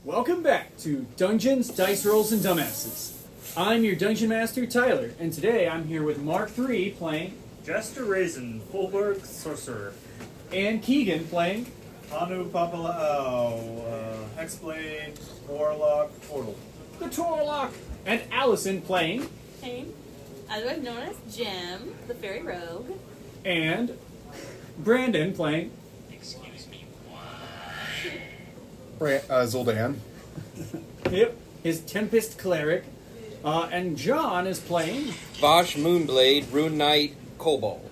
Welcome back to Dungeons, Dice Rolls, and Dumbasses. I'm your Dungeon Master, Tyler, and today I'm here with Mark III playing... Jester Raisin, Fulberg Sorcerer. And Keegan playing... Anu Papalao, Hexblade, Warlock, Portal. the Torlock, and Allison playing... Pain, otherwise known as Jim, the Fairy Rogue. And Brandon playing... Zoldan. Yep, his Tempest Cleric. And John is playing... Vosh Moonblade, Rune Knight, Kobold.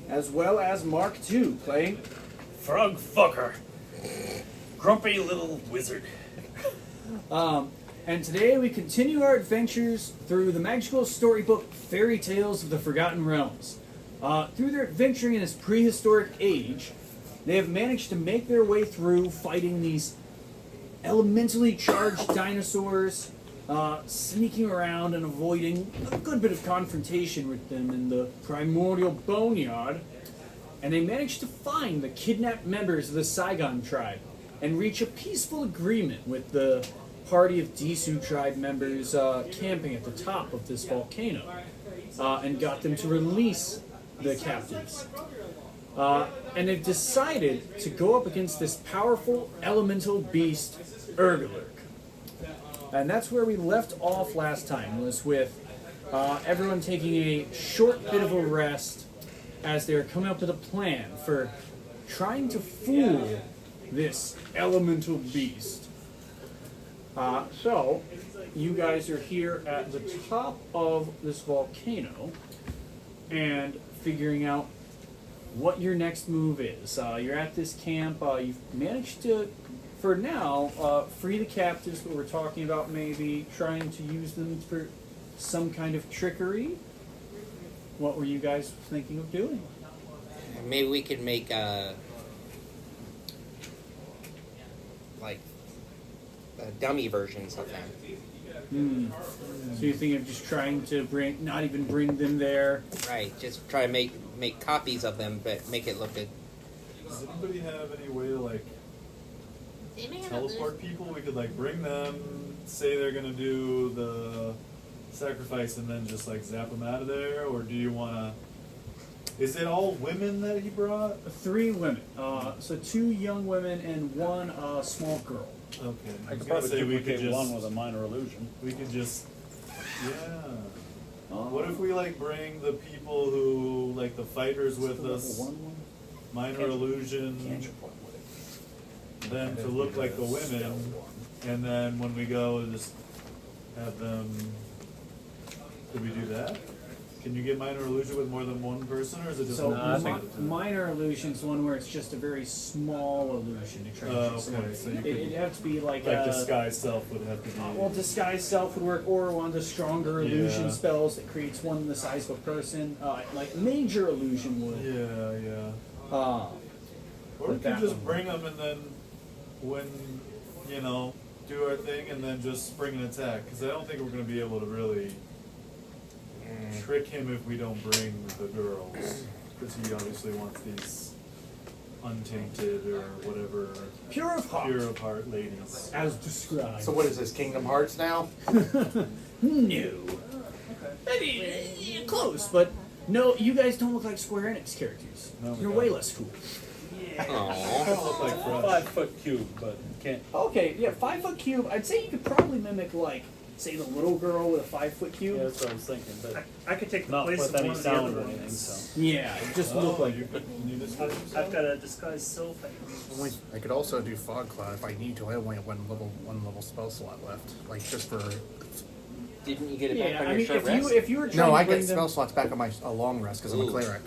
As well as Mark II playing... Frog Fucker. Grumpy little wizard. And today we continue our adventures through the magical storybook Fairy Tales of the Forgotten Realms. Through their adventuring in this prehistoric age, they have managed to make their way through fighting these elementally charged dinosaurs, sneaking around and avoiding a good bit of confrontation with them in the primordial boneyard. And they managed to find the kidnapped members of the Saigon tribe and reach a peaceful agreement with the party of Disu tribe members camping at the top of this volcano, and got them to release the captives. And they've decided to go up against this powerful elemental beast, Urgalurk. And that's where we left off last time, was with everyone taking a short bit of a rest as they were coming up with a plan for trying to fool this elemental beast. So, you guys are here at the top of this volcano and figuring out what your next move is. You're at this camp. You've managed to, for now, free the captives, but we're talking about maybe trying to use them for some kind of trickery. What were you guys thinking of doing? Maybe we could make dummy versions of them. So you think of just trying to not even bring them there? Right, just try to make copies of them, but make it look good. Does anybody have any way to They may have teleport people? We could bring them, say they're gonna do the sacrifice, and then just zap them out of there, or do you wanna? Is it all women that he brought? 3 women. So 2 young women and 1 small girl. Okay. I could probably say we could duplicate just one with a minor illusion. We could just What if we bring the people who the fighters with us, minor illusion, them to look like the women, and then when we go, just have them. Could we do that? Can you get minor illusion with more than one person, or is it just So one person at a time? minor illusion's one where it's just a very small illusion to try to Okay, so you it'd have to be like disguise self would have to be. well, disguise self would work, or one of the stronger illusion Yeah. spells that creates one the size of a person. Like major illusion would. Yeah. Uh, Or we But could that just one bring them and then, when, do our thing and then just spring an attack. Because I don't think we're going to be able to really trick him if we don't bring the girls. Because he obviously wants these untainted or whatever, pure of heart, ladies. as described. So what is this, Kingdom Hearts now? No. Maybe close, but no. You guys don't look like Square Enix characters. No, we You're don't. way less cool. I Aww. don't look like Fresh. 5-foot cube, but can't. Okay, yeah, 5-foot cube. I'd say you could probably mimic say the little girl with a 5-foot cube. Yeah, that's what I was thinking, but I could take the not place with of any one of the sound other or anything. ones. So Yeah, it just look like you need this I've got a disguise self. I can use. I could also do Fog Cloud if I need to. I only have one level spell slot left. Just for... Didn't you get it back yeah. on I your mean, short if rest? you were trying No, to I bring get them, spell slots back on my long rest because I'm a Ooh. cleric.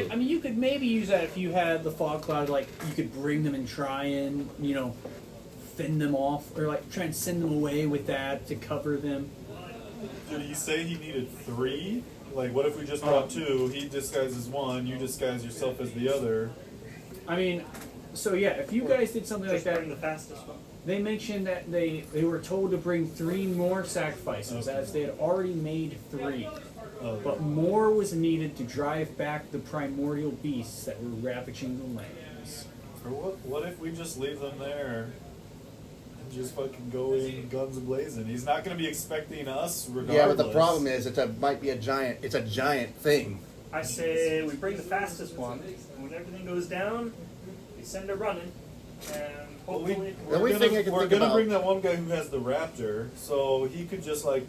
I mean, you could maybe use that if you had the fog cloud. You could bring them and try and fend them off, or try and send them away with that to cover them. Did he say he needed 3? What if we just brought 2? He disguises 1, you disguise yourself as the other. I mean, so yeah, if you guys did something like Just that, bring the fastest one. they mentioned that they were told to bring 3 more sacrifices, as they had already made 3. But more was needed to drive back the primordial beasts that were ravaging the lands. Or what if we just leave them there just fucking go in guns blazing. He's not going to be expecting us regardless. Yeah, but the problem is might be a giant. It's a giant thing. I say we bring the fastest one, and when everything goes down, we send her running, and hopefully The only thing I can we're think gonna about- bring that one guy who has the raptor, so he could just like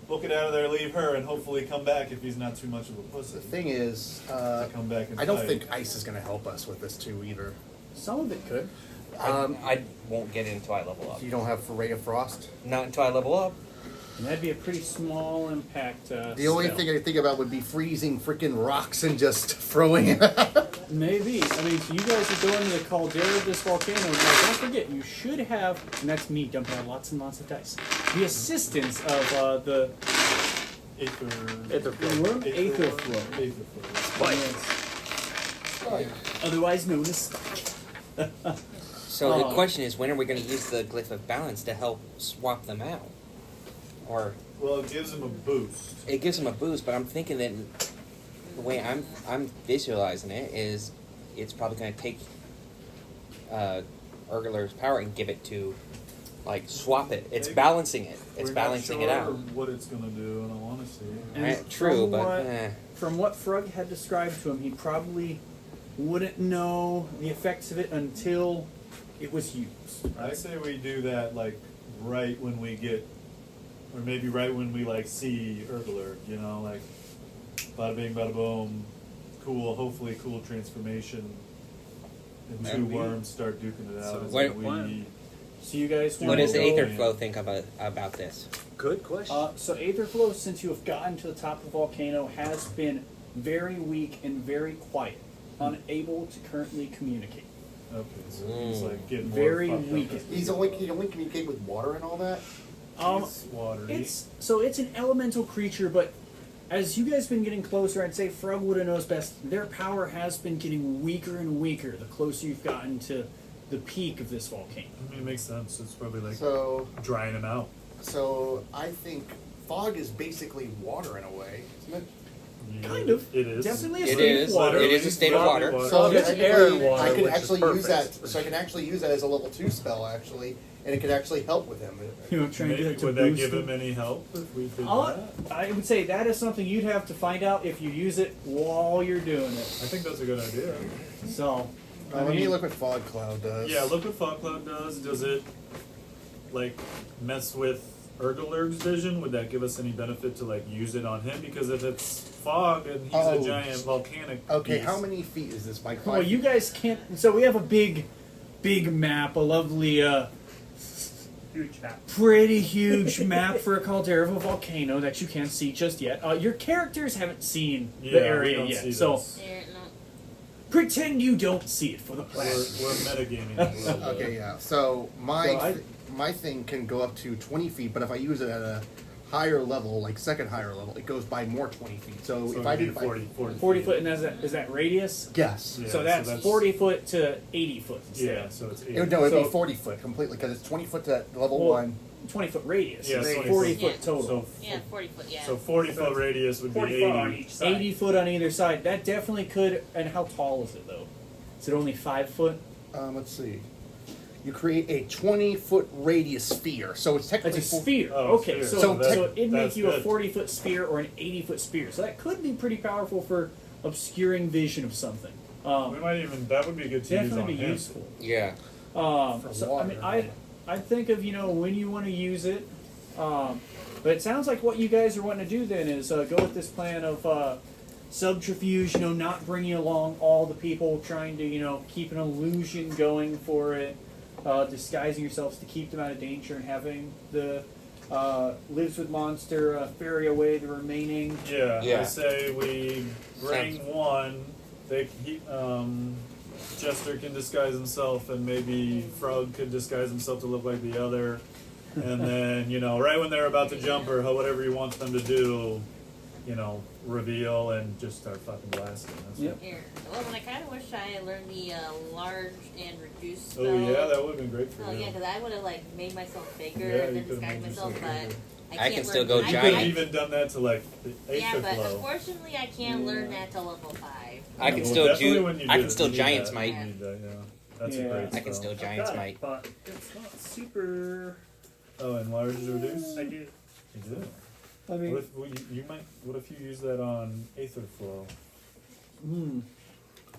book it out of there, leave her, and hopefully come back if he's not too much of a pussy. The thing is, to come back and I don't fight. think ice is going to help us with this too either. Some of it could. I won't get it until I level up. You don't have Ray of Frost. Not until I level up. And that'd be a pretty small impact. The only spell. thing I think about would be freezing freaking rocks and just throwing it. Maybe. I mean, so you guys are going to the caldera of this volcano. Now, don't forget, you should have, and that's me dumping out lots and lots of dice, the assistance of the Aetherflow. Aetherflow. Aetherflow. Yes. Otherwise known as So the question is, when are we going to use the glyph of balance to help swap them out? Or Well, it gives him a boost. it gives them a boost, but I'm thinking that the way I'm visualizing it is, it's probably going to take Urgalurk's power and give it to, like, swap it. It's Maybe. balancing it. It's We're balancing not it sure out. what it's gonna do, and I want to see. And Right, true, from but what- From what Frug had described to him, he probably wouldn't know the effects of it until it was used. I say we do that like right when we get, or maybe right when we like see Urgalurk. You know, like bada bing, bada boom, cool. Hopefully, cool transformation. And two Maybe. worms start duking it out. So as what- we So you guys what want does to the go... Aetherflow think about this? Good question. So Aetherflow, since you have gotten to the top of the volcano, has been very weak and very quiet, unable to currently communicate. Okay, so he's like getting more Very fucked up. weak. He only communicate with water and all that. He's watery. It's an elemental creature, but as you guys been getting closer, I'd say Frog would have knows best. Their power has been getting weaker and weaker the closer you've gotten to the peak of this volcano. I mean, it makes sense. It's probably like So drying him out. I think fog is basically water in a way, isn't it? Kind of. It is. Definitely a It state is. of water. It is a state of water. So It's technically, air and water, I could which is actually use that. perfect. So I can actually use that as a level 2 spell actually, and it could actually help with him. You know, trying to Maybe, get it to would that boost give it. him any help if we did I'll- that? I would say that is something you'd have to find out if you use it while you're doing it. I think that's a good idea. So, Let me look what fog cloud does. Yeah, look what Fog Cloud does. Does it like mess with Urgalurk's vision? Would that give us any benefit to like use it on him? Because if it's fog and he's Oh. a giant volcanic Okay, beast, how many feet is this? Like 5 well, you feet? guys can't. So we have a big map, a lovely, huge map. pretty huge map for a caldera of a volcano that you can't see just yet. Your characters haven't seen Yeah, the we area don't yet, see so this. There, no. pretend you don't see it for the We're, plan. we're metagaming a little bit. Okay, yeah. So So my thing can go up to 20 feet, but if I use it at a higher level, like second higher level, it goes by more 20 feet. So, So if I it'd did be 40 40 foot, and is that radius? yes, Yeah, so that's 40 foot to 80 foot instead. Yeah, so it's 8. it would, no, it'd So- be 40 foot completely because it's 20 foot to level Well, 1. 20 foot radius. Yeah, so 20 40 foot. foot Yeah. total. So, Yeah, 40 foot, yeah. so 40 foot radius would be 40 foot on 80. each side. 80 foot on either side. That definitely could. And how tall is it though? Is it only 5 foot? Let's see. You create a 20-foot radius sphere, so it's technically It's a sphere. Oh, okay, sphere. so So it'd make that's you a good. 40 foot sphere or an 80 foot sphere. So that could be pretty powerful for obscuring vision of something. We might even, that would be good to use on Definitely be him. useful. Yeah. For So water. I mean, I think of when you want to use it. But it sounds like what you guys are wanting to do then is go with this plan of subterfuge. Not bringing along all the people, trying to keep an illusion going for it, disguising yourselves to keep them out of danger, and having the lives with monster ferry away the remaining. Yeah, Yeah. I say we bring Sounds- one. Jester can disguise himself, and maybe Frog could disguise himself to look like the other. And then, right when they're about to jump or whatever he wants them to do, reveal and just start fucking blasting. That's Yep. it. Here. Well, I kind of wish I had learned the large and reduced spell. Oh yeah, that would have been great for Oh you. yeah, because I would have made myself bigger Yeah, and you then could've disguised made myself, yourself but bigger. I can't can still learn- go You could have giant. even done that to like the Yeah, but Aetherflow. unfortunately, I can't learn that till level 5. I can Well, still definitely do. when you I do can it, still you need giants that. might. You need that, yeah. That's Yeah. a great I spell. can still I've giant got it, smite. but it's not super. Oh, enlarge and reduce? I do. You do. I mean, What if you might? What if you use that on Aetherflow?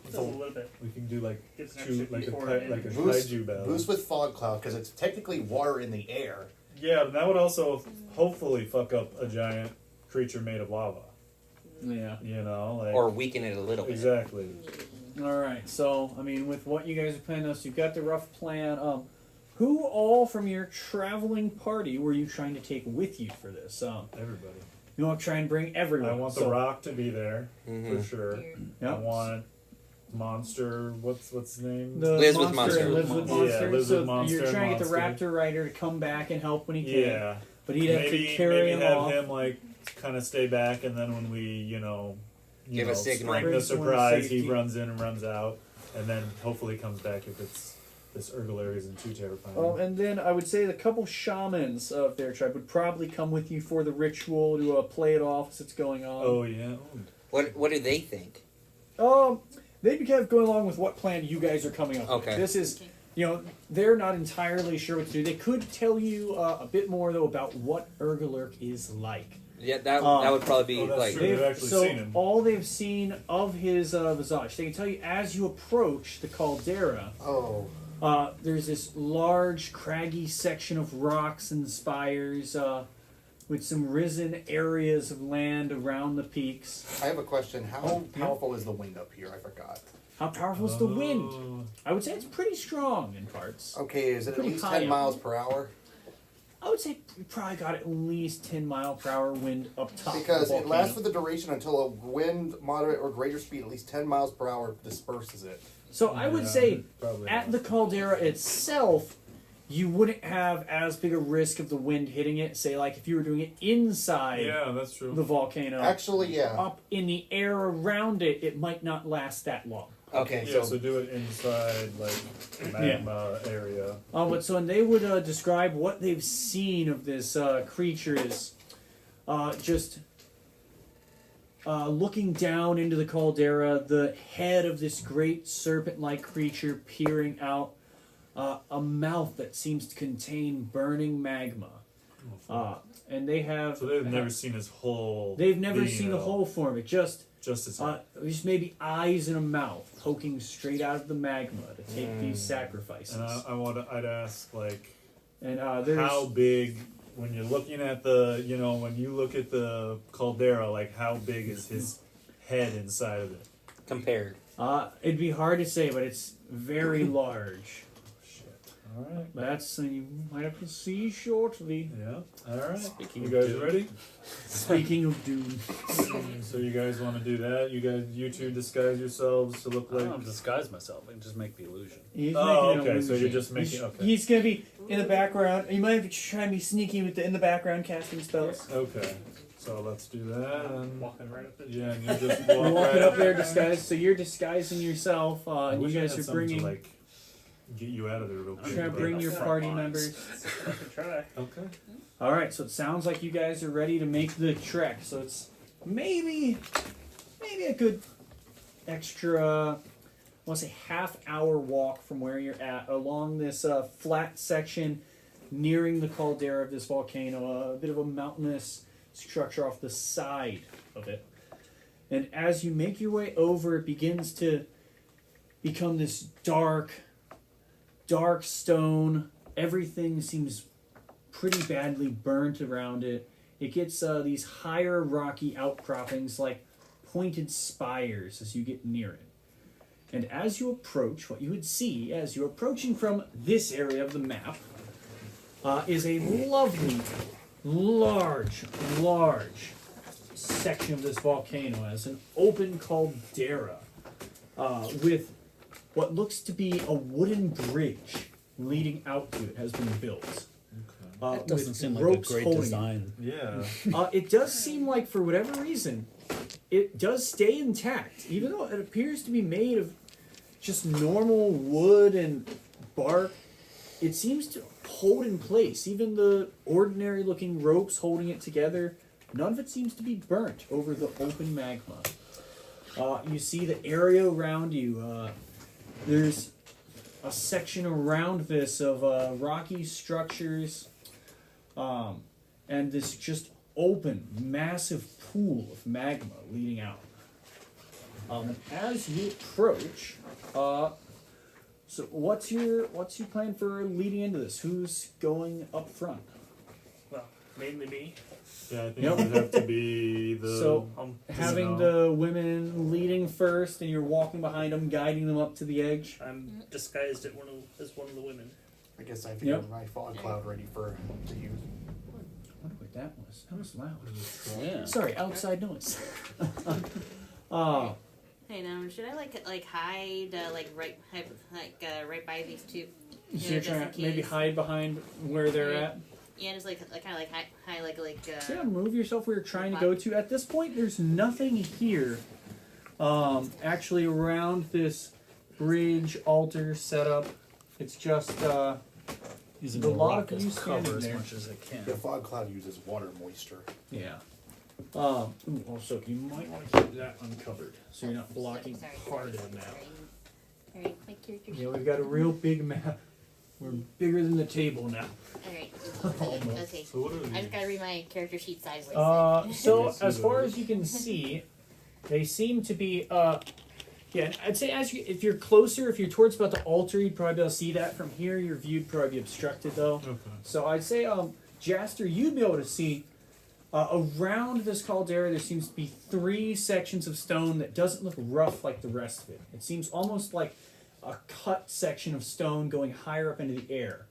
Just a little bit. We can do like Gives an two, extra like a D4 like a Boost, kaiju battle. boost with fog cloud because it's technically water in the air. Yeah, but that would also hopefully fuck up a giant creature made of lava. yeah. You know, like Or weaken it a little bit. exactly. All right. So, I mean, with what you guys are planning on, so you've got the rough plan. Who all from your traveling party were you trying to take with you for this? Everybody. You want to try and bring everyone. I want the so, rock to be there Mhm. for sure. I Yep. want monster. What's his name? The Lives with monster. monster. Lives with Yeah, monster. lives so with monster you're and trying to get the monster. raptor rider to come back and help when he can. Yeah. But he'd have maybe to carry maybe him have off. him like kind of stay back, and then when we Give a signal. spring the Brings someone to surprise, he safety. runs in and runs out, and then hopefully comes back if it's this Urgalurk isn't too terrifying. And then I would say the couple shamans of their tribe would probably come with you for the ritual to play it off as it's going on. Oh yeah. What do they think? They'd be kind of going along with what plan you guys are coming up Okay. with. This is, they're not entirely sure what to do. They could tell you a bit more, though, about what Urgalurk is like. Yeah, that would probably be Oh, that's like. true. They've actually so seen him. all they've seen of his visage, they can tell you as you approach the caldera, Oh. there's this large, craggy section of rocks and spires with some risen areas of land around the peaks. I have a question. How powerful is the wind up here? I forgot. How powerful is the wind? Oh. I would say it's pretty strong in parts. Okay, is it at Pretty least high 10 up. miles per hour? I would say we probably got at least 10-mile-per-hour wind up top. Because of the it lasts volcano. for the duration until a wind moderate or greater speed, at least 10 miles per hour, disperses it. So I would Yeah, say probably at not. the caldera itself, you wouldn't have as big a risk of the wind hitting it. Say, like if you were doing it inside Yeah, that's true. the volcano, Actually, yeah. up in the air around it, it might not last that long. Okay, Yeah, so do it inside like magma area. But so and they would describe what they've seen of this creature is just looking down into the caldera, the head of this great serpent-like creature peering out, a mouth that seems to contain burning magma. And they have. So they've never seen his whole. They've never being seen at the all. whole form. It just Just his. just maybe eyes and a mouth poking straight out of the magma to take these sacrifices. And I'd ask like, And there's how big when you're looking at the, when you look at the caldera, like how big is his head inside of it? Compared. it'd be hard to say, but it's very large. All right. That's you might have to see shortly. Yeah. All right. Speaking You of guys doom. ready? Speaking of doom, So you guys want to do that? You two disguise yourselves to look I like. don't disguise myself. I can just make the illusion. he's Oh, making an okay. So you're illusion. just making. He's, Okay. he's gonna be in the background. You might have to try and be sneaky with in the background casting spells. Okay. So let's do that. And Walking right up the. yeah, and you just You're walk walking right up there disguised, so you're disguising yourself, I and you wish I guys had are something bringing. to, like, get you out of there real quick. Trying to but- bring your Front party lines. members. I can try. Okay. All right, so it sounds like you guys are ready to make the trek. So it's maybe a good extra, I want to say half-hour walk from where you're at along this flat section, nearing the caldera of this volcano. A bit of a mountainous structure off the side of it. And as you make your way over, it begins to become this dark stone. Everything seems pretty badly burnt around it. It gets these higher rocky outcroppings like pointed spires as you get near it. And as you approach, what you would see as you're approaching from this area of the map is a lovely, large section of this volcano as an open caldera with what looks to be a wooden bridge leading out to it has been built. That doesn't with seem like a ropes great holding it. design. Yeah. It does seem like, for whatever reason, it does stay intact, even though it appears to be made of just normal wood and bark. It seems to hold in place. Even the ordinary-looking ropes holding it together, none of it seems to be burnt over the open magma. You see the area around you. There's a section around this of rocky structures, and this just open, massive pool of magma leading out. And as you approach, so what's your plan for leading into this? Who's going up front? Well, mainly me. Yeah, I think Yep. it would have to be the. So Um, having the women leading first, and you're walking behind them, guiding them up to the edge. I'm disguised as one of the women. I guess I have to Yep. get my fog cloud ready to use. I wonder what that was. That was loud. Yeah. Sorry, outside noise. Hey, now should I like hide right by these two? So you're just trying in to maybe case. hide behind where they're Yeah. at. Yeah, just kind of like hide So yeah, move yourself where you're trying to go to. At this point, there's nothing here. Actually, around this bridge altar setup, it's just Using The the lot rock of as you cover standing as there. much as it can. The fog cloud uses water moisture. yeah. Ooh, also, you might want to keep that uncovered so you're not blocking part of the map. Alright, my character sheet. Yeah, we've got a real big map. We're bigger than the table now. Alright. Almost. Okay. So what are I just these? gotta read my character sheet sideways. So Can I see as far those? as you can see, they seem to be. Yeah, I'd say if you're closer, if you're towards about the altar, you'd probably be able to see that from here. Your view'd probably be obstructed though. Okay. So I'd say, Jaster, you'd be able to see around this caldera. There seems to be 3 sections of stone that doesn't look rough like the rest of it. It seems almost like a cut section of stone going higher up into the air.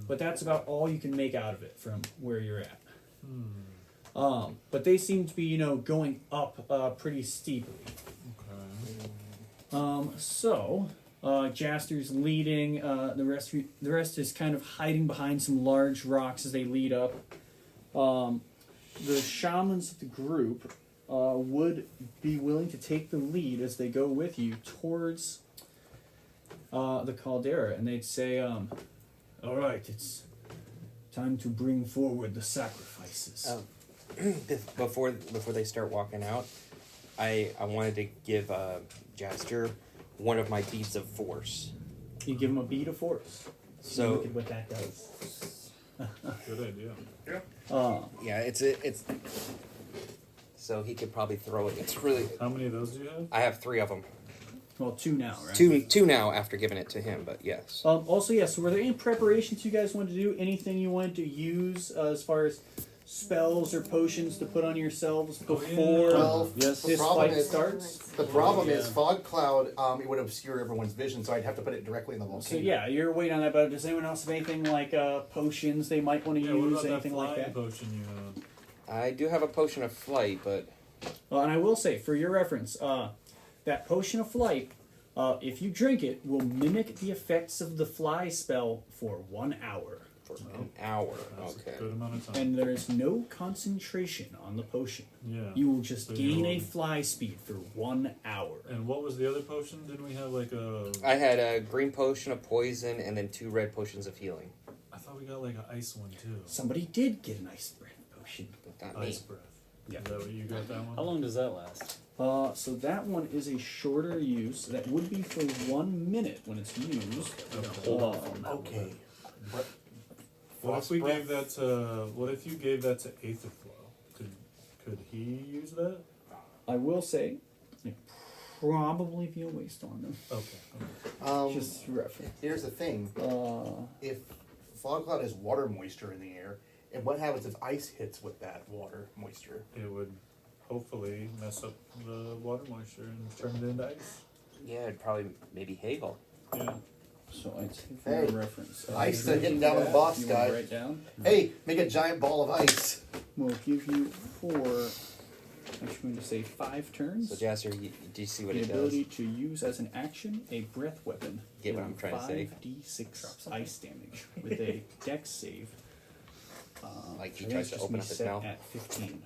But that's about all you can make out of it from where you're at. But they seem to be, going up pretty steeply. Okay. So Jaster's leading. The rest is kind of hiding behind some large rocks as they lead up. The shamans of the group would be willing to take the lead as they go with you towards the caldera, and they'd say, "All right, it's time to bring forward the sacrifices." Before they start walking out, I wanted to give Jaster one of my beads of force. You give him a bead of force. So- look at what that does. Good idea. Yeah, it's so he could probably throw it. It's really. How many of those do you have? I have 3 of them. Well, 2 now, right? Two now after giving it to him, but yes. Also, yeah, so were there any preparations you guys wanted to do? Anything you wanted to use as far as spells or potions to put on yourselves before Well, Yes. the this problem fight is starts? the problem is Yeah. fog cloud. It would obscure everyone's vision, so I'd have to put it directly in the volcano. So yeah, you're waiting on that, but does anyone else have anything like potions they might want to Yeah, what use, about that anything like flying that? potion you have? I do have a potion of flight, but Well, and I will say, for your reference, that potion of flight, if you drink it, will mimic the effects of the fly spell for 1 hour. for an hour. That's Okay. a good amount of time. And there is no concentration on the potion. Yeah. You will just So gain a you'll- fly speed for 1 hour. And what was the other potion? Didn't we have like a? I had a green potion of poison and then 2 red potions of healing. I thought we got like an ice one too. Somebody did get an ice breath potion. But not me. Ice breath. Yeah. Is that what you got that one? How long does that last? So that one is a shorter use. That would be for 1 minute when it's used. Hold off on that. Okay. What if we Frost gave that to? What if you gave that to Aetherflow? Could he use that? I will say, it probably be a waste on them. Okay. Just reference. Here's the thing: if fog cloud has water moisture in the air, and what happens if ice hits with that water moisture? It would hopefully mess up the water moisture and turn it into ice. Yeah, it'd probably maybe hagel. Yeah. So I'd say for Hey, reference. ice to hit down on the boss you wanna guy. Write down. Hey, make a giant ball of ice. We'll give you 4. Actually, going to say 5 turns. So Jaster, do you see what the it does? ability to use as an action a breath weapon. Get what I'm trying to say? 5d6 ice damage with a dex save. Like he I think tries it's to just open gonna up his set mouth. at 15.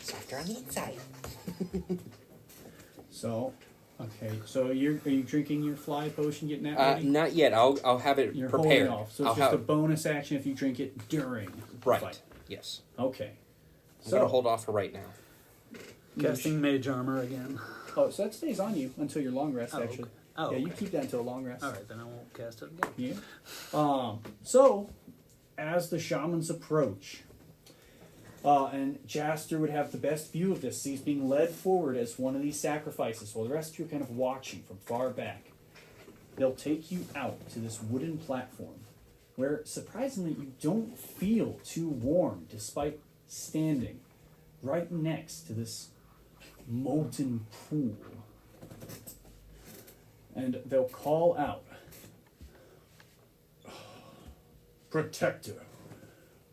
Softer on the inside. So, okay. So are you drinking your fly potion, getting that ready? Not yet. I'll have it You're prepared. holding off. So I'll it's just have a bonus action if you drink it during the right. fight. Yes. Okay. I'm gonna hold off for right now. Casting mage armor again. Oh, so that stays on you until your long rest, Oh, actually. okay. Oh, yeah, you okay. keep that until a long rest. All right, then I won't cast it again. Yeah. So, as the shamans approach, and Jaster would have the best view of this. He's being led forward as one of these sacrifices, while the rest of you are kind of watching from far back. They'll take you out to this wooden platform, where surprisingly you don't feel too warm, despite standing right next to this molten pool. And they'll call out, "Protector,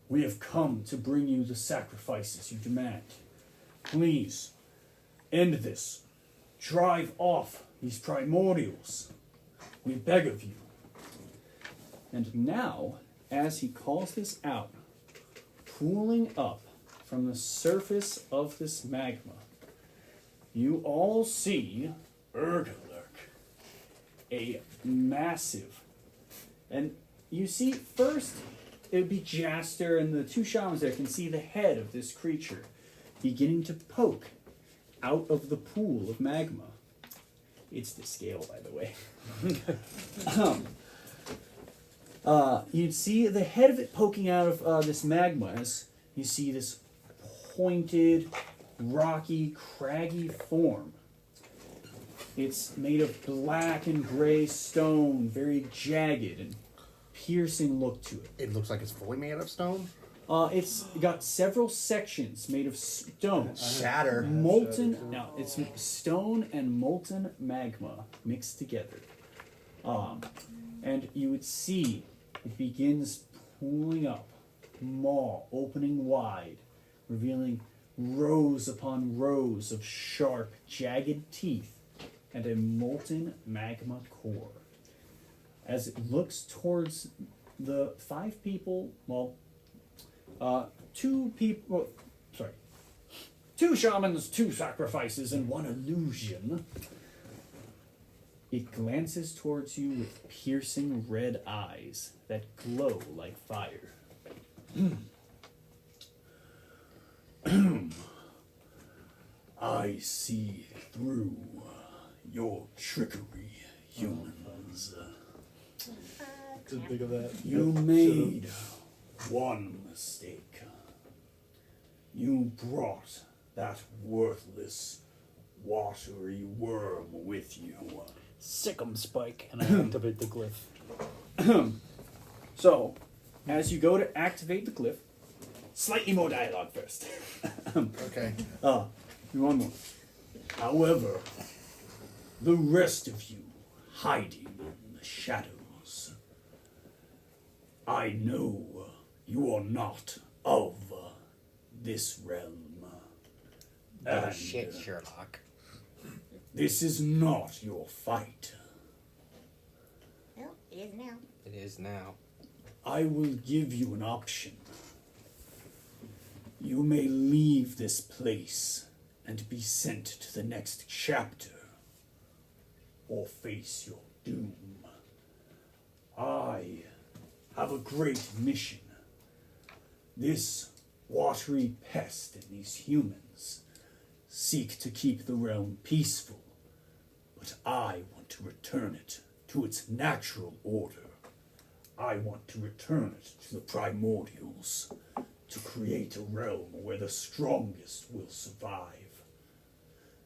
we have come to bring you the sacrifices you demand. Please, end this. Drive off these primordials. We beg of you." And now, as he calls this out, pooling up from the surface of this magma, you all see Urgalurk, a massive, and you see first, it would be Jaster and the two shamans there can see the head of this creature beginning to poke out of the pool of magma. It's to scale, by the way. You'd see the head of it poking out of this magma as you see this pointed, rocky, craggy form. It's made of black and gray stone, very jagged and piercing look to it. It looks like it's fully made of stone. It's got several sections made of stone. Shatter. Molten, no, it's stone and molten magma mixed together. And you would see it begins pooling up, maw opening wide, revealing rows upon rows of sharp, jagged teeth and a molten magma core. As it looks towards the five people, two shamans, two sacrifices, and one illusion. It glances towards you with piercing red eyes that glow like fire. I see through your trickery, humans. Didn't think of that. You made one mistake. You brought that worthless, watery worm with you. Sick 'em, Spike, and I activate the glyph. So, as you go to activate the glyph, slightly more dialogue first. Okay. One more. However, the rest of you hiding in the shadows, I know you are not of this realm. And Shit, Sherlock. this is not your fight. Well, it is now. It is now. I will give you an option. You may leave this place and be sent to the next chapter, or face your doom. I have a great mission. This watery pest and these humans seek to keep the realm peaceful, but I want to return it to its natural order. I want to return it to the primordials, to create a realm where the strongest will survive.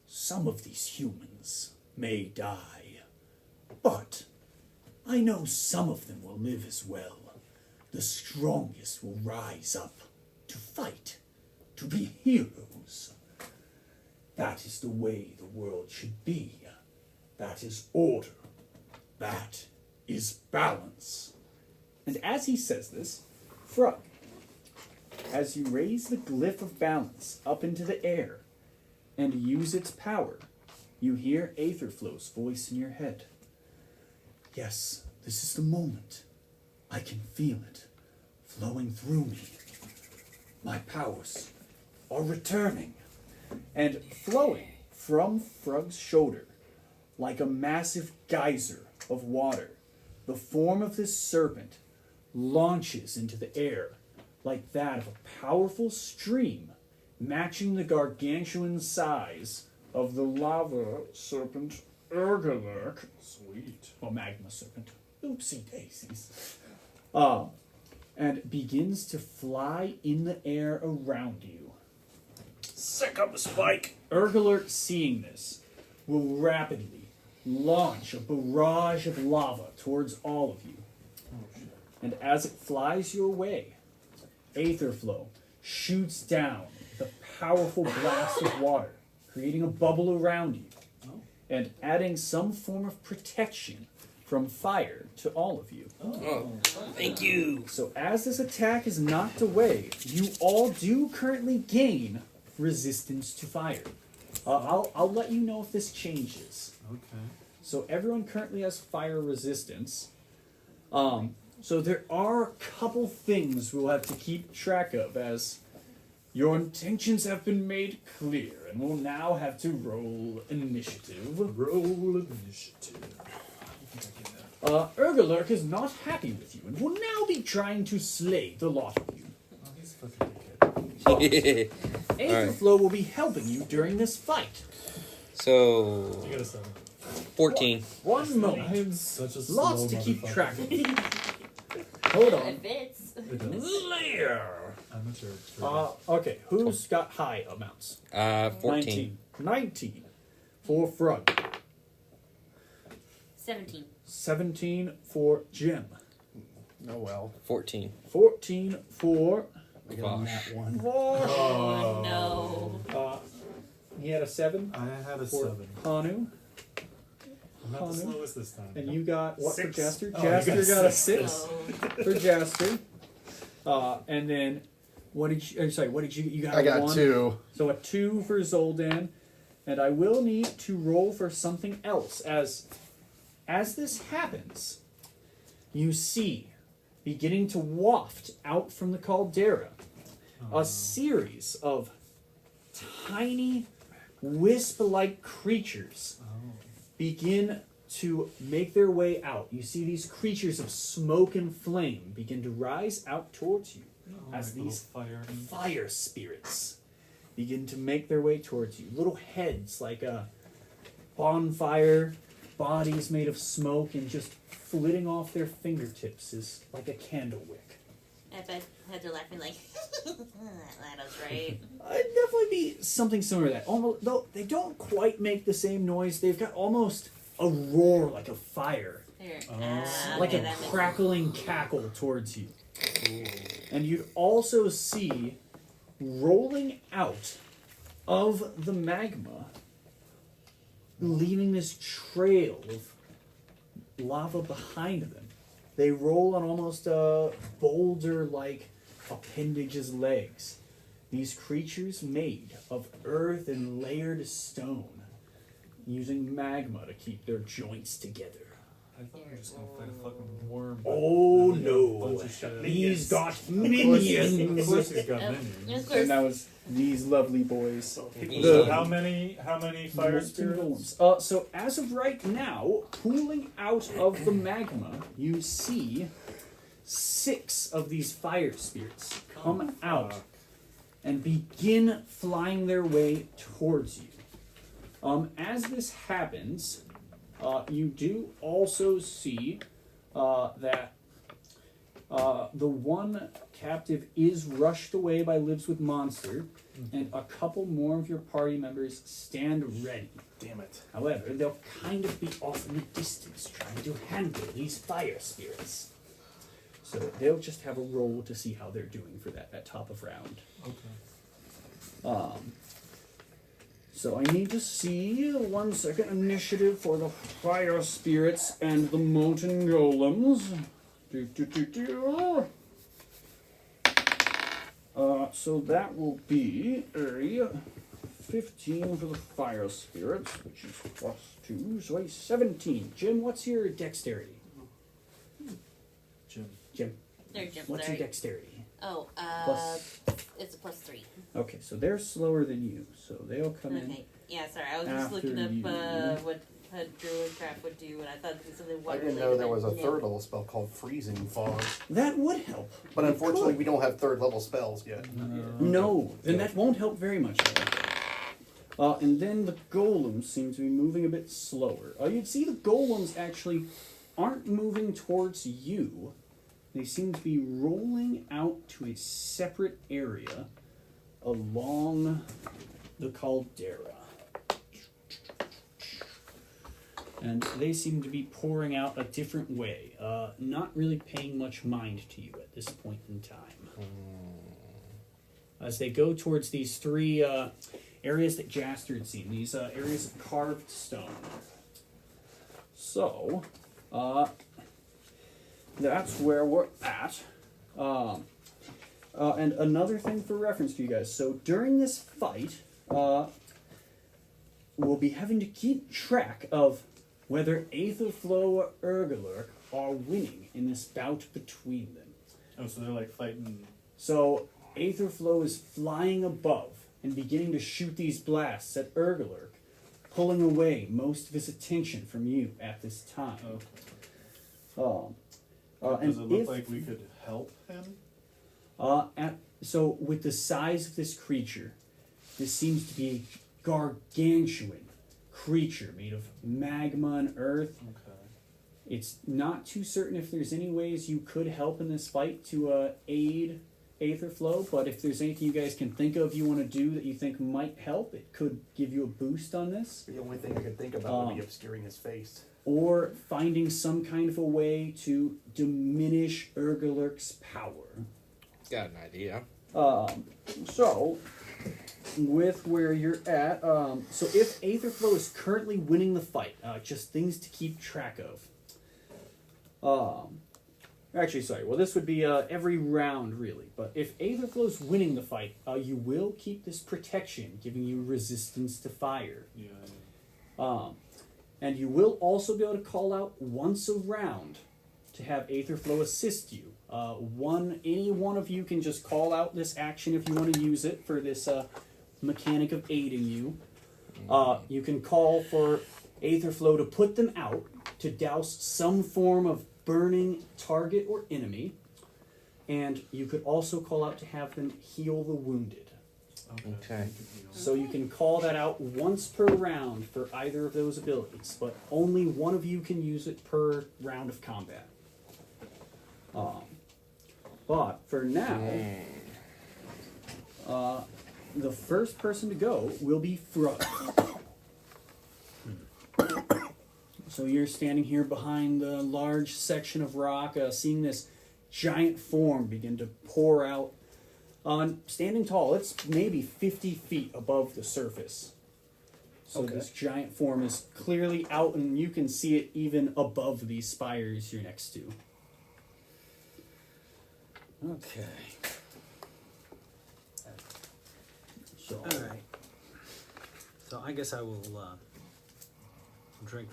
Some of these humans may die, but I know some of them will live as well. The strongest will rise up to fight, to be heroes. That is the way the world should be. That is order. That is balance. And as he says this, Frug, as you raise the glyph of balance up into the air and use its power, you hear Aetherflow's voice in your head. Yes, this is the moment. I can feel it flowing through me. My powers are returning. And flowing from Frug's shoulder, like a massive geyser of water, the form of this serpent launches into the air like that of a powerful stream, matching the gargantuan size of the lava serpent Urgalurk, Sweet. or magma serpent, oopsie daisies, and begins to fly in the air around you. Sick up a spike. Urgalurk, seeing this, will rapidly launch a barrage of lava towards all of you. And as it flies your way, Aetherflow shoots down the powerful blast of water, creating a bubble around you, and adding some form of protection from fire to all of you. Oh, thank you. So as this attack is knocked away, you all do currently gain resistance to fire. I'll let you know if this changes. Okay. So everyone currently has fire resistance. So there are a couple things we'll have to keep track of, as your intentions have been made clear, and we'll now have to roll initiative. Roll initiative. Urgalurk is not happy with you, and will now be trying to slay the lot of you. Oh, he's fucking dickhead. Aetherflow will be helping you during this fight. So, You got a 7. 14. One I moment. am such a Lots slow to keep motherfucker. track of. Hold on. It fits. It does. Layer. I'm a jerk. Okay, who's got high amounts? 14. 19 for Frog. 17. 17 for Jim. Oh well. 14. 14 for I got on that one. Vosh. Oh, no. He had a 7 I had a for 7. Hanu. I'm not the Hanu. slowest this time. And you got what 6. for Jaster? Oh, you Jaster got got a 6. 6 Oh. for Jaster. And then what did you? Sorry, what did you? You got. I got 1. 2. So a 2 for Zoldan, and I will need to roll for something else. As this happens, you see, beginning to waft out from the caldera, a series of tiny, wisp-like creatures begin to make their way out. You see these creatures of smoke and flame begin to rise out towards you as like these little fire spirits begin to make their way towards you. Little heads like a bonfire, bodies made of smoke, and just flitting off their fingertips is like a candle wick. I bet heads are laughing like, that was right. It'd definitely be something similar to that. Almost, though they don't quite make the same noise. They've got almost a roar like a fire, Here. like okay, a that makes crackling cackle towards you. And you'd also see rolling out of the magma, leaving this trail of lava behind them. They roll on almost a boulder-like appendage's legs. These creatures made of earth and layered stone, using magma to keep their joints together. I thought we were just gonna fight a fucking worm. but Oh I think a no! bunch of shit. He's got Of minions! course he's got And minions. of course, And that was these lovely boys. So The- how many fire Molten spirits? golems. So as of right now, pooling out of the magma, you see 6 of these fire spirits come out and begin flying their way towards you. As this happens, you do also see that the one captive is rushed away by Lives with Monster, and a couple more of your party members stand ready. Damn it. However, they'll kind of be off in the distance trying to handle these fire spirits. So they'll just have a roll to see how they're doing for that at top of round. Okay. So I need to see 1 second initiative for the fire spirits and the molten golems. So that will be a 15 for the fire spirits, which is +2, so a 17. Jim, what's your dexterity? Jim, they're Jim, what's sorry. your dexterity? Oh, Plus- it's a +3. Okay, so they're slower than you, so they'll come in. Okay, yeah, sorry, I was just looking after up you. what a druidcraft would do, and I thought it was something I water didn't know there was a third level spell called freezing fog. That would help. But It unfortunately, could. we don't have third level spells yet. No, then that won't help very much. And then the golems seem to be moving a bit slower. You'd see the golems actually aren't moving towards you. They seem to be rolling out to a separate area along the caldera. And they seem to be pouring out a different way, not really paying much mind to you at this point in time. As they go towards these three areas that Jaster had seen, these areas of carved stone. So, that's where we're at. And another thing for reference to you guys. So during this fight, we'll be having to keep track of whether Aetherflow or Urgalurk are winning in this bout between them. Oh, so they're like fighting. So Aetherflow is flying above and beginning to shoot these blasts at Urgalurk, pulling away most of his attention from you at this time. Does it look like we could help him? So with the size of this creature, this seems to be a gargantuan creature made of magma and earth. Okay. It's not too certain if there's any ways you could help in this fight to aid Aetherflow, but if there's anything you guys can think of you want to do that you think might help, it could give you a boost on this. The only thing I could think about would be obscuring his face. Or finding some kind of a way to diminish Urgalurk's power. Got an idea. So, with where you're at, so if Aetherflow is currently winning the fight, just things to keep track of. Actually, sorry. Well, this would be every round, really. But if Aetherflow's winning the fight, you will keep this protection, giving you resistance to fire. Yeah. And you will also be able to call out once a round to have Aetherflow assist you. Any one of you can just call out this action if you want to use it for this mechanic of aiding you. You can call for Aetherflow to put them out, to douse some form of burning target or enemy, and you could also call out to have them heal the wounded. Okay. So you can call that out once per round for either of those abilities, but only one of you can use it per round of combat. But for now, the first person to go will be Frog. So you're standing here behind the large section of rock, seeing this giant form begin to pour out. Standing tall, it's maybe 50 feet above the surface. So this giant form is clearly out, and you can see it even above these spires you're next to. Okay. So, All right. So I guess I will drink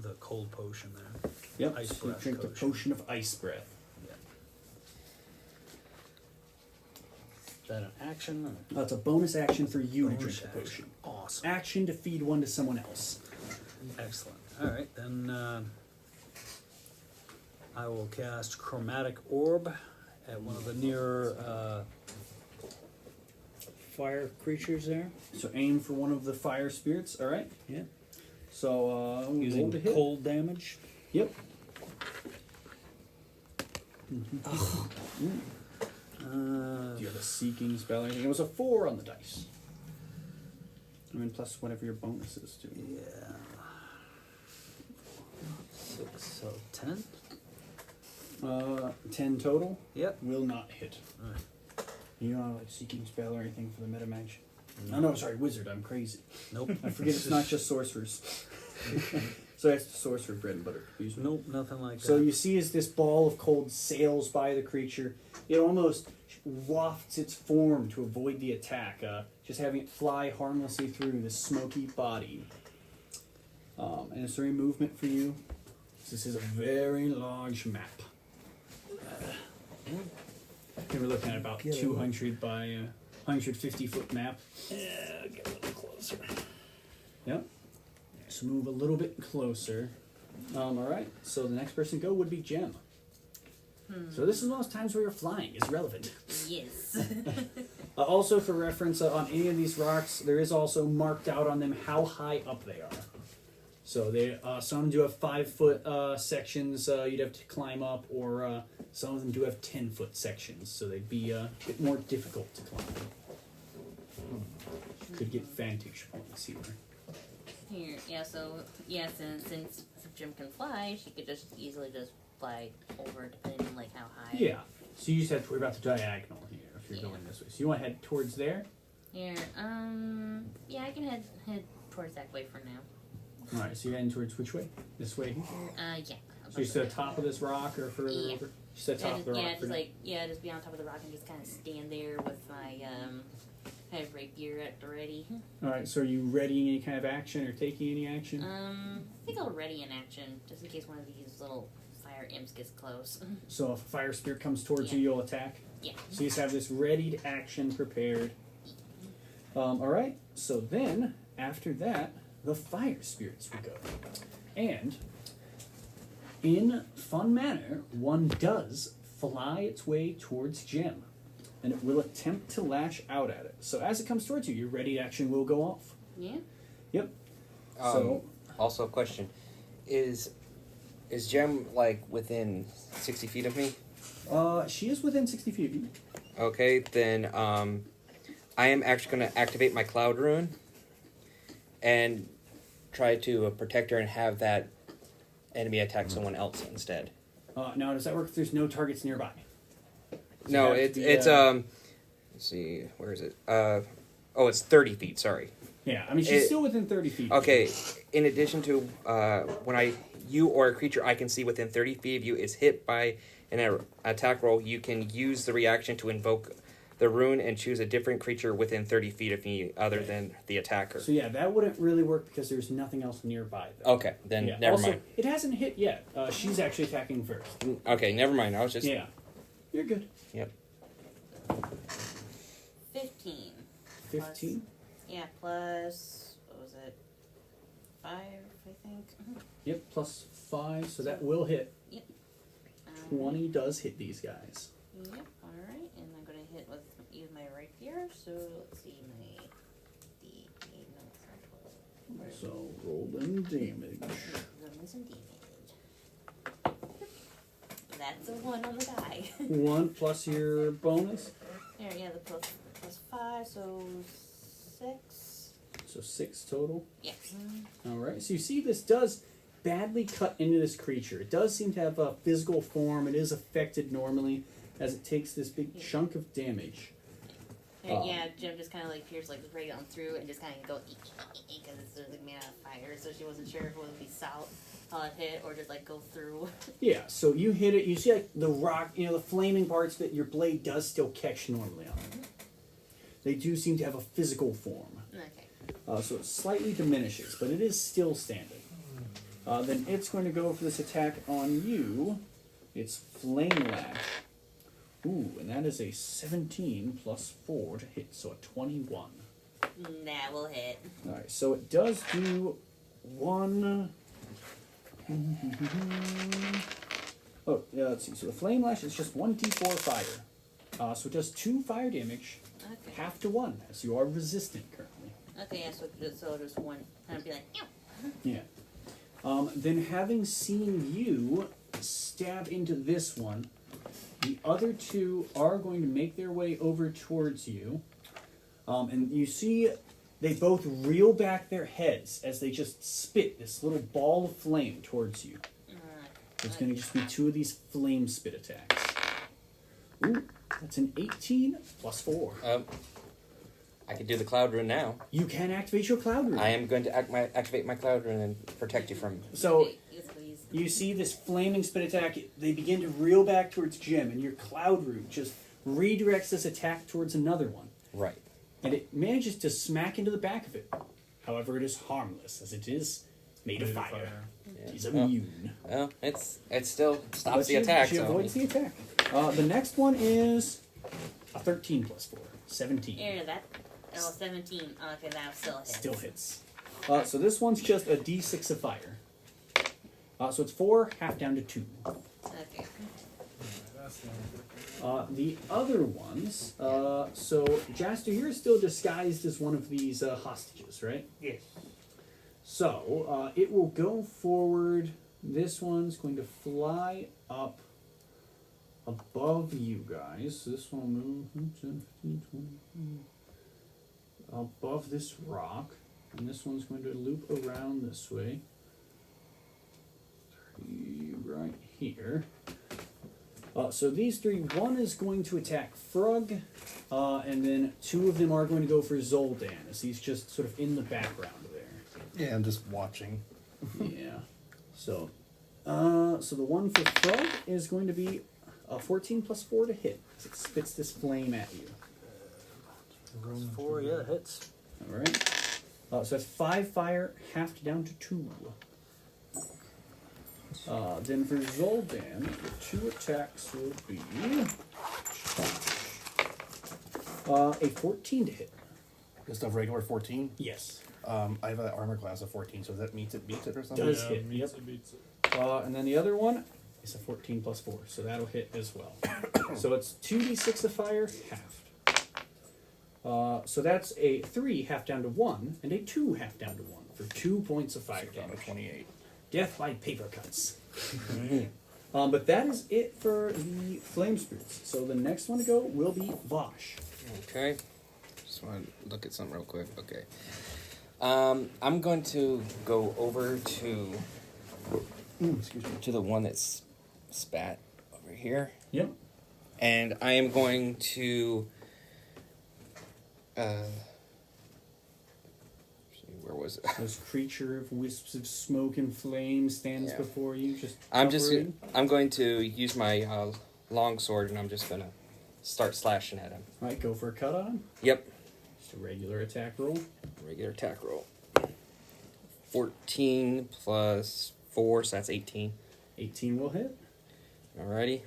the cold potion there. yep, Ice so you breath drink the potion. potion of ice breath. Yeah. Is that an action? It's a bonus action for you to drink Bonus the action. potion. Awesome. Action to feed one to someone else. Excellent. All right, then I will cast Chromatic Orb at one of the near fire creatures there. So aim for one of the fire spirits, alright? Yeah. So, roll Using to hit. cold damage. Yep. Do you have a seeking spell or anything? It was a 4 on the dice. I mean, plus whatever your bonus is, too. Yeah. 6, so 10? 10 total? Yep. Will not hit. Alright. You don't have like seeking spell or anything for the meta mage? No, sorry, wizard. I'm crazy. Nope. I forget it's not just sorcerers. So that's sorcerer bread and butter. Excuse me. Nope, nothing like So that. you see as this ball of cold sails by the creature, it almost wafts its form to avoid the attack, just having it fly harmlessly through this smoky body. And is there any movement for you? This is a very large map. We're looking at about 200 by 150 foot map. Yeah, get a little closer. Yep. So move a little bit closer. Alright, so the next person to go would be Jem. So this is one of those times where you're flying is relevant. Yes. Also, for reference, on any of these rocks, there is also marked out on them how high up they are. So they some do have 5-foot sections you'd have to climb up, or some of them do have 10-foot sections, so they'd be a bit more difficult to climb. Could get vantage points here. Here, yeah. So yeah, since Jim can fly, she could just easily just fly over, depending on like how high. Yeah. So you just have to worry about the diagonal here if you're going this way. So you want to head towards there? Here, yeah, I can head towards that way for now. All right. So you're heading towards which way? This way. Yeah. So you just at the top of this rock or further over? Just at the top of the rock. Just be on top of the rock and just kind of stand there with my kind of rapier at the ready. All right. So are you readying any kind of action or taking any action? I think I'll ready an action just in case one of these little fire imps gets close. So if a fire spirit comes towards you, you'll attack? Yeah. So you just have this readied action prepared. All right. So then, after that, the fire spirits will go. And in fun manner, one does fly its way towards Jim, and it will attempt to lash out at it. So as it comes towards you, your ready action will go off. Yeah. Yep. So Also, a question: Is Gem like within 60 feet of me? she is within 60 feet of you. Okay, then I am actually going to activate my Cloud Rune and try to protect her and have that enemy attack someone else instead. Now, does that work if there's no targets nearby? No, have to it's be, let's see, where is it? It's 30 feet. Sorry. Yeah, I mean she's still within 30 feet. Okay. In addition to when you or a creature I can see within 30 feet of you is hit by an attack roll, you can use the reaction to invoke the rune and choose a different creature within 30 feet of me other than the attacker. So yeah, that wouldn't really work because there's nothing else nearby. Though. Okay, then Yeah. never Also, mind. it hasn't hit yet. She's actually attacking first. Okay, never mind. I was just... Yeah, you're good. Yep. 15. 15. Yeah, plus what was it? 5, I think. Yep, plus 5, so that will hit. Yep. 20 does hit these guys. Yep. All right, and I'm gonna hit with use my rapier. So let's see my D8. No, it's not 12. So roll them damage. Rolling some damage. That's a 1 on the die. 1 plus your bonus. There, yeah, the plus 5, so 6. So 6 total. Yeah. Alright, so you see this does badly cut into this creature. It does seem to have a physical form. It is affected normally as it takes this big chunk of damage. Yeah, Jim just kind of like peers like right on through and just kind of go because it's like made out of fire, so she wasn't sure if it would be solid hit or just like go through. Yeah, so you hit it. You see like the rock, the flaming parts that your blade does still catch normally on them. They do seem to have a physical form. Okay. So it slightly diminishes, but it is still standing. Then it's going to go for this attack on you. It's Flame Lash. Ooh, and that is a 17 plus 4 to hit, so a 21. That will hit. Alright, so it does do 1... Oh, yeah, let's see. So the Flame Lash is just 1d4 fire. So it does 2 fire damage, Okay. half to 1, as you are resistant currently. Okay, yeah, so just one. And I'd be like, ew. Yeah. Then having seen you stab into this one, the other 2 are going to make their way over towards you. And you see they both reel back their heads as they just spit this little ball of flame towards you. It's going to just be 2 of these flame spit attacks. Ooh, that's an 18 plus 4. I can do the Cloud Rune now. You can activate your Cloud Rune. I am going to activate my Cloud Rune and protect you from... So Yes, please. you see this flaming spit attack. They begin to reel back towards Jim, and your Cloud Rune just redirects this attack towards another one. Right. And it manages to smack into the back of it. However, it is harmless, as it is made of fire. Yeah. He's immune. Well, it still stops But the attack. She So. avoids the attack. The next one is a 13 plus 4. 17. Here, that. Oh, 17. Okay, that still hits. Still hits. So this one's just a d6 of fire. So it's 4, half down to 2. Okay. The other ones, so Jaster, you're still disguised as one of these hostages, right? Yes. So it will go forward. This one's going to fly up above you guys. So this one will move 10, 15, 20, above this rock. And this one's going to loop around this way. Right here. So these three, one is going to attack Frug, and then two of them are going to go for Zoldan, as he's just sort of in the background there. Yeah, I'm just watching. Yeah. So the one for Frog is going to be a 14 plus 4 to hit. It spits this flame at you. +4, yeah, hits. All right. So that's 5 fire, halved down to 2. Then for Zoldan, the 2 attacks will be a 14 to hit. Just a regular 14. Yes. I have an armor class of 14, so that beats it or something? Does hit. Beats Yep. it, beats it. And then the other one is a 14 plus 4, so that'll hit as well. So it's 2d6 of fire, halved. So that's a 3 half down to 1, and a 2 half down to 1 for 2 points of fire Down to damage. 28. Death by paper cuts. But that is it for the flame spirits. So the next one to go will be Vosh. Okay. Just want to look at something real quick. Okay. I'm going to go over to the one that's spat over here, Yep. and I am going to. Where was it? This creature of wisps of smoke and flame stands Yeah. before you. I'm going to use my long sword, and I'm just gonna start slashing at him. All right, go for a cut on him. Yep. Just a regular attack roll. Regular attack roll. 14 plus 4, so that's 18. 18 will hit. Alrighty.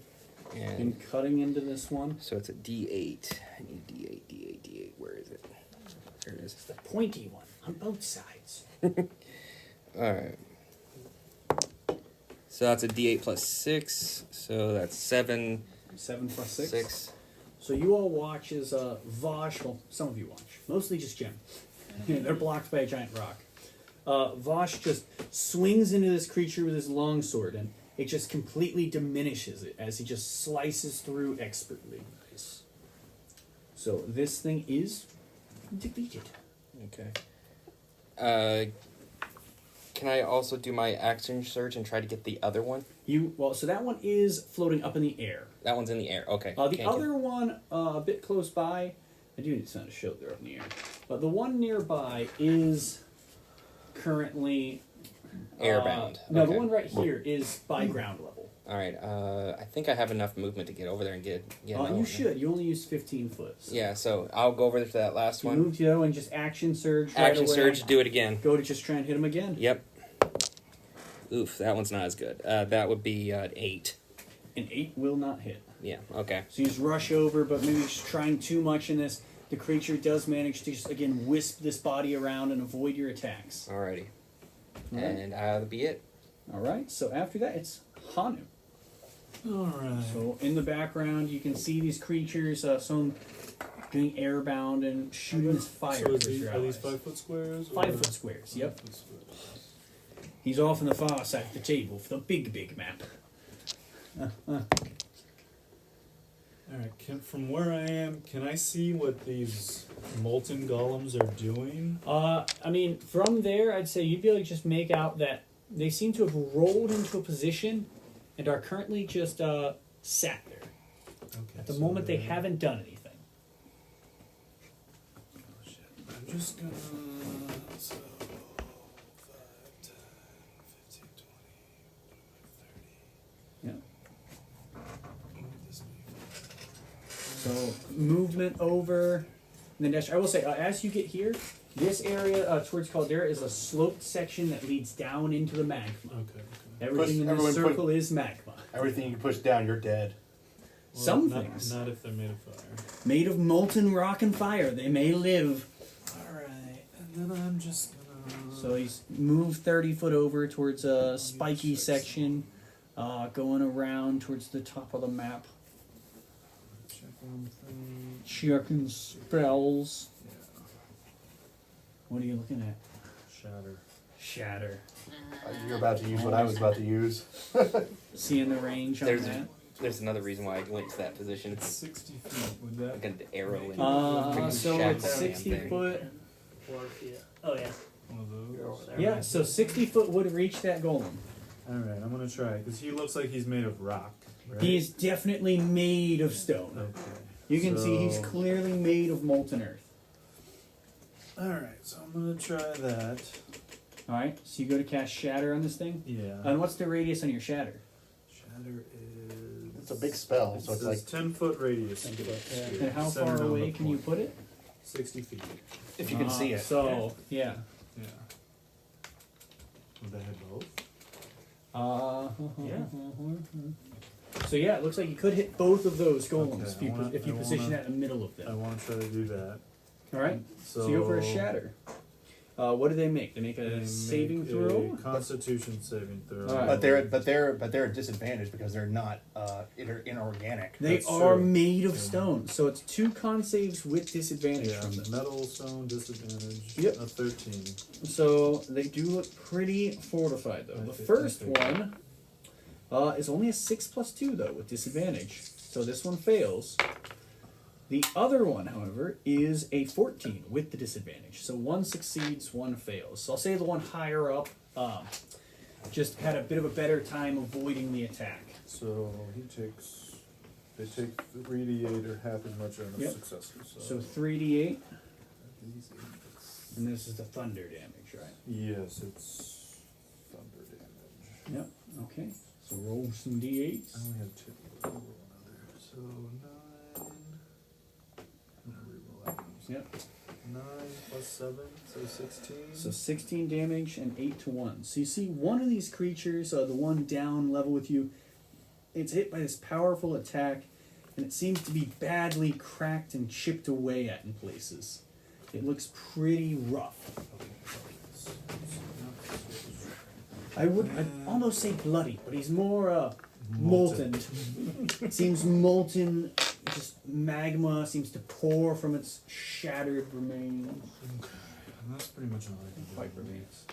And And cutting into this one. so it's a D8. I need D8. Where is it? There it is. It's the pointy one on both sides. Alright. So that's a D8 plus 6. So that's 7. 7 plus 6. 6. So you all watch as Vosh, well, some of you watch. Mostly just Jim. They're blocked by a giant rock. Vosh just swings into this creature with his longsword, and it just completely diminishes it as he just slices through expertly. Nice. So this thing is defeated. Okay. Can I also do my action surge and try to get the other one? So that one is floating up in the air. That one's in the air. Okay. The Can't other one, a bit close by, I do need to send a shield there up in the air. But the one nearby is currently Airbound. No, Okay. the one right here is by ground level. All right. I think I have enough movement to get over there and get. You should. You only use 15 foot. So Yeah. So I'll go over to that last you one. move to and just action surge. Right Action away. surge. Do it again. Go to just try and hit him again. Yep. Oof, that one's not as good. That would be 8. An 8 will not hit. Yeah. Okay. So you just rush over, but maybe just trying too much in this. The creature does manage to just again wisp this body around and avoid your attacks. Alrighty. All right. And that'll be it. All right. So after that, it's Hanu. Alright. So in the background, you can see these creatures, some doing airbound and shooting this fire. So towards are your these allies. 5 foot squares? 5 foot squares. Yep. 5 foot squares. He's off on the far side of the table for the big map. Alright, from where I am, can I see what these molten golems are doing? I mean, from there, I'd say you'd be able to just make out that they seem to have rolled into a position and are currently just sat there. Okay, At the so moment, they they're- haven't done anything. Oh, shit. I'm just gonna. So. 5, 10, 15, 20, 30. Yeah. What would this be? So movement over, and then dash. I will say, as you get here, this area towards Caldera is a sloped section that leads down into the magma. Okay. Everything in everyone this circle is magma. Everything you push down, you're dead. Well, Some not, things Not if they're made of fire. made of molten rock and fire, they may live. Alright, and then I'm just gonna. So he's moved 30 foot over towards a spiky section, going around towards the top of the map. Checking thing. Checking spells. Yeah. What are you looking at? Shatter. Shatter. You're about to use what I was about to use. Seeing the range on There's that? there's another reason why I went to that position. It's It's 60 feet. Would that? like an arrow in So shatter it's the damn 60 thing. foot. Oh yeah. One of those. Yeah, so 60 foot would reach that golem. Alright, I'm gonna try because he looks like he's made of rock. Right? He is definitely made of stone. Okay. You can see he's So- clearly made of molten earth. Alright, so I'm gonna try that. Alright, so you go to cast Shatter on this thing. Yeah. And what's the radius on your Shatter? Shatter is. It's a big spell, so it's like 10-foot radius. 10 Get foot, it And how centered far on away the can you point. put it? 60 feet. if you can see it. So, yeah. Yeah. Would they have both? Yeah. So yeah, it looks like you could hit both of those golems Okay, if you I position wanna- that in the middle of I them. want to try to do that. All right. So you go for a Shatter. What do they make? They make They a make saving throw. a Constitution saving throw. All right. But they're at disadvantage because they're not inorganic. They That's are true. made of Yeah. stone, so it's 2 con saves with disadvantage Yeah, from them. metal, stone, disadvantage. Yep. A 13. So they do look pretty fortified, though. The first one is only a 6+2 though with disadvantage, so this one fails. The other one, however, is a 14 with the disadvantage. So one succeeds, one fails. So I'll say the one higher up just had a bit of a better time avoiding the attack. So they take 3d8 or half as much on the Yep. successes. So 3d8, and this is the thunder damage, right? Yes, it's thunder damage. Yep. Okay. So roll some d8s. I only have 2. Roll another. So 9. I'm gonna reroll that one. Yep. 9 plus 7, so 16. So 16 damage and 8 to 1. So you see one of these creatures, the one down level with you, it's hit by this powerful attack, and it seems to be badly cracked and chipped away at in places. It looks pretty rough. I'd almost say bloody, but he's more molten. Seems molten. Just magma seems to pour from its shattered remains. And that's pretty much all I can do. Fight remains.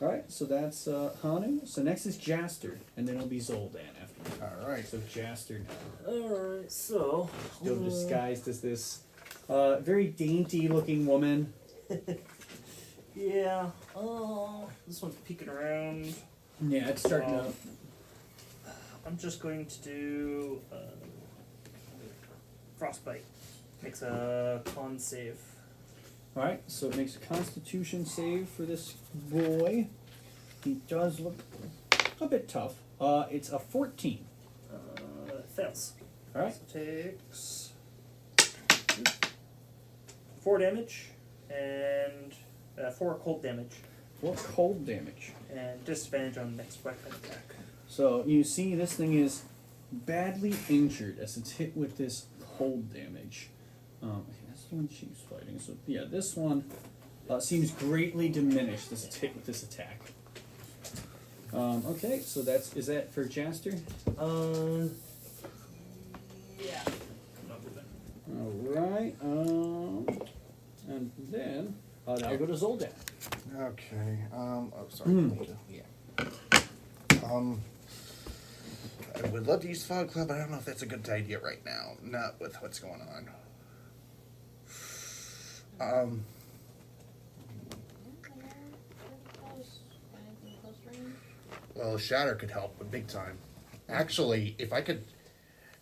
Alright, so that's Hanu. So next is Jaster, and then it'll be Zoldan after. All right. So Jaster now. Alright, so. Still disguised as this very dainty looking woman. Yeah. This one's peeking around. Yeah, it's starting Um, out. I'm just going to do Frostbite. Makes a con save. Alright, so it makes a constitution save for this boy. He does look a bit tough. It's a 14. It fails. Alright. So takes 4 damage and 4 cold damage What cold damage? and disadvantage on next weapon attack. So you see this thing is badly injured as it's hit with this cold damage. Okay, that's the one she's fighting. So yeah, this one seems greatly diminished as it's hit with this attack. Okay, so is that for Jaster? Yeah. Alright, and then now I'll go to Zoldan. Okay. Oh, sorry. Yeah. I would love to use Fog Cloud, but I don't know if that's a good idea right now. Not with what's going on. Well, Shatter could help, but big time. Actually, if I could,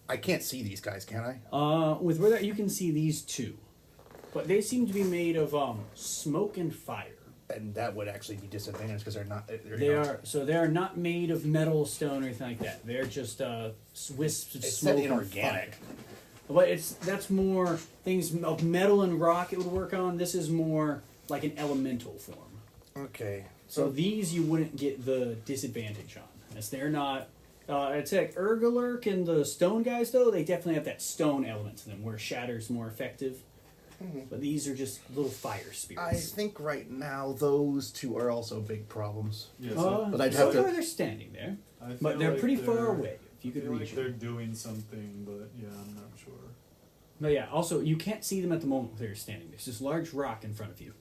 I can't see these guys, can I? With where that you can see these two, but they seem to be made of smoke and fire. And that would actually be disadvantaged because they're not. They are not made of metal, stone, or anything like that. They're just wisps of It's smoke said and inorganic. fire. But that's more things of metal and rock it would work on. This is more like an elemental form. Okay. So these you wouldn't get the disadvantage on, as they're not. I'd say like Urgalurk and the stone guys though, they definitely have that stone element to them, where Shatter's more effective. But these are just little fire I spirits. think right now those two are also big problems. Yes, But I'd so have to- far they're standing there, I feel but they're like pretty far they're- away. If you I could feel reach like them. they're doing something, but yeah, I'm not sure. But yeah, also, you can't see them at the moment where you're standing. There's this large rock in front of you.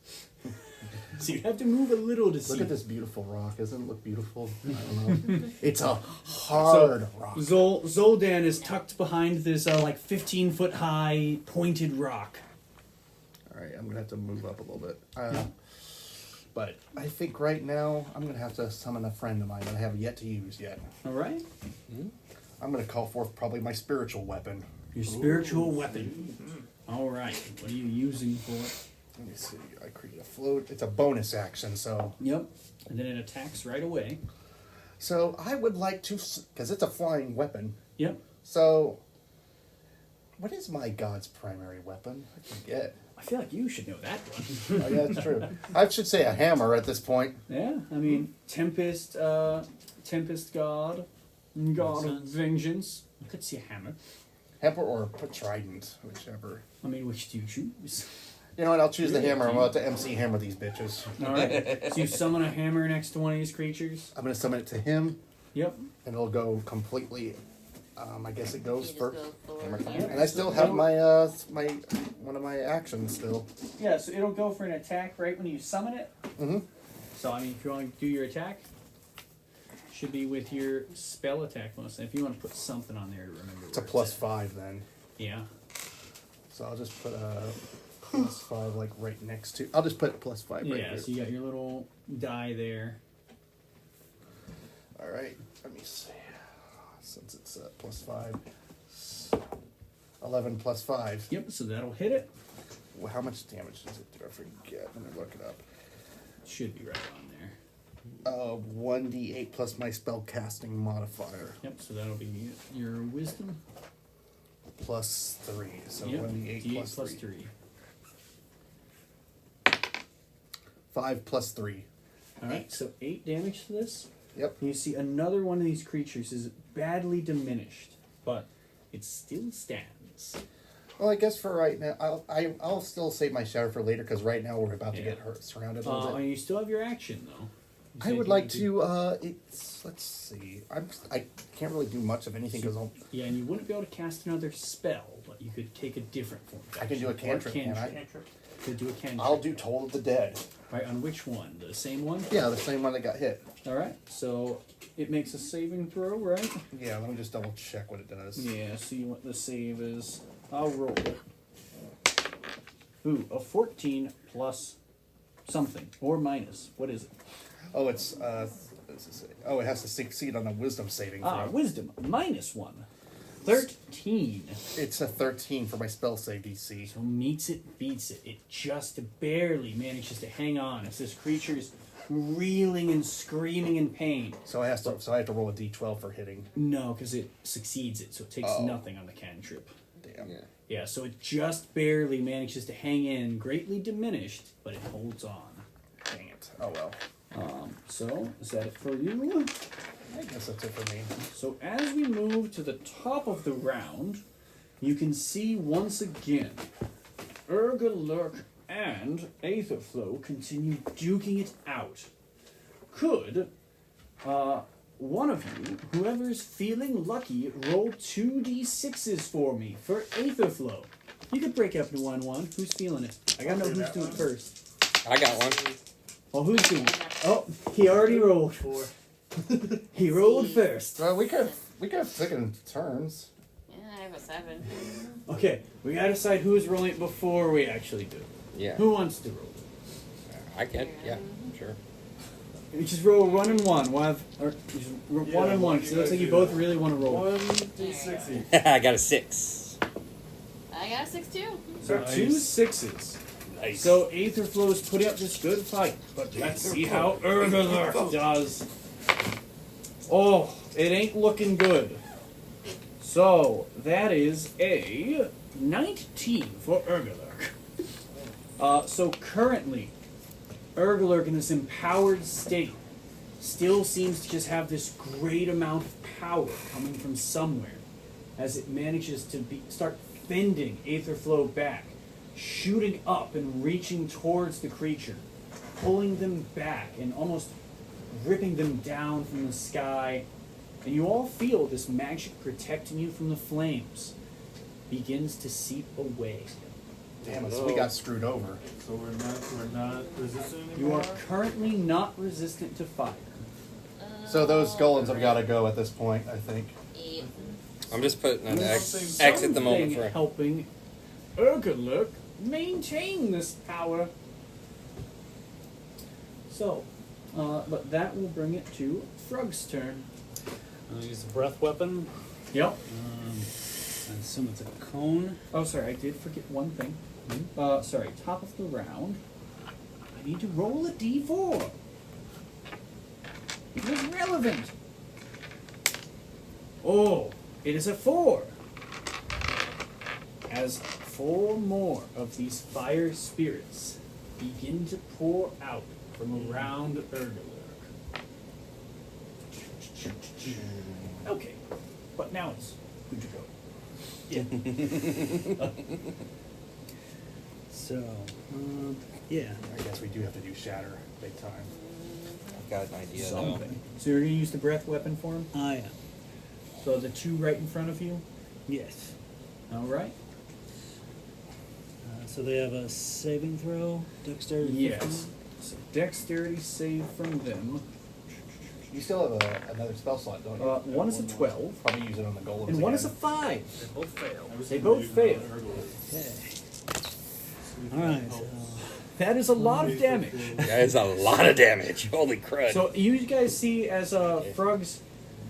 So you have to move a little to see. Look at this beautiful rock. Doesn't it look beautiful? I don't know. It's a hard rock. Zoldan is tucked behind this, 15-foot high pointed rock. All right, I'm going to have to move up a little bit. But I think right now I'm going to have to summon a friend of mine that I have yet to use yet. All right. I'm going to call forth probably my spiritual weapon. Your spiritual weapon. All right. What are you using for it? Let me see. I create a float. It's a bonus action, so... Yep. And then it attacks right away. So I would like to... Because it's a flying weapon. Yep. So... What is my god's primary weapon? I forget. I feel like you should know that one. Oh, yeah, that's true. I should say a hammer at this point. Yeah, I mean, Tempest God of Vengeance. You could see a hammer. Hammer or a trident, whichever. I mean, which do you choose? You know what? I'll choose the hammer. I'm about to MC hammer these bitches. All right. So you summon a hammer next to one of these creatures. I'm going to summon it to him. Yep. And it'll go completely... I guess it goes You for... just go hammer forward. time. And I still have my one of my actions still. Yeah, so it'll go for an attack right when you summon it. Mm-hmm. So, I mean, if you want to do your attack, should be with your spell attack bonus. And if you want to put something on there to remember It's a where +5 then. Yeah. So I'll just put a +5 like right next to... I'll just put +5 right Yeah, here. so you got your little die there. Alright, let me see. Since it's +5. 11 +5. Yep, so that'll hit it. Well, how much damage does it do? I forget. Let me look it up. Should be right on there. 1d8 plus my spell casting modifier. Yep, so that'll be your wisdom. +3. So Yep, 1d8 D8 plus 3. 3. 5 + 3. Alright, so 8 damage to this. Yep. You see another one of these creatures is badly diminished, but it still stands. Well, I guess for right now, I'll still save my shadow for later because right now we're about to get hurt, surrounded a little bit. And you still have your action though. I would like to. Let's see. I can't really do much of anything because Yeah, and you wouldn't be able to cast another spell, but you could take a different form. Of I can do a action. Or cantrip, can't I? Cantrip. Could do a cantrip. I'll do Toll of the Dead. Right, on which one? The same one? Yeah, the same one that got hit. Alright, so it makes a saving throw, right? Yeah, let me just double check what it does. Yeah, see what the save is. I'll roll it. Ooh, a 14 plus something. Or minus. What is it? Oh, it's what does it say? Oh, it has to succeed on a wisdom saving throw. Wisdom. -1. 13. It's a 13 for my spell save DC. So meets it, beats it. It just barely manages to hang on as this creature's reeling and screaming in pain. So I have to roll a d12 for hitting. No, because it succeeds it, so it takes nothing on the cantrip. Damn. Yeah, so it just barely manages to hang in, greatly diminished, but it holds on. Dang it. Oh well. So, is that it for you? I guess that's it for me. So as we move to the top of the round, you can see once again Urgalurk and Aetherflow continue duking it out. Could one of you, whoever's feeling lucky, roll 2d6s for me for Aetherflow? You could break it up into 1 and 1. Who's feeling it? I gotta know who's doing it first. I got one. Well, who's doing it? Oh, he already rolled. 4. He rolled first. Well, we could have taken turns. Yeah, I have a 7. Okay, we gotta decide who's rolling it before we actually do it. Yeah. Who wants to roll it? I can. Yeah. Sure. You just roll 1 and 1. We'll have, or just 1 and 1. why Because do it looks you like you guys both really want to roll. 1d6 each. I got a 6. I got a 6 too. So Nice. 2 6s. Nice. So Aetherflow is putting up this good fight. But let's see how Urgalurk does. Oh, it ain't looking good. So that is a 19 for Urgalurk. So currently, Urgalurk in this empowered state still seems to just have this great amount of power coming from somewhere as it manages to start bending Aetherflow back, shooting up and reaching towards the creature, pulling them back and almost ripping them down from the sky. And you all feel this magic protecting you from the flames. begins to seep away. Damn it, so we got screwed over. So we're not resistant You anymore? are currently not resistant to fire. So those golems have got to go at this point, I think. Yeah. I'm just putting an X Something at the moment for. helping Urgalurk maintain this power. So, but that will bring it to Frog's turn. I'll use the breath weapon. Yep. I assume it's a cone. Oh, sorry, I did forget one thing. Sorry, top of the round. I need to roll a d4. It was relevant. Oh, it is a 4. As 4 more of these fire spirits begin to pour out from around Urgalurk. Okay, but now it's good to go. So, yeah. I guess we do have to do shatter big time. I've got an idea though. Something. So you're going to use the breath weapon for him? I am. So the 2 right in front of you? Yes. All right. So they have a saving throw, dexterity. Yes. 15? So dexterity save from them. You still have another spell slot, don't you? One is a 12, Probably use it on the golems and one is a again. 5. They both fail. I was They gonna both use it on fail. Urgalurk. Okay. Alright, so That is a lot of damage. That is a lot of damage. Holy crud. So you guys see as Frogs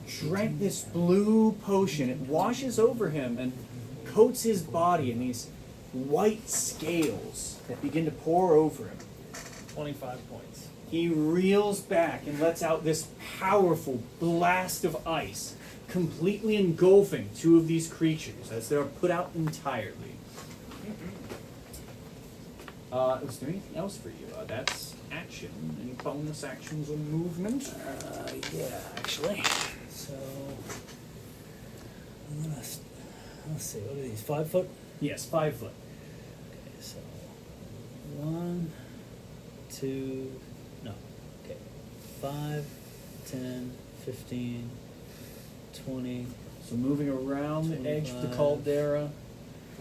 drank this blue potion, it washes over him and coats his body in these white scales that begin to pour over him. 25 points. He reels back and lets out this powerful blast of ice, completely engulfing 2 of these creatures as they're put out entirely. Is there anything else for you? That's action. Any bonus actions or movement? yeah, actually. So I'm gonna let's see, what are these? 5 foot? Yes, 5 foot. Okay, so 1, 2, no. Okay. 5, 10, 15, 20. So moving around the edge of the 25. caldera,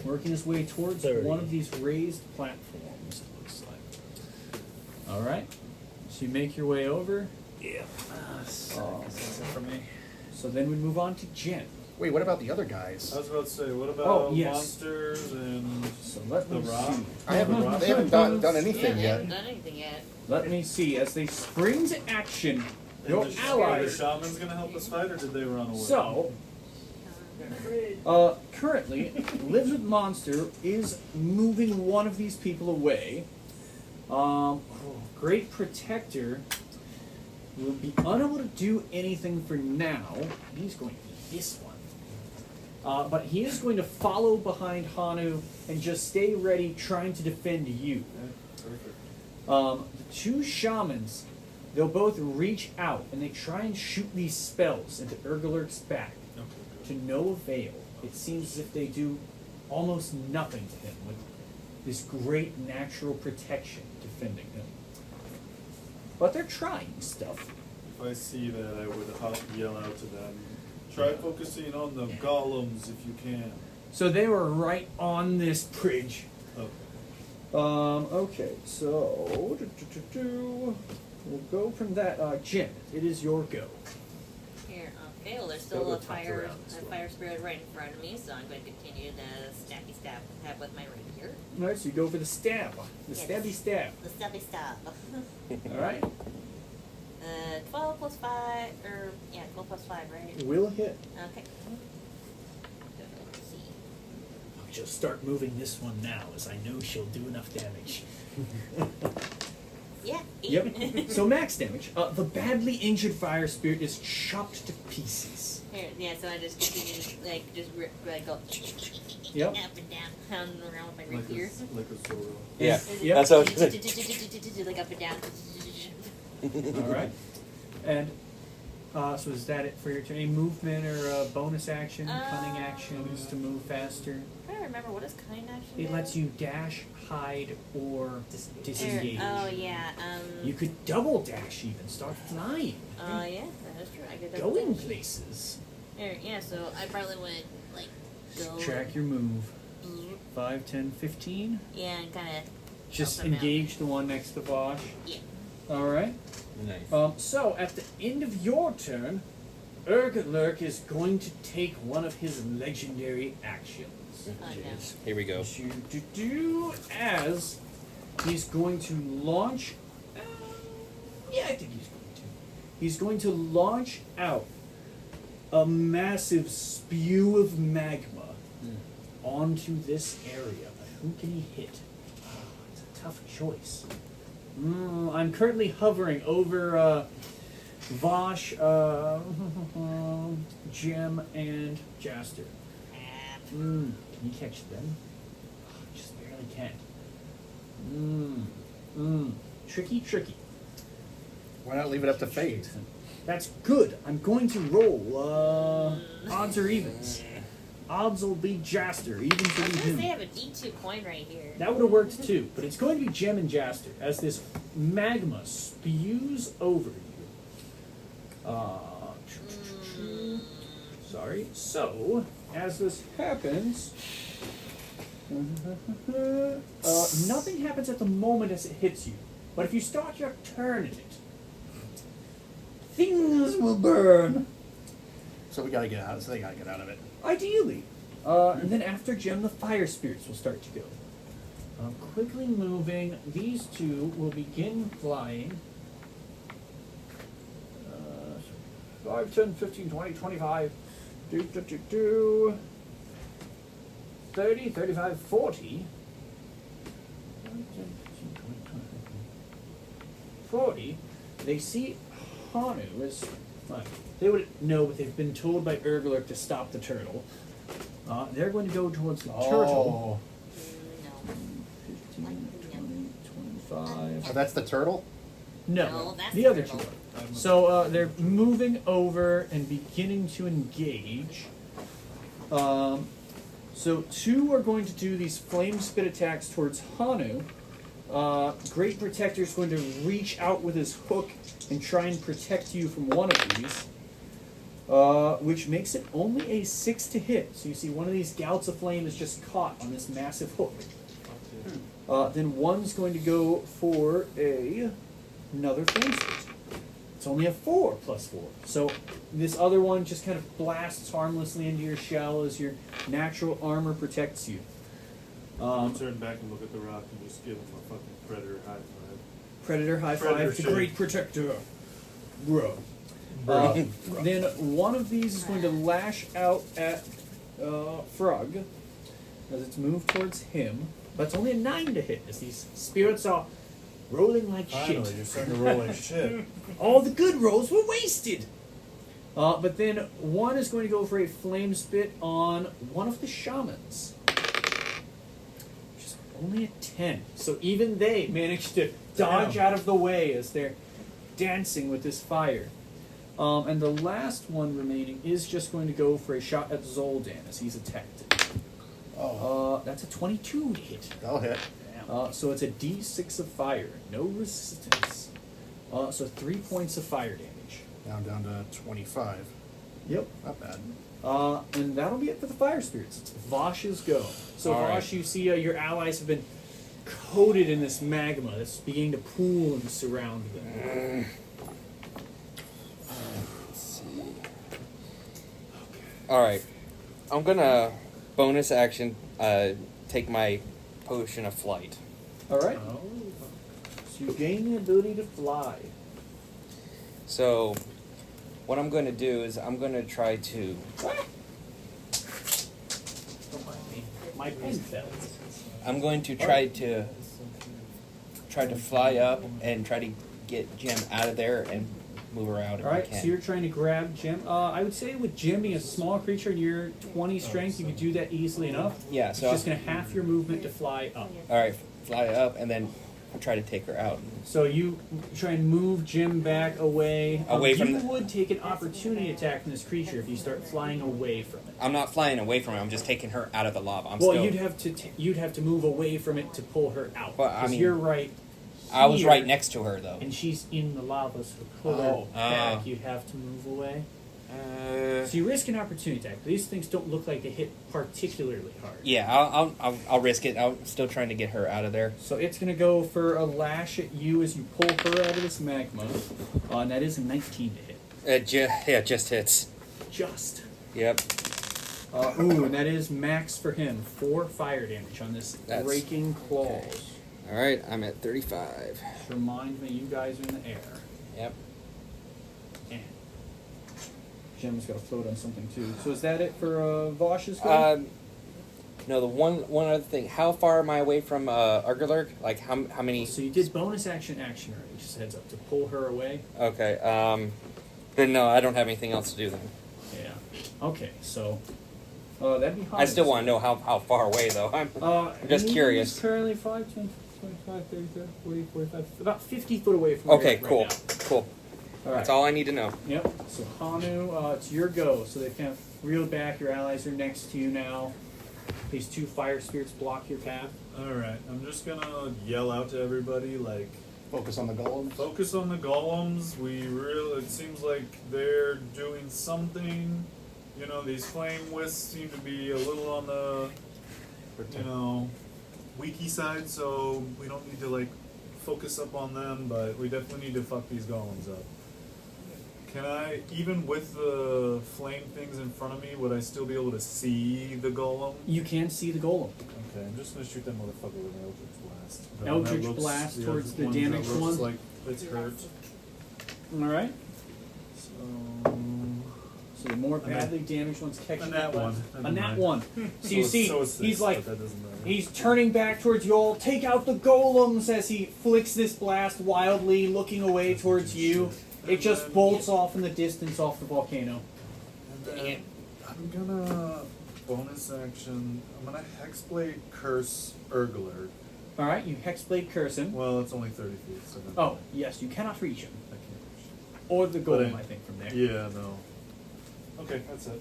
working his way towards 30. one of these raised platforms, it looks like. All right. So you make your way over. Yeah. So I guess that's it for me. So then we move on to Jen. Wait, what about the other guys? I was about to say, what about Oh, yes. monsters and So let the me rock? see. They haven't done Yeah, anything they yet. haven't done anything yet. Let me see. As they spring to action, your And the allies. shaman's gonna help us fight, or did they run away? So, currently, Lizard Monster is moving one of these people away. Great Protector will be unable to do anything for now. He's going to do this one. But he is going to follow behind Hanu and just stay ready, trying to defend you. Perfect. The 2 shamans, they'll both reach out and they try and shoot these spells into Urgalurk's back. To no avail. It seems as if they do almost nothing to him with this great natural protection defending him. But they're trying stuff. If I see that, I would yell out to them, try focusing on the golems if you can. So they were right on this bridge. Okay. Okay, so we'll go from that. Jim, it is your go. Here, okay, well, there's Still still go a top fire, around as well. fire spirit right in front of me, so I'm going to continue the stabby stab with my rapier. All right, so you go for the stab, the Yes. stabby stab. The stabby stab. All right, 12 plus 5, or, yeah, 12 plus 5, right? will hit. Okay. Let's see. I'll just start moving this one now, as I know she'll do enough damage. Yeah, 8. Yep. So max damage. The badly injured fire spirit is chopped to pieces. Here, yeah, so I just continue, go Yep. up and down, pounding around with my Like rapier. like a Zoro. Yeah. Yep. That's what I was gonna- Like up and down. All right. And so is that it for your turn? Any movement or bonus action, cunning actions to move faster? I don't remember, what does kind action It do? lets you dash, hide, or disengage. Oh, yeah, You could double dash even, start flying, yeah, that is true. I could double going dash. places. Here, yeah, so I probably would, like, go. Track your move. 5, 10, 15. Yeah, and kind of. Just Help him out. engage the one next to Vosh. Yeah. Alright. Nice. So, at the end of your turn, Urgalurk is going to take one of his legendary actions. Oh, no. Here we go. As he's going to launch. Yeah, I think he's going to. He's going to launch out a massive spew of magma onto this area. But who can he hit? It's a tough choice. I'm currently hovering over Vosh, Jim, and Jaster. Can you catch them? Just barely can. Tricky. Why not leave it up to fate? That's good. I'm going to roll odds or evens. Odds will be Jaster, evens will I was be gonna him. say I have a D2 coin right here. That would have worked too, but it's going to be Gem and Jaster as this magma spews over you. Sorry. So, as this happens, nothing happens at the moment as it hits you. But if you start your turn in it, things will burn. So we gotta get out. So they gotta get out of it. Ideally. And then after Gem, the fire spirits will start to go. Quickly moving, these two will begin flying. 5, 10, 15, 20, 25, 30, 35, 40. 40. They see Hanu as, well, they would know, but they've been told by Urgalurk to stop the turtle. They're going to go towards the turtle. 15, 20, 25. Oh, that's the turtle? No, that's the the other turtle. two are. So they're moving over and beginning to engage. So two are going to do these flame spit attacks towards Hanu. Great Protector's going to reach out with his hook and try and protect you from one of these. Which makes it only a 6 to hit. So you see one of these gouts of flame is just caught on this massive hook. Then one's going to go for another flame spit. It's only a 4 plus 4. So this other one just kind of blasts harmlessly into your shell as your natural armor protects you. Turn back and look at the rock and just give him a fucking predator high five. Predator high Predator five to shake. Great Protector. Bro. Then one of these is going to lash out at Frog as it's moved towards him. But it's only a 9 to hit as these spirits are rolling like Finally, shit. you're starting to roll like shit. All the good rolls were wasted. But then one is going to go for a flame spit on one of the shamans. Which is only a 10. So even they managed to dodge out of the way as they're dancing with this fire. And the last one remaining is just going to go for a shot at Zoldan as he's attacked. That's a 22 to hit. That'll hit. So it's a D6 of fire. No resistance. So 3 points of fire damage. Now down to 25. Yep. Not bad. And that'll be it for the fire spirits. It's Vosh's go. So All right. Vosh, you see your allies have been coated in this magma that's beginning to pool and surround them. Let's see. Alright. I'm gonna bonus action take my potion of flight. Alright. So you gain the ability to fly. So what I'm gonna do is I'm gonna try to Don't mind me. My pen fell. I'm going to try to fly up and try to get Jim out of there and move her out if I Alright, can. so you're trying to grab Jim. I would say with Jim being a small creature and you're 20 strength, you could do that easily enough. Yeah, It's so just going to half your movement to fly up. alright, fly up and then try to take her out. So you try and move Jim back away. Away from you the- would take an opportunity attack from this creature if you start flying away from it. I'm not flying away from her, I'm just taking her out of the lava. I'm Well, still, you'd have to move away from it to pull her out. Well, I 'Cause mean, you're right. I was here, right next to her though. and she's in the lava, so to pull her Oh. back, you'd have to move away. So you risk an opportunity attack. These things don't look like they hit particularly hard. Yeah, I'll risk it. I'm still trying to get her out of there. So it's going to go for a lash at you as you pull her out of this magma. And that is a 19 to hit. It just hits. Just. Yep. Ooh, and that is max for him. 4 fire damage on this That's- raking claws. okay. All right, I'm at 35. Just remind me, you guys are in the air. Yep. And Jim's got to float on something too. So is that it for Vosh's go? No, the one other thing. How far am I away from Urgalurk? Like how many? So you did bonus action already. Just heads up to pull her away. Okay. Then no, I don't have anything else to do then. Yeah. Okay. So that'd be hard. I still want to know how far away though. I'm just curious. He's currently 5, 10, 25, 30, 40, 45, about 50 foot away from Okay, where you're cool, at right cool. now. All right. That's all I need to know. Yep. So Hanu, it's your go. So they kind of reeled back. Your allies are next to you now. These 2 fire spirits block your path. Alright, I'm just gonna yell out to everybody, like, Focus on the golems. focus on the golems. It seems like they're doing something. You know, these flame wisps seem to be a little on the, weaky side, so we don't need to, like, focus up on them, but we definitely need to fuck these golems up. Can I, even with the flame things in front of me, would I still be able to see the golem? You can see the golem. Okay, I'm just gonna shoot that motherfucker with an Eldritch Blast. Eldritch Blast towards the damaged that looks one. like it's hurt. All right. So So the more badly damaged ones catch a you. nat one. A nat 1. So you see, so it's he's six, like, but that doesn't matter. he's turning back towards you all. Take out the golems as he flicks this blast wildly, looking away towards you. It just bolts off in the distance off the volcano. And then I'm gonna bonus action. I'm gonna Hexblade Curse Urgalurk. All right, you hexblade curse him. Well, it's only 30 feet, so Oh, yes, you cannot reach him. I can't reach Or the golem, But I think, from there. it. Yeah, no. Okay, that's it.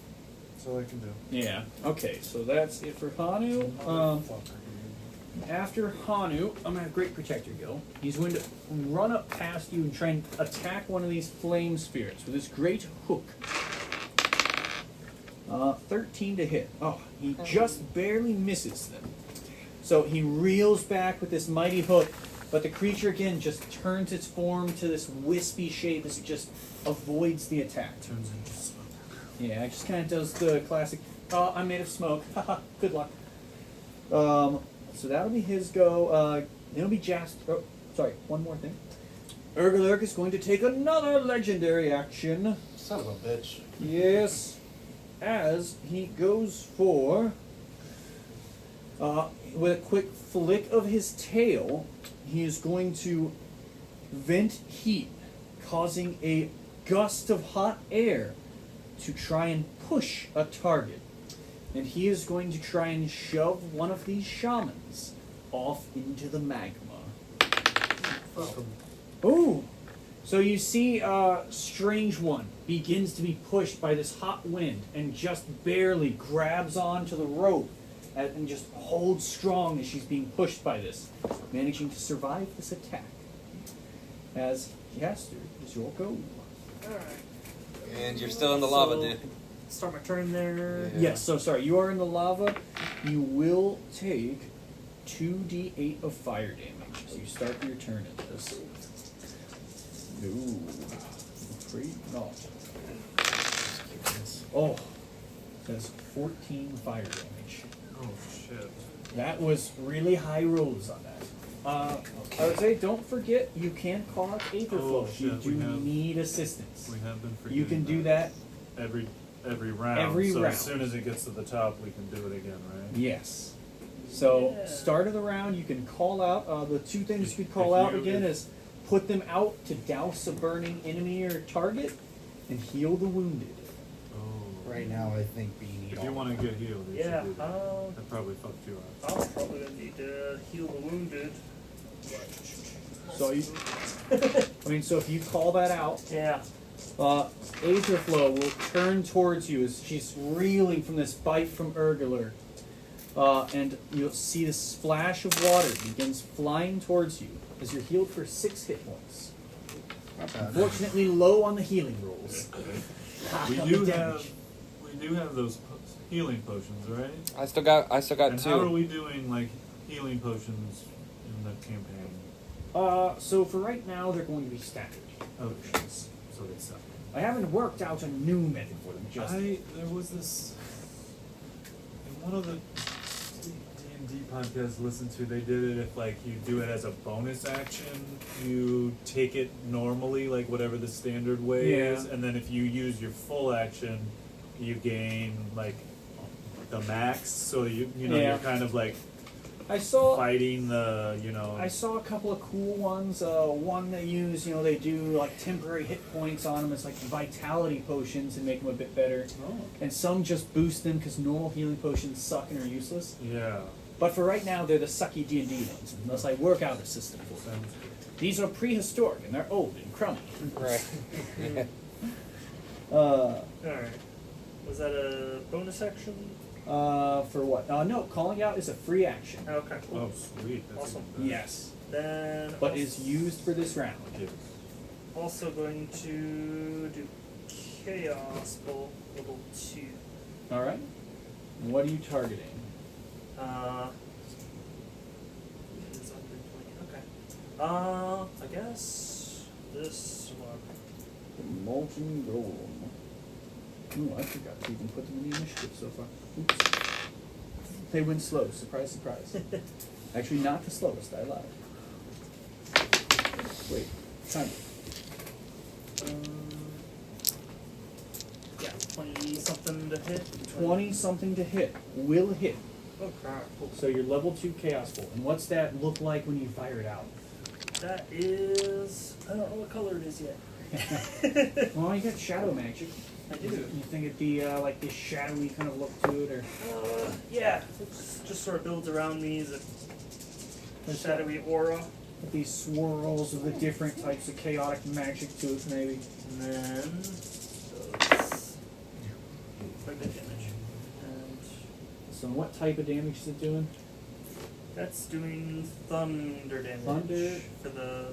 That's all I can do. Yeah. Okay, so that's it for Hanu. Motherfucker. After Hanu, I'm gonna have Great Protector go. He's going to run up past you and try and attack one of these flame spirits with his great hook. 13 to hit. Oh, he just barely misses them. So he reels back with this mighty hook, but the creature again just turns its form to this wispy shape as it just avoids the attack. Turns into smoke. Yeah, it just kind of does the classic, I'm made of smoke. Haha, good luck. So that'll be his go. It'll be Oh, sorry, one more thing. Urgalurk is going to take another legendary action. Son of a bitch. Yes. As he goes for, with a quick flick of his tail, he is going to vent heat, causing a gust of hot air to try and push a target. And he is going to try and shove one of these shamans off into the magma. Ooh! So you see Strange One begins to be pushed by this hot wind and just barely grabs onto the rope and just holds strong as she's being pushed by this, managing to survive this attack. As Caster, is your go. Alright. And you're still in the lava, So, dude. Start my turn there. Yeah. Yes, so sorry, you are in the lava. You will take 2d8 of fire damage as you start your turn at this. No. Afraid not. Oh, that's 14 fire damage. Oh shit. That was really high rolls on that. I would say don't forget you can call out Aetherflow Oh, if you shit, do we have- need assistance. We have been forgetting You can do that. every round. Every so round. as soon as it gets to the top, we can do it again, right? Yes. So Yeah. start of the round, you can call out the 2 things you could call If out you- again is put them out to douse a burning enemy or target, and heal the wounded. Oh. Right now, I think we need If you want to get healed, you Yeah, should do that. That probably fucked you up. I'm probably gonna need to heal the wounded. So you, I mean, so if you call that out, Yeah. Aetherflow will turn towards you as she's reeling from this bite from Urgalurk. And you'll see this splash of water begins flying towards you as you're healed for 6 hit points. Not bad. Unfortunately, low on the healing rolls. We do have those healing potions, right? I still got And two. how are we doing like healing potions in the campaign? So for right now, they're going to be standard potions. So they suck. I haven't worked out a new method for them just yet. There was this in one of the D&D podcasts I listened to. They did it if like you do it as a bonus action, you take it normally, like whatever the standard way is, and then if you use your full action, you gain like the max. So you know Yeah. you're kind of like I saw fighting the I saw a couple of cool ones. One they use, they do like temporary hit points on them. It's like vitality potions and make them a bit better. Oh. And some just boost them because normal healing potions suck and are useless. Yeah. But for right now, they're the sucky D&D ones, unless I work out a system for them. Sounds good. These are prehistoric and they're old and crummy. Right. Alright. Was that a bonus action? For what? No, calling out is a free action. Okay, cool. Oh, sweet. That's Awesome. even better. Yes, Then but also, is used for this round. Yes. also going to do Chaos Bolt level 2. All right. What are you targeting? It's under 20. Okay. I guess this one. The molten golem. Ooh, I forgot to even put them in the initiative so far. Oops. They went slow. Surprise, surprise. Actually, not the slowest. I lied. Wait. Time. Yeah, 20 something to hit. 20 something to hit. Will hit. Oh crap. Cool. So you're level 2 Chaos Bolt. And what's that look like when you fire it out? That is. I don't know what color it is yet. Well, you got shadow magic. I do. You think it'd be like this shadowy kind of look to it, or Yeah, it just sort of builds around me as a shadowy aura. with these swirls of the different types of chaotic magic to it, maybe? And then does quite a bit of damage. And So what type of damage is it doing? that's doing thunder damage. Thunder. For the.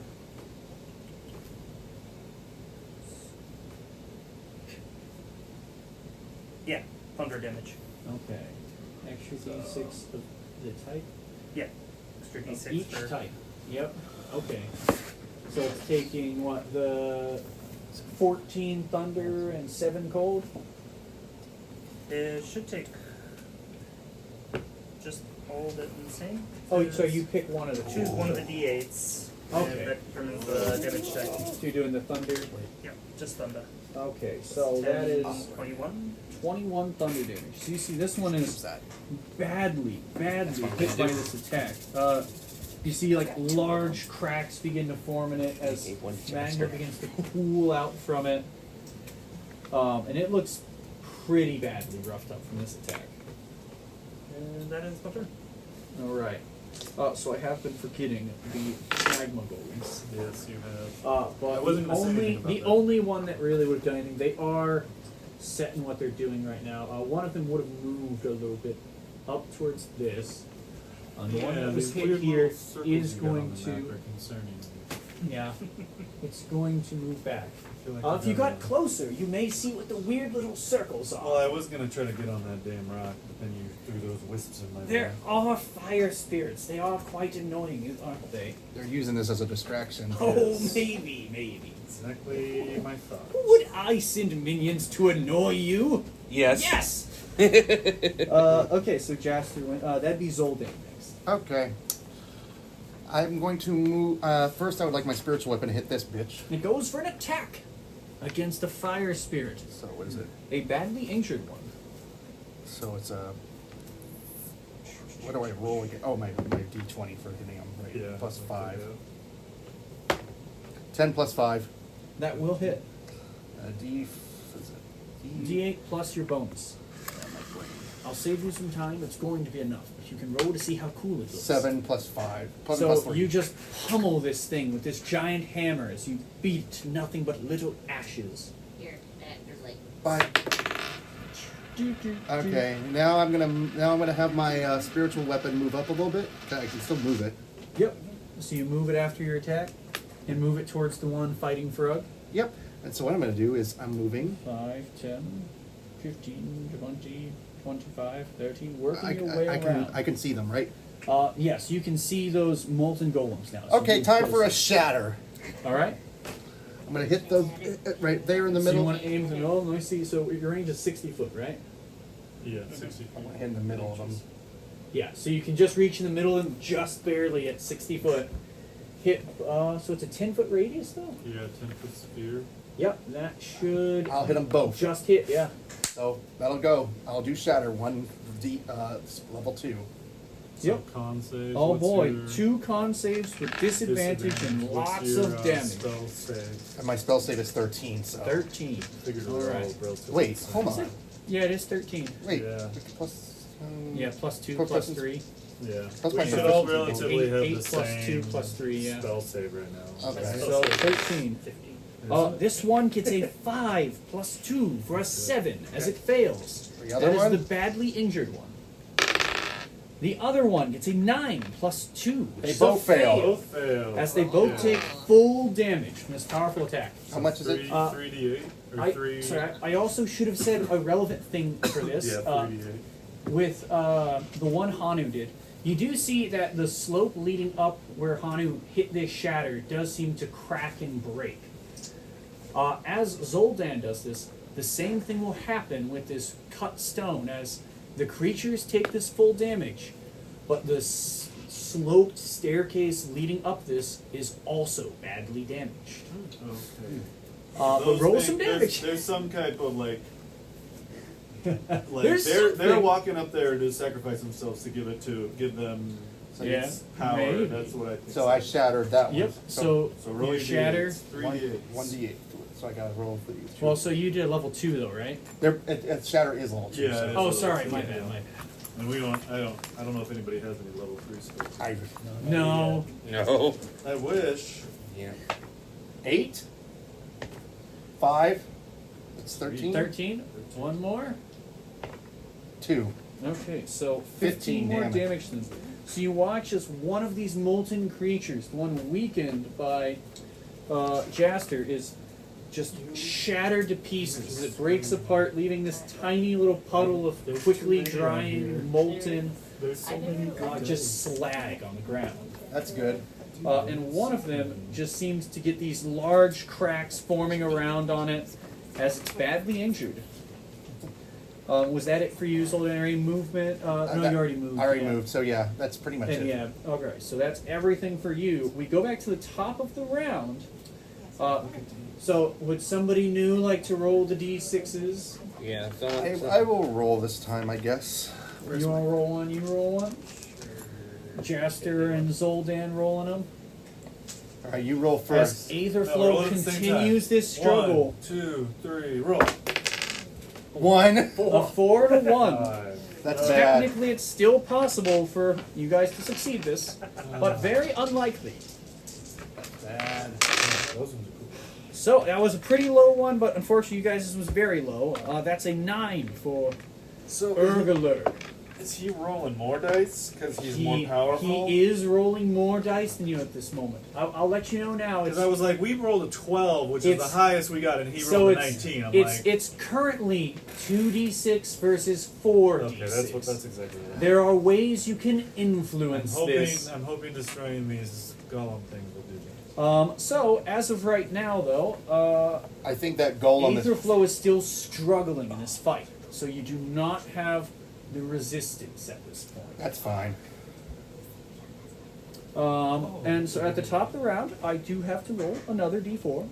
Yeah, thunder damage. Okay. Extra d6 of the type? Yeah, extra Of d6 each for. type. Yep. Okay. So it's taking what, the 14 thunder and 7 cold? It should take just all of it in the same. Oh, so you pick one of the two. choose one of the d8s. Okay. And that determines the damage type. So you're doing the thunder? Yeah, just thunder. Okay, so that is 21. 21 thunder damage. So you see this one is badly hit by this attack. You see like large cracks begin to form in it as magma begins to pool out from it. And it looks pretty badly roughed up from this attack. And that is my turn. Alright. So I have been forgetting the magma golems. Yes, you have. But I wasn't gonna say anything about the that. only one that really would have done anything, they are set in what they're doing right now. One of them would have moved a little bit up towards this. The one that was these hit weird here little circles is you got on going the map to, are concerning. yeah, it's going to move back. I feel like If you I got have- closer, you may see what the weird little circles Well, I are. was gonna try to get on that damn rock, but then you threw those wisps in my There way. are fire spirits. They are quite annoying, aren't they? They're using this as a distraction. Oh, maybe. Exactly my thought. Would I send minions to annoy you? Yes. Yes! Okay, so Jaster went. That'd be Zoldan next. Okay. I'm going to move. First, I would like my spiritual weapon to hit this bitch. It goes for an attack against a fire spirit. So what is it? A badly injured one. So it's a. What do I roll again? Oh, my d20 for hitting him. Right. Yeah. Plus that's 5. okay. 10 plus 5. That will hit. D. What is it? D8 plus your bonus. I'll save you some time. It's going to be enough, but you can roll to see how cool it looks. 7 plus 5. Plus, So plus 3. you just pummel this thing with this giant hammer as you beat it to nothing but little ashes. Here, there's like. 5. Okay. Now I'm gonna have my spiritual weapon move up a little bit. I can still move it. Yep. So you move it after your attack, and move it towards the one fighting Frog. Yep. And so what I'm going to do is I'm moving. 5, 10, 15, 20, 25, 30. Working your way I around. can see them, right? Yes, you can see those molten golems now. Okay, move time for a closer. shatter. All right. I'm going to hit the right there in the So you middle. want to aim for the middle? Let me see. So your range is 60 foot, right? Yeah, 60 I'm going to hit in the middle of them. Yeah. So you can just reach in the middle and just barely at 60 foot. Hit. So it's a 10-foot radius though. Yeah, 10-foot sphere. Yep. That should. I'll hit them both. Just hit. Yeah. So that'll go. I'll do shatter level 2. So Yep. con saves. Oh what's boy, your 2 con saves with disadvantage and What's lots your, of damage. Spell save. And my spell save is 13. So 13. Figured All it was right. all relatively wait, the same. hold Is on. it? Yeah, it is 13. Wait, Yeah. plus. Yeah, plus 2, Plus- plus plus- 3. Yeah. That's We my should proficiency. all relatively have 8 the plus same 2 plus 3, yeah. spell save right now. Okay. So 13. 50. This one gets a 5 plus 2 for a 7 as it fails. The other That is one? the badly injured one. The other one gets a 9 plus 2. They which is a both fail. Both fail. As they both take full damage from this powerful attack. How much is it? 3d8 or 3. Sorry, I also should have said a relevant thing for this. Yeah, 3d8. With the one Hanu did, you do see that the slope leading up where Hanu hit this shatter does seem to crack and break. As Zoldan does this, the same thing will happen with this cut stone as the creatures take this full damage, but the sloped staircase leading up this is also badly damaged. Okay. But Those roll things- some damage. There's some type of like There's they're something. walking up there to sacrifice themselves to give them Yeah, its power. maybe. That's what I think. So I shattered that one. Yep. So roll you your shatter. d8s, 3d8s. 1d8. So I got to roll for these. Well, so you did a level 2 though, right? Shatter is level 2. Yeah, so it is. Oh, level sorry, 2, my yeah. bad, my bad. And we don't. I don't know if anybody has any level 3 skills. No. No. I wish. Yeah. 8. 5. It's 13. 13. One more. 2. Okay, so 15 15 more damage. damage then. So you watch as one of these molten creatures, the one weakened by Jaster, is just shattered to pieces as it breaks apart, leaving this tiny little puddle of quickly drying, molten, There's so many. just slag on the ground. That's good. And one of them just seems to get these large cracks forming around on it as it's badly injured. Was that it for you, Soldari? Movement? No, you already moved. I already yeah. moved, so yeah, that's pretty much And it. yeah, okay, so that's everything for you. We go back to the top of the round. So would somebody new like to roll the d6s? Yeah. I will roll this time, I guess. You want to roll one? You roll one? Jaster and Zoldan rolling them? Alright, you roll As first. No, roll Aetherflow at the same continues this struggle. 1, 2, 3, roll. 1. A 4 to 1. 5. That's bad. Technically, it's still possible for you guys to succeed this, but very unlikely. Bad. Those ones are cool. So that was a pretty low one, but unfortunately, you guys, this was very low. That's a 9 for So Urgalurk. is he rolling more dice because he's more powerful? He is rolling more dice than you at this moment. I'll let you know now. Because I was like, we rolled a 12, which is the It's- highest we got, and he so rolled a it's 19. I'm it's like, it's currently 2d6 versus 4d6. okay, that's exactly right. There are ways you can influence this. I'm hoping destroying these golem things will do that. So as of right now, though, I think that golem is. Aetherflow is still struggling in this fight, so you do not have the resistance at this point. That's fine. And so at the top of the round, I do have to roll another d4. Oh,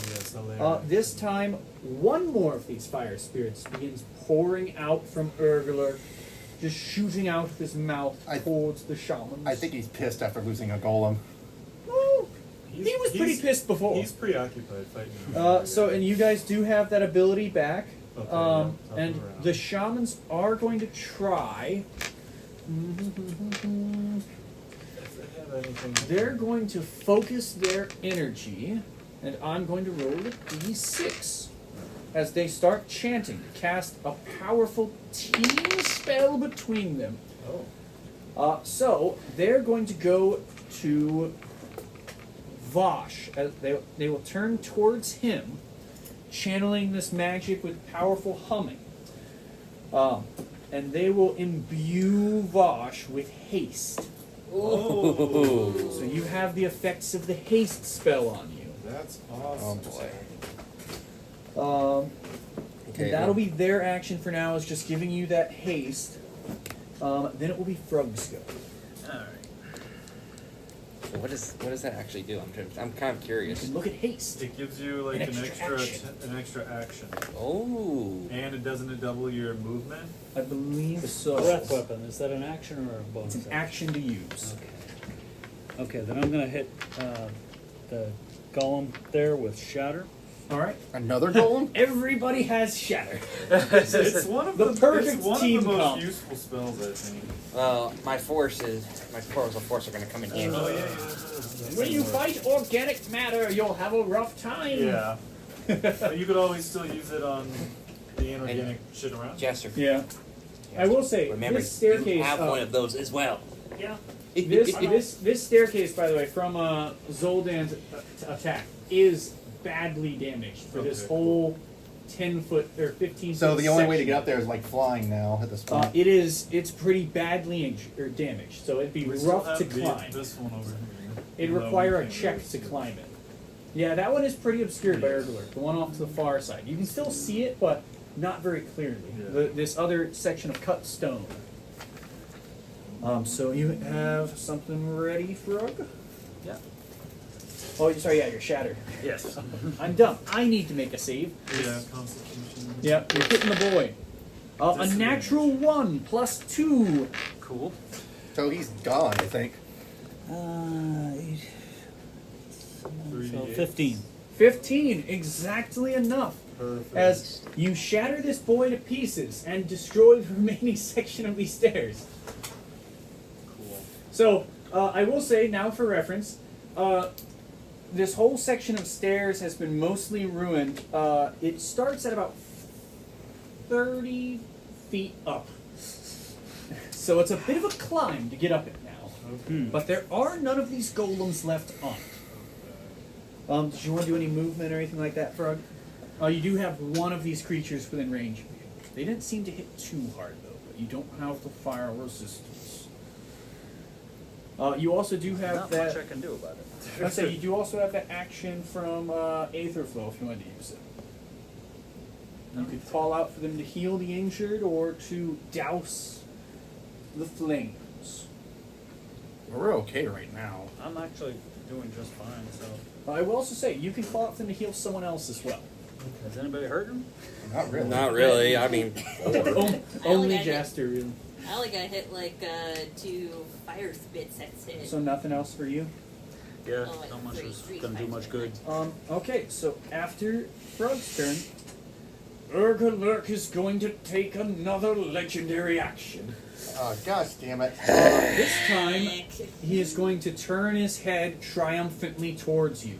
yes, no, they are. This time, one more of these fire spirits begins pouring out from Urgalurk, just shooting out of his mouth towards the shamans. I think he's pissed after losing a golem. Well, he was pretty pissed before. He's preoccupied fighting. And you guys do have that ability back. Okay, yeah, top of And the round. the shamans are going to try. If they have anything. They're going to focus their energy, and I'm going to roll a d6 as they start chanting to cast a powerful team spell between them. Oh. So they're going to go to Vosh. They will turn towards him, channeling this magic with powerful humming. And they will imbue Vosh with haste. Oh, So you have the effects of the haste spell on you. that's awesome. Oh boy. And that'll be their action for now, is just giving you that haste. Then it will be Frog's go. Alright. So what does that actually do? I'm kind of You curious. can look at haste. It gives you like An an extra extra action, Oh. and it doesn't double your movement. I believe so. Breath weapon, is that an action or a bonus? It's an action to use. Okay, then I'm gonna hit the golem there with shatter. All right. Another golem? Everybody has shatter. It's one of The the perfect it's one team of the most comp. useful spells, I think. Well, my portals of force are going to come in handy. Oh yeah. When you fight organic matter, you'll have a rough time. Yeah. But you could always still use it on the inorganic shit around. Jester. Yeah. I will say, Remember, this staircase. you have one of those as well. Yeah. This staircase, by the way, from Zoldan's attack, is badly damaged for this Okay, whole 10-foot or 15-foot. So the only way to section. get up there is like flying now at this point. It's pretty badly damaged, so it'd be We still rough to have climb. this one over here. It'd Even though require we a can't check really to see it. climb it. Yeah, that one is pretty obscured by Urgalurk, the one off to the far side. You can still see it, but not very clearly. Yeah. This other section of cut stone. So you have something ready, Frog? Yeah. Oh, sorry, yeah, you're shattered. Yes. I'm dumb. I need to make a save. Yeah, Constitution. Yep, you're hitting the boy. A natural 1 plus 2. Cool. So he's gone, I think. So 15. 15, exactly enough. Perfect. As you shatter this boy to pieces and destroy the remaining section of these stairs. Cool. So, I will say, now for reference, this whole section of stairs has been mostly ruined. It starts at about 30 feet up. So it's a bit of a climb to get up it now. But there are none of these golems left on it. Did you want to do any movement or anything like that, Frog? You do have one of these creatures within range of you. They didn't seem to hit too hard, though, but you don't have the fire resistance. You also do have Not that... much I can do about it. I'd say you do also have that action from Aetherflow if you wanted to use it. You could call out for them to heal the injured or to douse the flames. We're okay right now. I'm actually doing just fine, so. I will also say, you can call out for them to heal someone else as well. Is anybody hurting? Not really. Not really. I mean, Only got hit. Jaster, really. I only got hit like 2 fire spits. That's it. So nothing else for you? Yeah, Oh, like not much three- was three gonna do fights much in good. Okay, so after Frog's turn, Urgalurk is going to take another legendary action. Oh, gosh damn it. This time, Heck. he is going to turn his head triumphantly towards you,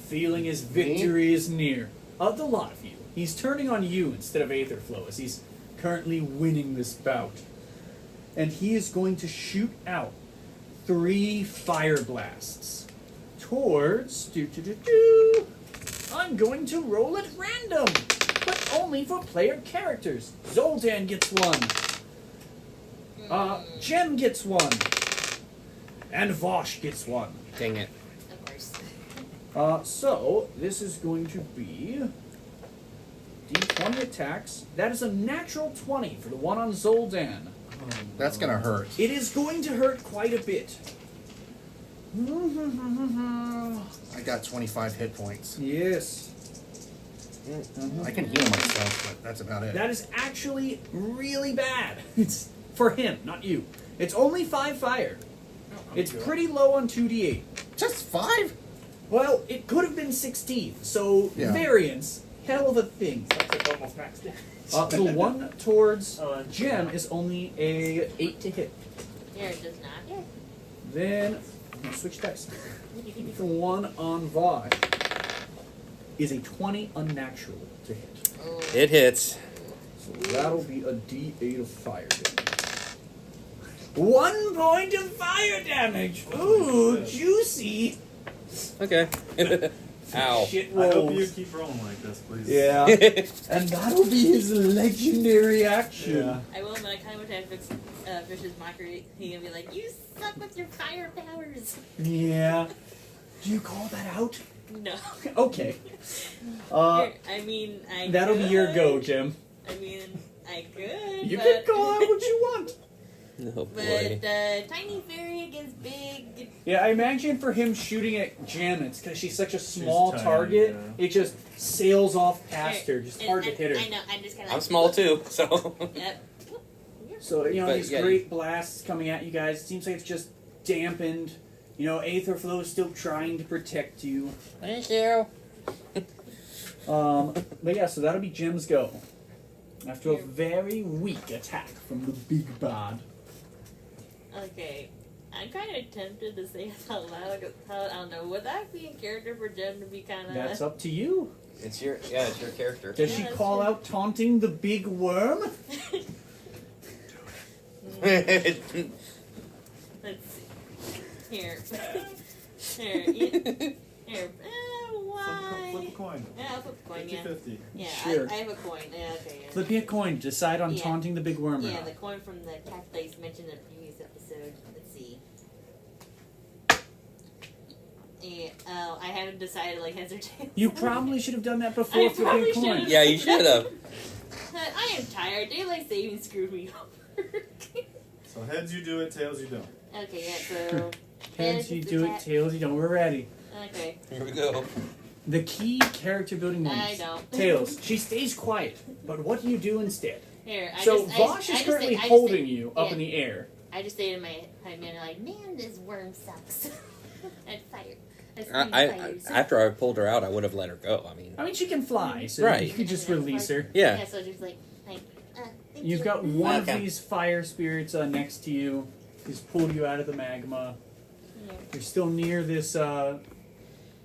feeling his victory is near. Of the lot of you, he's turning on you instead of Aetherflow, as he's currently winning this bout. And he is going to shoot out 3 fire blasts towards... I'm going to roll at random, but only for player characters. Zoltan gets 1. Jem gets 1. And Vosh gets 1. dang it. Of course. So, this is going to be D20 attacks. That is a natural 20 for the one on Zoldan. That's gonna hurt. It is going to hurt quite a bit. I got 25 hit points. Yes. I can heal myself, but that's about it. That is actually really bad. It's for him, not you. It's only 5 fire. It's pretty low on 2d8. Just 5? Well, it could have been 16, so Yeah. variance, hell of a thing. That's almost maxed it. The one towards Oh, that's Jem is only a 8 to hit. Here, it does not hit. Then, I'm going to switch dice. The one on Vosh is a 20 unnatural to hit. Oh, It hits. So that'll be a d8 of fire damage. 1 point of fire damage! Ooh, juicy! Okay. Ow. Shit I hope you rolls. keep rolling like this, please. Yeah. And that'll be his legendary action. Yeah. I will, but I kind of wish I fixed Fish's mockery. He can be like, "You suck with your fire powers." Yeah. Do you call that out? No. Okay. Here, I mean, I. That'll be could. your go, Jim. I mean, I could. You but, can call out what you want. Oh But boy. tiny fairy against big. Yeah, I imagine for him shooting at Jim, it's because she's such a small tiny, target. yeah. It just sails off past her. Just hard to hit her. I know. I'm just kind of. I'm small too, so. Yep. So, you know, But, these yeah, great blasts coming at you guys, it seems like it's just dampened. You know, Aetherflow is still trying to protect you. Thank you. But yeah, so that'll be Jim's go. After a very weak attack from the big bad. Okay. I'm kind of tempted to say it out loud. I don't know. Would that be in character for Jim to be kind of? That's up to you. It's your character. Does she Yeah, call that's out taunting the big worm? Let's see. Here. Here. Here. Why? Flip a coin. Yeah, I'll flip a coin. Yeah. 50-50. Yeah. Sure. I have a coin. Yeah. Okay. Yeah. Flip me a coin. Decide on Yeah. taunting the big worm or Yeah, not. the coin from the cat that you mentioned in the previous episode. Let's see. Yeah, oh, I haven't decided like heads or tails. You probably should have done that before I flipping probably a coin. should've. Yeah, you should have. I am tired. Daylight saving screwed me over. So heads you do it, tails you don't. Okay, yeah, so. Heads you do it, tails you don't. We're ready. Okay. Here we go. The key character building I moments. don't. Tails. She stays quiet, but what do you do instead? Here, So Vosh is currently holding you up in the air. I just stayed in my mind like, man, this worm sucks. And fire. After I pulled her out, I would have let her go. I mean, She can fly, so Right. you could just release her. yeah. Yeah, so just like thank You've you. got one Okay. of these fire spirits next to you. He's pulled you out of the magma. Yeah. You're still near this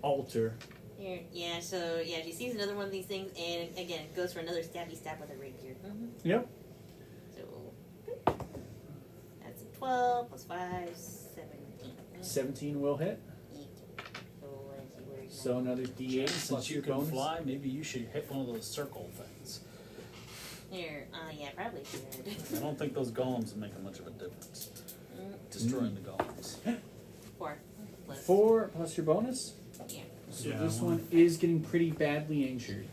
altar. Here, yeah, so yeah, she sees another one of these things, and again, goes for another stabby stab with a rapier. Yep. So that's a 12 plus 5, 17. 17 will hit. So let's see where So another D8 plus Since you your can bonus. fly, maybe you should hit one of those circle things. here, yeah, probably should. I don't think those golems are making much of a difference. Destroying the golems. 4 plus 4 plus your bonus. Yeah. So Yeah, this one. one is getting pretty badly injured.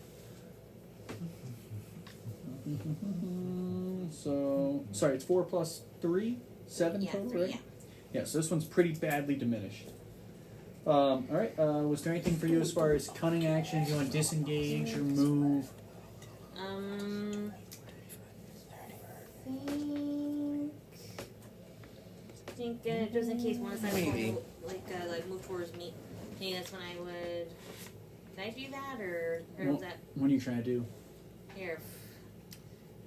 So, sorry, it's 4 plus 3? 7 Yeah, total, 3, right? yeah. Yeah, so this one's pretty badly diminished. Alright, was there anything for you as far as cunning actions? You want to disengage or move? Think just in case one of us Maybe. like move towards me. I think that's when I would. Can I do that or Well, was that what are you trying to do? here?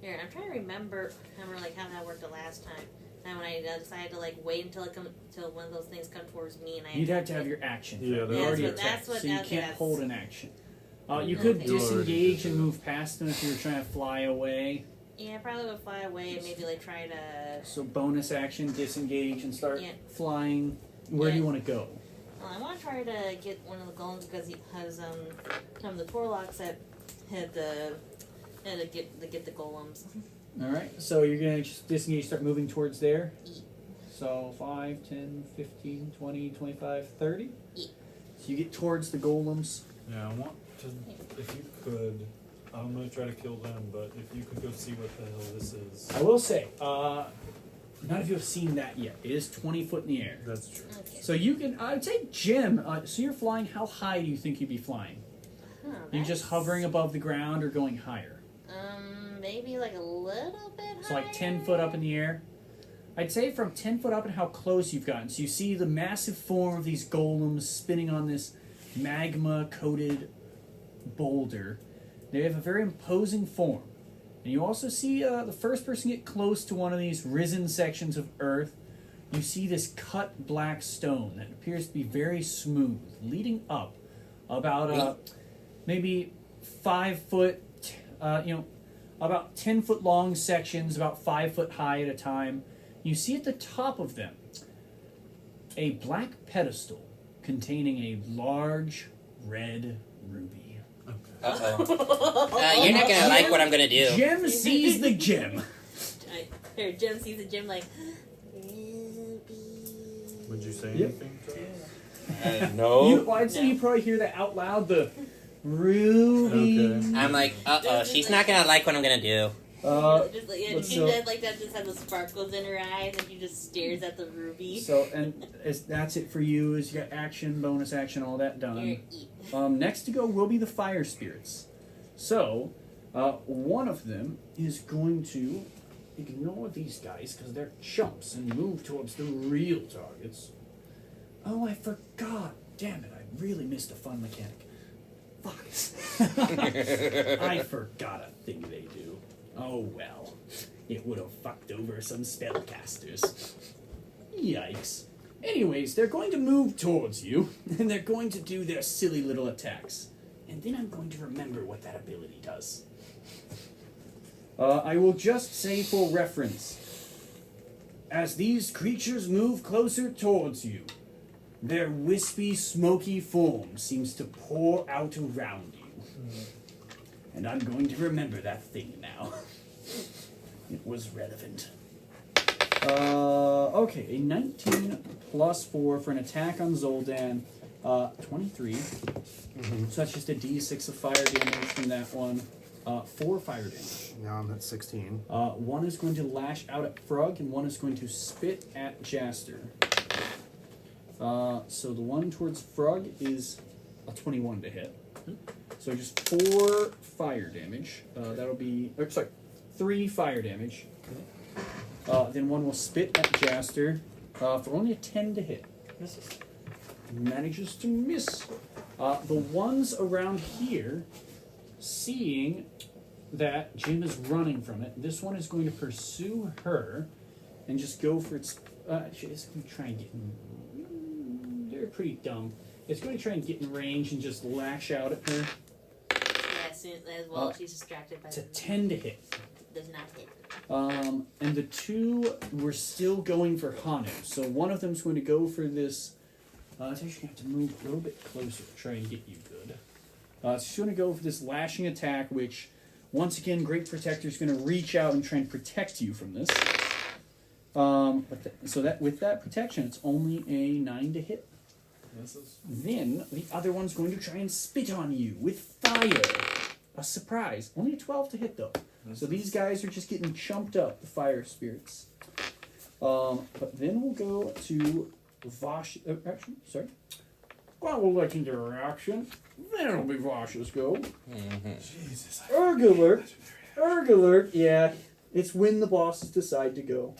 Here, I'm trying to remember like how that worked the last time. And when I decided to like wait until until one of those things come towards me, and I You'd have to have your action. Yeah, They're that's already what- attacked, that's what- so you okay, can't that's- hold an action. You could Okay. disengage and move past them if you were trying to fly away. yeah, I probably would fly away and maybe like try to. So bonus action, disengage, and start Yeah. flying. Where do you Yeah. want to go? I want to try to get one of the golems because he has the Torlocks that had to get the golems. All right. So you're gonna just disengage, start moving towards there. So 5, 10, 15, 20, 25, 30. Yeah. So you get towards the golems. Yeah, I want to, if you could, I'm going to try to kill them, but if you could go see what the hell this is. I will say, none of you have seen that yet. It is 20 foot in the air. That's true. Okay. So you can, I'd say, Jim. So you're flying. How high do you think you'd be flying? Huh, Are you just that's- hovering above the ground or going higher? Maybe like a little bit. So like 10 higher? foot up in the air. I'd say from 10 foot up and how close you've gotten. So you see the massive form of these golems spinning on this magma-coated boulder. They have a very imposing form. And you also see the first person get close to one of these risen sections of earth. You see this cut black stone that appears to be very smooth, leading up about maybe 5 foot, about 10 foot long sections, about 5 foot high at a time. You see at the top of them a black pedestal containing a large red ruby. Uh-oh. You're not gonna like what I'm gonna do. Gem sees the gem. Here, Jim sees the gym like. Would you say Yep. anything to us? No. I'd say you probably hear that out loud. The ruby. Okay. I'm like, she's not gonna like what I'm gonna do. Just like, yeah, let's she go. does like that. Just has the sparkles in her eyes, and she just stares at the ruby. So, and that's it for you. Is you got action, bonus action, all that done. Here, eat. Next to go will be the fire spirits. So, one of them is going to ignore these guys because they're chumps and move towards the real targets. Oh, I forgot. Damn it, I really missed a fun mechanic. Fuck. I forgot a thing they do. Oh well. It would have fucked over some spellcasters. Yikes. Anyways, they're going to move towards you, and they're going to do their silly little attacks. And then I'm going to remember what that ability does. I will just say for reference, as these creatures move closer towards you, their wispy, smoky form seems to pour out around you. And I'm going to remember that thing now. It was relevant. Okay, a 19 plus 4 for an attack on Zoldan. 23. So that's just a d6 of fire damage from that one. 4 fire damage. Now I'm at 16. One is going to lash out at Frog, and one is going to spit at Jaster. So the one towards Frog is a 21 to hit. So just 4 fire damage. That'll be... sorry, 3 fire damage. Then one will spit at Jaster for only a 10 to hit. Misses. Manages to miss. The ones around here, seeing that Jim is running from it, this one is going to pursue her and just go for its... actually, it's going to try and get in... They're pretty dumb. It's going to try and get in range and just lash out at her. Yeah, as well as she's distracted by It's a the 10 to hit. does not hit. And the two were still going for Hanu. So one of them's going to go for this... it's actually going to have to move a little bit closer to try and get you good. She's going to go for this lashing attack, which, once again, Great Protector is going to reach out and try and protect you from this. So that with that protection, it's only a 9 to hit. Then the other one's going to try and spit on you with fire. A surprise. Only a 12 to hit, though. So these guys are just getting chumped up, the fire spirits. But then we'll go to Vosh. Actually, sorry. Well, we'll let into her action. Then it'll be Vosh's go. Jesus. Urgalurk, yeah. It's when the bosses decide to go.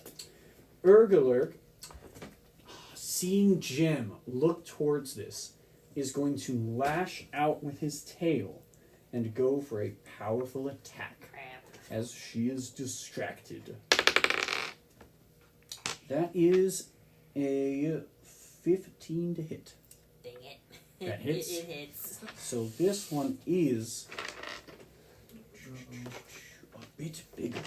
Urgalurk, seeing Jim look towards this, is going to lash out with his tail and go for a powerful attack as she is distracted. That is a 15 to hit. Dang it. That hits. It hits. So this one is a bit bigger.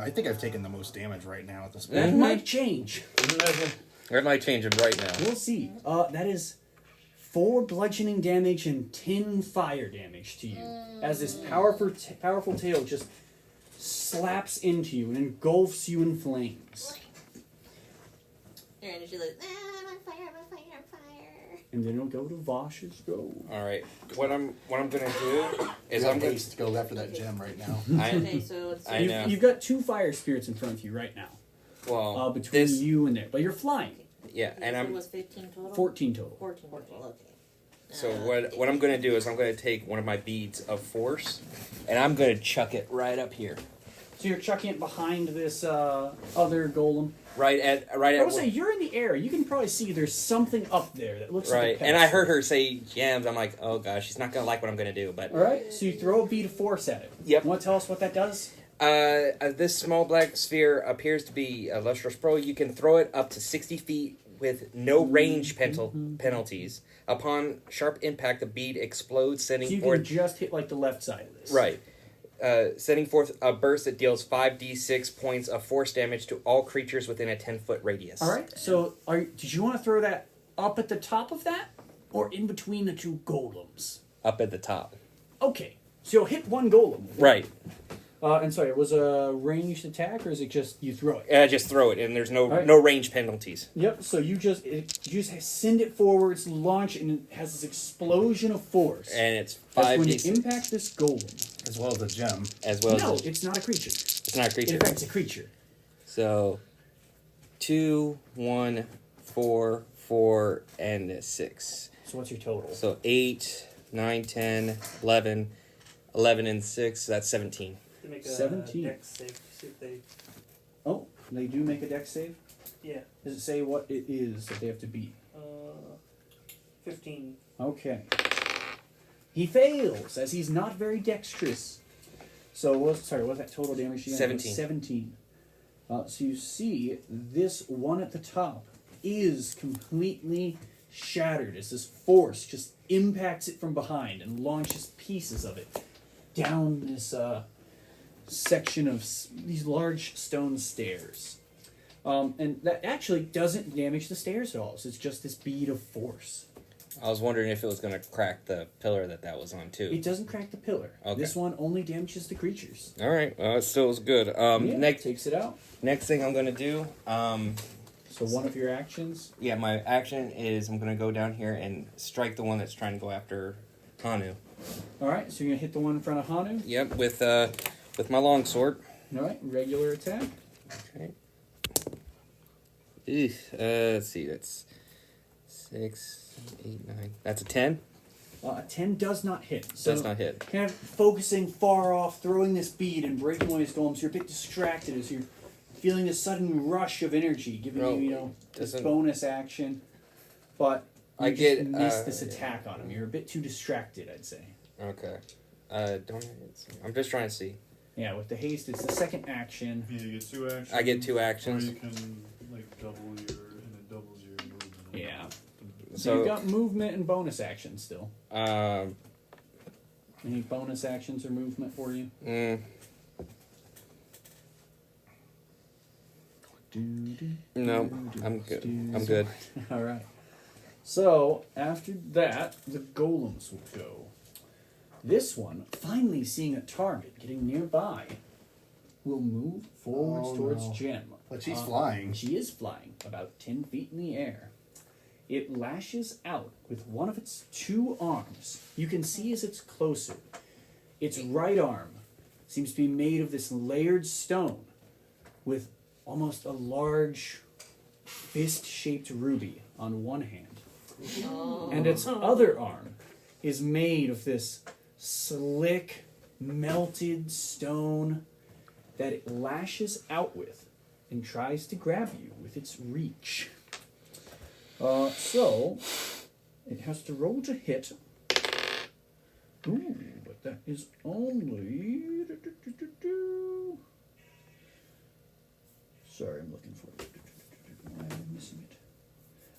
I think I've taken the most damage right now at this That point. might change. That might change it right now. We'll see. That is 4 bludgeoning damage and 10 fire damage to you. As this powerful tail just slaps into you and engulfs you in flames. And she's like, I'm on fire, I'm on fire, I'm on fire. And then it'll go to Vosh's go. All right. What I'm gonna do is I'm I'm gonna. haste to go after that gem right now. Okay, so it's I know. You've got 2 fire spirits in front of you right now. Well, Between this. you and there. But you're flying. Yeah, and it I'm. was 15 total? 14 total. 14 total, okay. So what I'm gonna do is I'm gonna take one of my beads of force, and I'm gonna chuck it right up here. So you're chucking it behind this other golem. Right at. I would say you're in the air. You can probably see there's something up there that looks like a Right, and I heard her say gems. I'm like, oh gosh, she's not gonna like what I'm gonna do. But All right, so you throw a bead of force at it. Yep. You want to tell us what that does? This small black sphere appears to be a lustrous pearl. You can throw it up to 60 feet with no range penalties. Upon sharp impact, the bead explodes, So sending you forth. can just hit like the left side of this. Right. Sending forth a burst that deals 5d6 points of force damage to all creatures within a 10-foot radius. All right. So did you want to throw that up at the top of that? or in between the two golems? Up at the top. Okay, so you'll hit one golem. Right. And sorry, was a ranged attack, or is it just you throw it? Just throw it, and there's no Right. no range penalties. Yep. So you just send it forwards, launch, and it has this explosion of force. And it's That's 5 when you d6 impact this golem. As well as a gem. as well No, as it's not a creature. it's not a creature. In fact, it's a creature. So 2, 1, 4, 4, and 6. So what's your total? So 8, 9, 10, 11, 11 and 6. So that's 17. They make a 17. dex save. See if they. Oh, they do make a dex save? Yeah. Does it say what it is that they have to beat? 15. Okay. He fails, as he's not very dexterous. So, what's that total damage again? 17. 17. So you see, this one at the top is completely shattered as this force just impacts it from behind and launches pieces of it down this section of these large stone stairs. And that actually doesn't damage the stairs at all. So it's just this bead of force. I was wondering if it was going to crack the pillar that was on too. It doesn't crack the pillar. Okay. This one only damages the creatures. All right. Well, it still was good. Yeah, Next takes it out. thing I'm going to do. So one of your actions. Yeah, my action is I'm going to go down here and strike the one that's trying to go after Hanu. All right. So you're gonna hit the one in front of Hanu. Yep, with my longsword. All right. Regular attack. Okay. Let's see. That's 6, 8, 9. That's a 10. A 10 does not hit. So Does not hit. kind of focusing far off, throwing this bead and breaking one of his golems. You're a bit distracted as you're feeling this sudden rush of energy, giving No, you, this doesn't- bonus action. But you I just get, missed this attack on him. You're a bit too distracted, I'd say. Okay. I'm just trying to see. Yeah, with the haste, it's the second action. Yeah, you get 2 actions. I get 2 Or actions. you can like double and it doubles your movement. Yeah. So So you've got movement and bonus actions still. um, Any bonus actions or movement for you? No, I'm good. I'm good. All right. So after that, the golems will go. This one, finally seeing a target getting nearby, will move forwards towards no. Gem. But she's flying. She is flying about 10 feet in the air. It lashes out with one of its 2 arms. You can see as it's closer. Its right arm seems to be made of this layered stone with almost a large fist-shaped ruby on one hand. And its other arm is made of this slick, melted stone that it lashes out with and tries to grab you with its reach. So, it has to roll to hit. Ooh, but that is only... Sorry, I'm looking for it. Why am I missing it?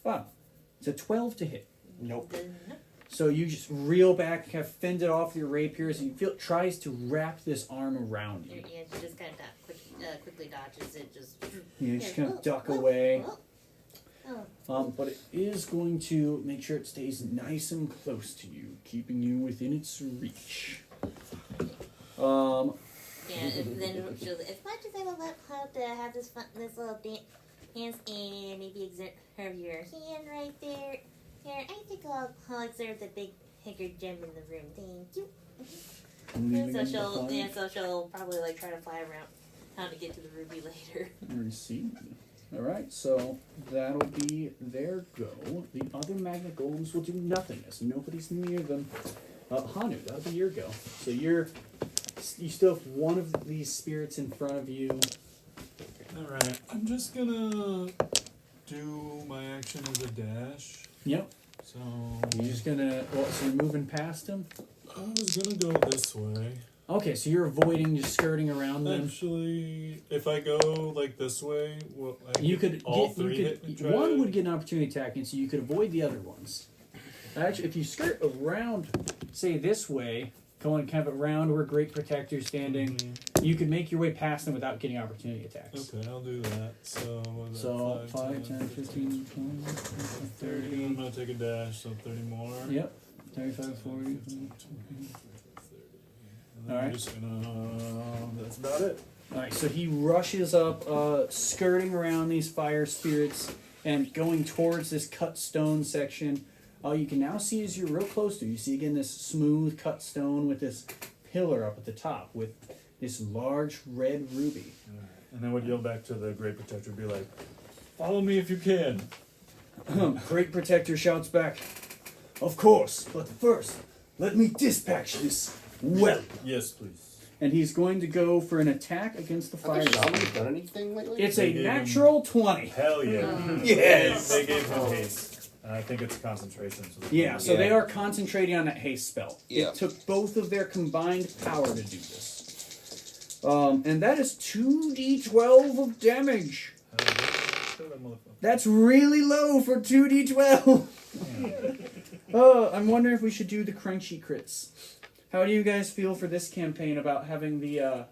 Ah, it's a 12 to hit. Nope. So you just reel back, kind of fend it off with your rapiers, and you feel it tries to wrap this arm around you. Yeah, she just kind of quickly dodges it. Just You just kind of duck away. But it is going to make sure it stays nice and close to you, keeping you within its reach. Yeah, and then she'll, as much as I would love to have this little dance and maybe exert her your hand right there. Here, I think I'll exert the big hickory gem in the room. Thank you. So she'll probably like try to fly around how to get to the ruby later. Receive. Alright, so that'll be their go. The other magma golems will do nothing as nobody's near them. Hanu, that'll be your go. So you still have one of these spirits in front of you. Alright, I'm just gonna do my action as a dash. Yep. So You're just gonna, so you're moving past him? I was gonna go this way. Okay, so you're avoiding, just skirting around them. Actually, if I go like this way, well, You could all get, three you hit and could, try one to- would get an opportunity attack, and so you could avoid the other ones. Actually, if you skirt around, say this way, going kind of around where Great Protector's standing. You can make your way past them without getting opportunity attacks. Okay, I'll do that. So, what is that? So 5, 10, 15, 20, 30. I'm gonna take a dash, so 30 more. Yep. 35, 40. And then Alright. I'm just gonna. That's about it. Alright, so he rushes up, skirting around these fire spirits and going towards this cut stone section. You can now see as you're real close to, you see again this smooth cut stone with this pillar up at the top with this large red ruby. And then would yell back to the Great Protector, be like, "Follow me if you can." Great Protector shouts back, "Of course, but first, let me dispatch this well." Yes, please. And he's going to go for an attack against the fire. Have the shamans done anything lately? It's a They gave him- natural 20. Hell yeah. Yes! They gave him haste. I think it's concentration. So Yeah, so Yeah. they are concentrating on that haste spell. Yeah. It took both of their combined power to do this. And that is 2d12 of damage. That's really low for 2d12. I'm wondering if we should do the crunchy crits. How do you guys feel for this campaign about having the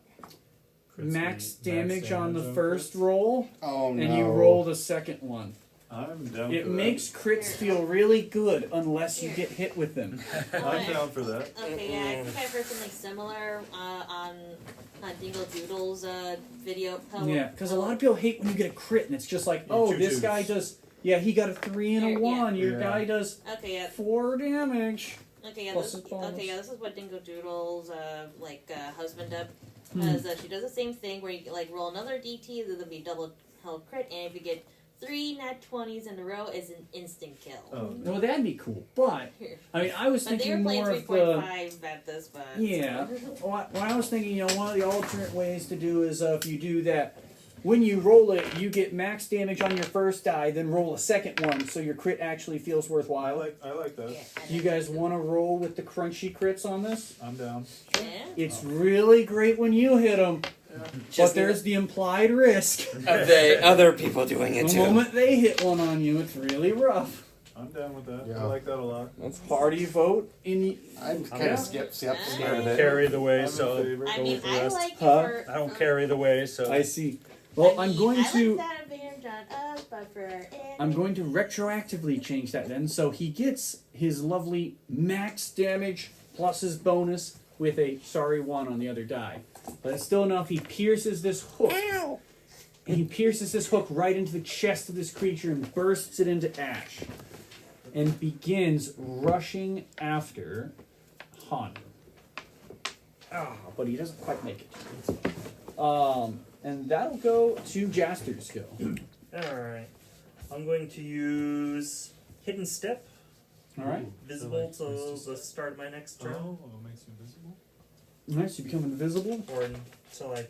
max damage on the first roll, Oh no. and you roll the second one? I'm down It for makes crits feel really good unless you get hit with them. that. I'm down for that. Okay, yeah, I think I've heard something similar on Dingle Doodle's video. Yeah, because a lot of people hate when you get a crit and it's just like, oh, two this twos. guy does, yeah, he got a 3 and a Yeah. 1. Your Yeah. guy does Okay, yeah. 4 damage. Okay, yeah, Plus this, his bonus. okay, yeah, this is what Dingo Doodle's husband does. Hmm. Because she does the same thing where you like roll another DT, there'll be double health crit, and if you get 3 nat 20s in a row, it's an instant kill. Oh, Well, that'd be cool, but I mean, I was But they were thinking playing more of the 3.5 at this, but yeah. Well, I was thinking, you know, one of the alternate ways to do is if you do that. When you roll it, you get max damage on your first die, then roll a second one, so your crit actually feels I worthwhile. like that. Yeah, Do you guys want to roll with the crunchy crits on this? I'm down. Yeah. It's really great when you hit them, but Just there's the implied risk. of the other people doing it The too. moment they hit one on you, it's really rough. I'm down with that. Yeah. I like that a lot. That's Party vote in. I'm kind Yeah. of scared I of it. Carry the way, I'm in so favor. I go mean, with the I rest. like it Huh? for. I don't carry the way, so I see. Well, I I'm mean, going I to. like that advantage on us, but for I'm going to retroactively change that then, so he gets his lovely max damage plus his bonus with a sorry 1 on the other die. But it's still enough. He pierces this hook. And he pierces this hook right into the chest of this creature and bursts it into ash. And begins rushing after Han. But he doesn't quite make it. And that'll go to Jaster's go. alright. I'm going to use Hidden Step, Alright. visible till the start of my next turn, Oh, it makes you visible. Alright, so you become invisible. or until I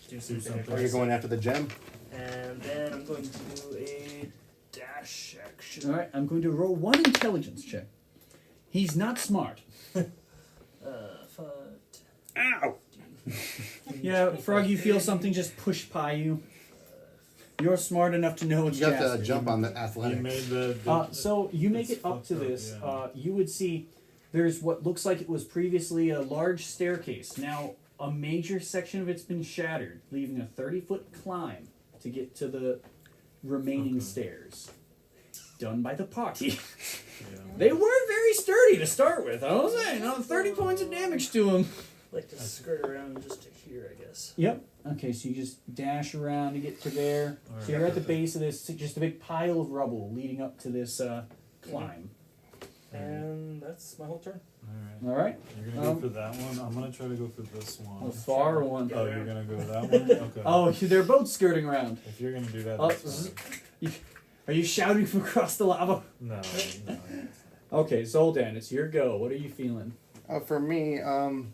do something. something. Or you're aggressive. going after the gem. And then I'm going to do a dash action. Alright, I'm going to roll 1 intelligence check. He's not smart. Ow! Yeah, Frog, you feel something just push by you. You're smart enough to know it's You have to Jasper. jump on the You athletics. made the. So you make It's it up to fucked up, this. yeah. You would see there's what looks like it was previously a large staircase. Now a major section of it's been shattered, leaving a 30-foot climb to get to the remaining stairs. Done by the party. Yeah. They were very sturdy to start with. I was saying, 30 points of damage to them. I like to skirt around just to here, I guess. Yep. Okay, so you just dash around to get to there. So you're at the base of this, just a big pile of rubble leading up to this climb. And that's my whole turn. Alright. All right. You're gonna go for that one. I'm gonna try to go for this one. The far one. Oh, you're gonna go with that one? Okay. Oh, they're both skirting around. If you're gonna do that, Oh, that's fine. Are you shouting from across the lava? No. Okay, Zoldan, it's your go. What are you feeling? For me, So-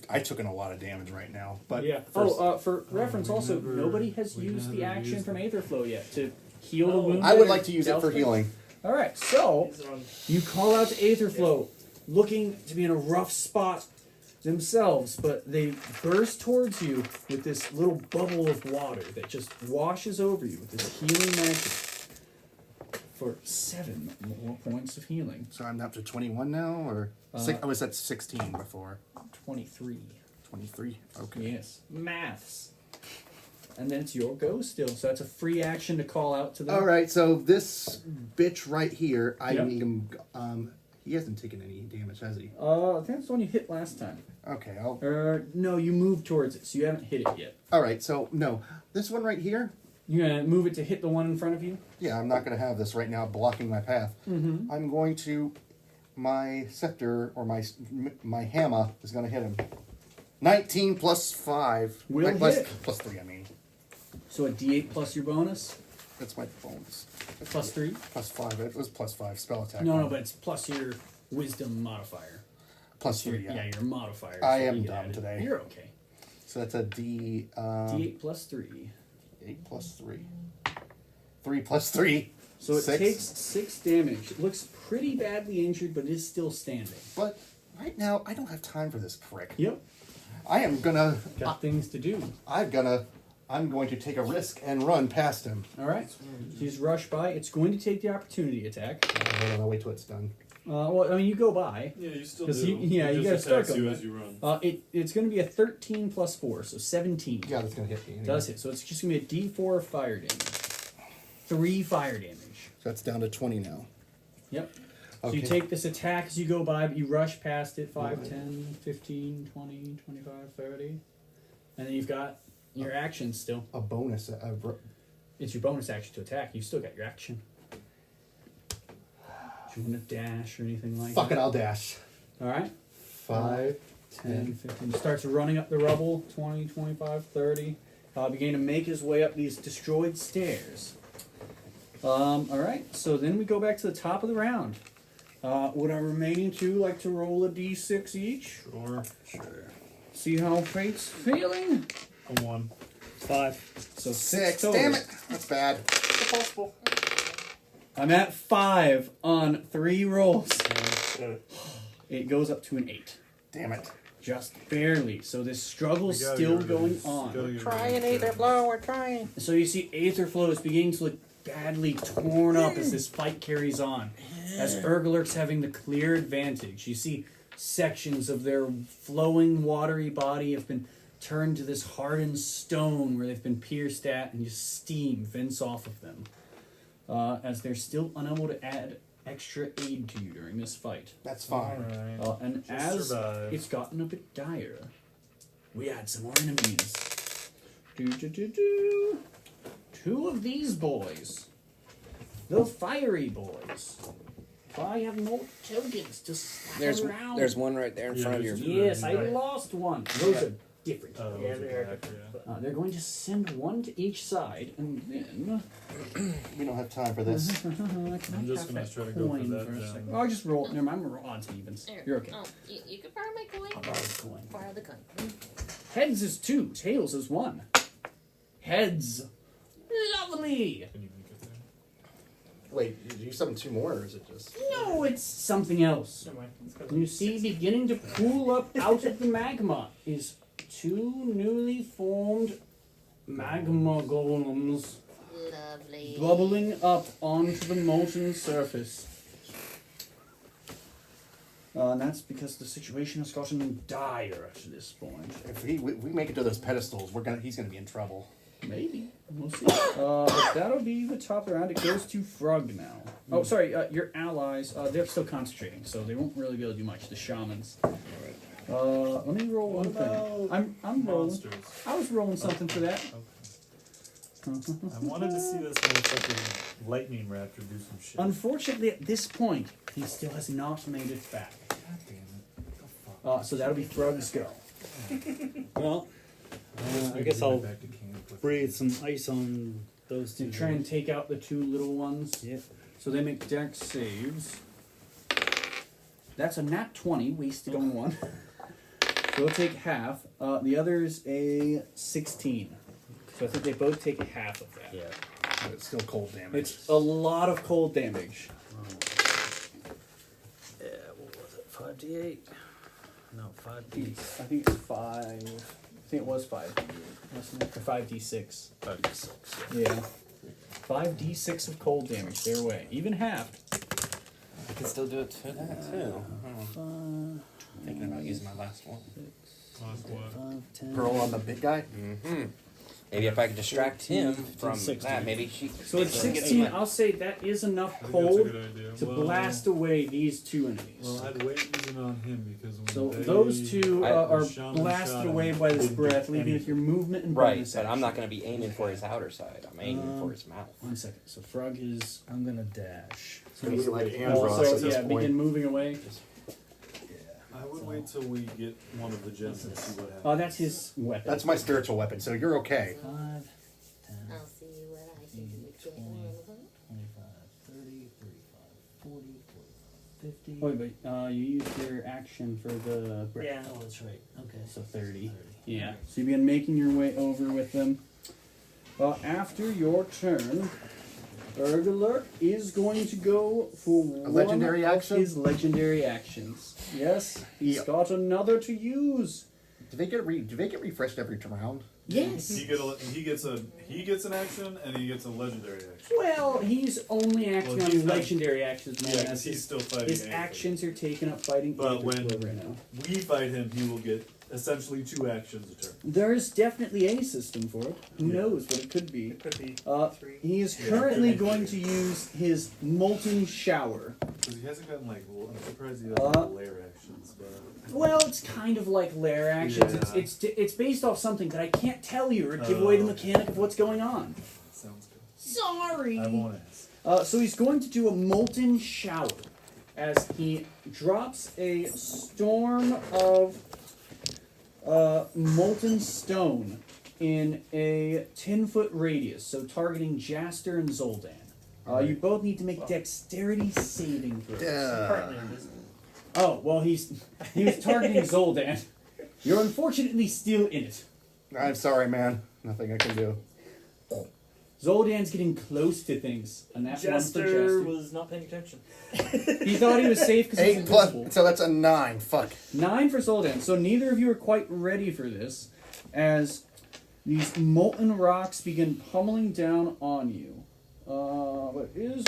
I took in a lot of damage right now. But yeah. first, For reference, we also, never- nobody has we used the never action used from it. Aetherflow yet to heal the Oh. wound. I would like to use it for healing. All right, so These are on you call out to Aetherflow, looking to be in a rough spot themselves, but they burst towards you with this little bubble of water that just washes over you with this healing magic. for 7 more points of healing. So I'm up to 21 now, or I was at 16 before. 23. 23. Okay. Yes. Maths. And then it's your go still. So that's a free action to call out to them. All right. So this bitch right here, I Yep. need him. He hasn't taken any damage, has he? I think that's the one you hit last time. Okay. I'll. No, you moved towards it, so you haven't hit it yet. All right. So no, this one right here. You're gonna move it to hit the one in front of you? Yeah, I'm not going to have this right now blocking my path. Mm-hmm. I'm going to. My scepter or my hammer is going to hit him. 19 plus 5. Will plus, hit. plus 3, I mean. So a D8 plus your bonus? That's my bonus. Plus 3? Plus 5. It was plus 5 spell attack. No, but it's plus your wisdom modifier. Plus 3, Your, yeah. your modifier. I so am you get dumb added. today. You're okay. So that's a D. D8 plus 3. 8 plus 3. 3 plus 3. So it 6. takes 6 damage. It looks pretty badly injured, but it is still standing. But right now, I don't have time for this prick. Yep. I am gonna. Got things to do. I'm going to take a risk and run past him. Alright. He's rushed by. It's going to take the opportunity attack. Hold on, I'll wait till it's done. Well, I mean, you go by. Yeah, you still 'Cause do. you It gotta just start attacks you going as you run. It's going to be a 13 plus 4, so 17. Yeah, that's gonna hit me. Anyway. Does hit. So it's just going to be a D4 fire damage. 3 fire damage. So that's down to 20 now. Yep. So Okay. you take this attack as you go by, but you rush past it 5, 10, 15, 20, 25, 30. And then you've got your action still. A bonus. It's your bonus action to attack. You've still got your action. Do you want to dash or anything like Fuck that? it, I'll dash. Alright. 5, 10, 15. Starts running up the rubble. 20, 25, 30. Beginning to make his way up these destroyed stairs. Alright, so then we go back to the top of the round. Would our remaining two like to roll a d6 each? Sure. See how fate's feeling? A 1. 5. So 6. total. Damn it. That's bad. Possible. I'm at 5 on 3 rolls. It goes up to an 8. Damn it. Just barely. So this struggle's We gotta still get rid of going these. on. Gotta get Trying, rid of these. Aetherflow, we're trying. So you see Aetherflow is beginning to look badly torn up as this fight carries on. As Urgalurk's having the clear advantage. You see sections of their flowing watery body have been turned to this hardened stone where they've been pierced at, and just steam vents off of them. As they're still unable to add extra aid to you during this fight. That's fine. Alright. And Just as survive. it's gotten a bit dire, we add some more enemies. Do. 2 of these boys. The fiery boys. I have more tokens to slap around. There's one right there in Yeah, front of there's you. two. Yes, I lost one. Those are different. Oh, Yeah, those are they're- back, yeah. They're going to send one to each side, and then We don't have time for this. I'm just gonna try to go for that a down. second. Oh, I just roll. Never mind. I'm roll odds and evens. There. You're okay. Oh, you can borrow my coin. I'll borrow the coin. Borrow the coin. Heads is 2. Tails is 1. Heads. Lovely. Can you make it there? Wait, did you summon 2 more, or is it just... No, it's something else. Never mind. Let's go. You see, beginning to pool up out of the magma is 2 newly formed magma golems Lovely. bubbling up onto the molten surface. And that's because the situation has gotten dire at this point. If we make it to those pedestals, he's gonna be in trouble. Maybe. We'll see. But that'll be the top of the round. It goes to Frog now. Oh, sorry. Your allies, they're still concentrating, so they won't really be able to do much. The shamans. Let me roll one thing. I'm rolling. Monsters. I was rolling something for that. I wanted to see this motherfucking lightning raptor do some shit. Unfortunately, at this point, he still has not made it back. God damn it. So that'll be Frog's go. Well, I guess I'll breathe some ice on those two. To try and take out the 2 little ones. Yep. So they make dex saves. That's a nat 20, wasted on one. So they'll take half. The other's a 16. So I think they both take half of that. Yeah. But it's still cold damage. It's a lot of cold damage. Yeah, what was it? 5d8? No, 5d. I think it's 5. I think it was 5. Wasn't it? Or 5d6. 5d6. Yeah. 5d6 of cold damage their way. Even half. I can still do it to that too. Thinking about using my last one. Last what? 5, 10. Pearl on the big guy. Mm-hmm. Maybe if I could distract him 15, from 16. that, maybe she. So at 16, I'll say that is enough I think cold that's a good idea. to Well, blast away these two enemies. Well, I'd wait using on him because when So they, those two are Shaman blasted shot away him, by this didn't breath, do leaving with your movement and Right, bonus but I'm action. not going to be aiming for his outer side. I'm aiming for his mouth. 1 second. So Frog is I'm gonna dash. It's gonna be like Andros also at this begin point. moving away. I would wait till we get one of the gems and see what happens. That's his weapon. That's my spiritual weapon, so you're okay. 5, 10, I'll see what I can do. 20, 25, 30, 35, 40, 45, 50. Wait, but you used your action for the breath. Yeah. Oh, that's right. Okay. So 30. 30. Yeah. So you begin making your way over with them. After your turn, Urgalurk is going to go for A legendary one action? of his legendary actions. Yes, he's Yep. got another to use. Do they get refreshed every round? Yes. He gets an action and he gets a legendary action. Well, he's only acting Well, on he's not- legendary actions, man. Yeah, as because he's still fighting. his Aether. actions are taken up fighting But when Aetherflow right now. we fight him, he will get essentially 2 actions a turn. There is definitely a system for it. Who Yeah. knows what it could be? It could be 3. He is Yeah, currently it could be going 3. to use his molten shower. Because he hasn't gotten I'm surprised he doesn't layer actions, but Well, it's kind of like lair actions. Yeah. It's based off something that I can't tell you or give away the mechanic of what's going on. sounds good. Sorry. I won't ask. So he's going to do a molten shower as he drops a storm of molten stone in a 10-foot radius, so targeting Jaster and Zoldan. You both need to make dexterity saving throws. Partly invisible. Oh, well, he was targeting Zoldan. You're unfortunately still in it. I'm sorry, man. Nothing I can do. Zoldan's getting close to things, and that's one for Jester Jester. was not paying attention. He thought he was safe because he's 8 plus, invisible. so that's a 9. Fuck. 9 for Zoldan. So neither of you are quite ready for this, as these molten rocks begin pummeling down on you. But it is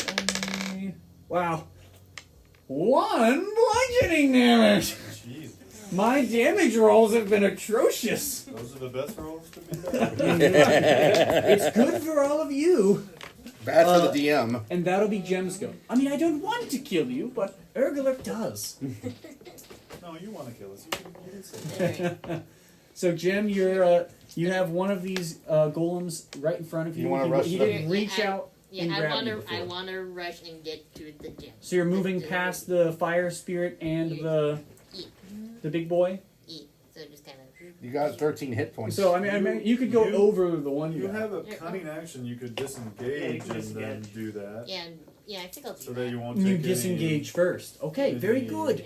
only... Wow. 1 bludgeoning damage! Jesus. My damage rolls have been atrocious. Those are the best rolls to be done. It's good for all of you. Bad for the DM. And that'll be Gem's go. I mean, I don't want to kill you, but Urgalurk does. No, you want to kill us. You can say that. So, Gem, you have one of these golems right in front of you. You wanna He- rush he them? didn't reach out and I grab wanna you before. I wanna rush and get to the gym. So you're moving past the fire spirit and the big boy. So just kind of. You got 13 hit points. So I mean, you could go You- over the one you You got. have a cunning action. You could disengage can and then disengage. do that, Yeah, I think I'll do so that. that you won't. You take disengage first. Okay, very good.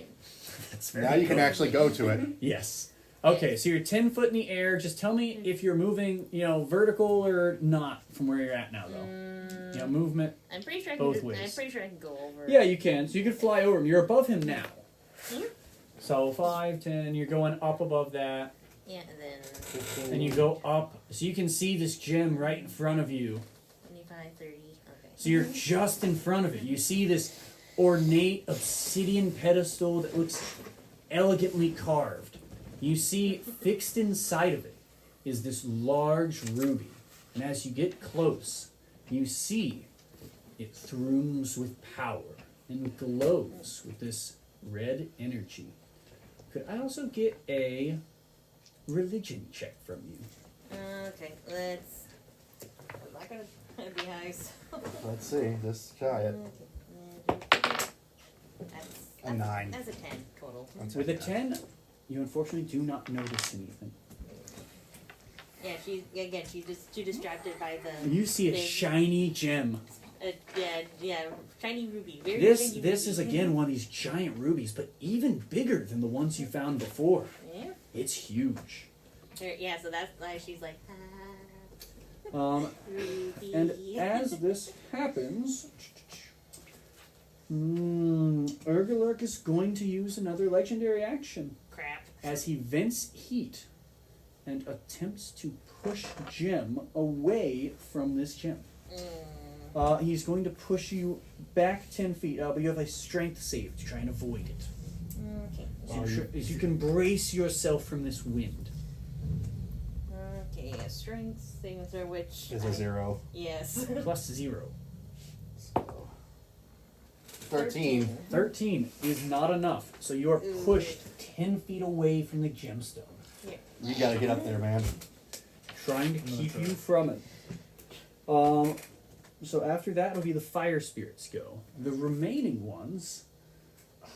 That's very now you can good. actually go to it. Yes. Okay, so you're 10 foot in the air. Just tell me if you're moving, vertical or not from where you're at now, though. Movement. I'm pretty sure I Both can. I'm ways. pretty sure I can go over. Yeah, you can. So you could fly over him. You're above him now. Mhm. So 5, 10, you're going up above that. Yeah, and then And you go up. So you can see this gem right in front of you. 25, 30. Okay. So you're just in front of it. You see this ornate obsidian pedestal that looks elegantly carved. You see fixed inside of it is this large ruby. And as you get close, you see it thrums with power and glows with this red energy. Could I also get a religion check from you? Okay, let's. I'm not gonna be high. So. Let's see. This giant. That's 9. That's a 10 total. With a 10, you unfortunately do not notice anything. Yeah, she's just too distracted by the. You see a big- shiny gem. Yeah, shiny ruby. Very This shiny this ruby. is again one of these giant rubies, but even bigger than the ones you found before. Yeah. It's huge. Yeah, so that's why she's like. Ruby. And as this happens, Urgalurk is going to use another legendary action Crap. as he vents heat and attempts to push Gem away from this gem. He's going to push you back 10 feet, but you have a strength save to try and avoid it. Okay. As you can brace yourself from this wind. Okay, a strength saving throw, which Is a 0. Yes. Plus 0. 13. 13 is not enough, so you are pushed 10 feet away from the gemstone. Here. You gotta get up there, man. Trying to keep you from it. So after that, it'll be the fire spirits go. The remaining ones are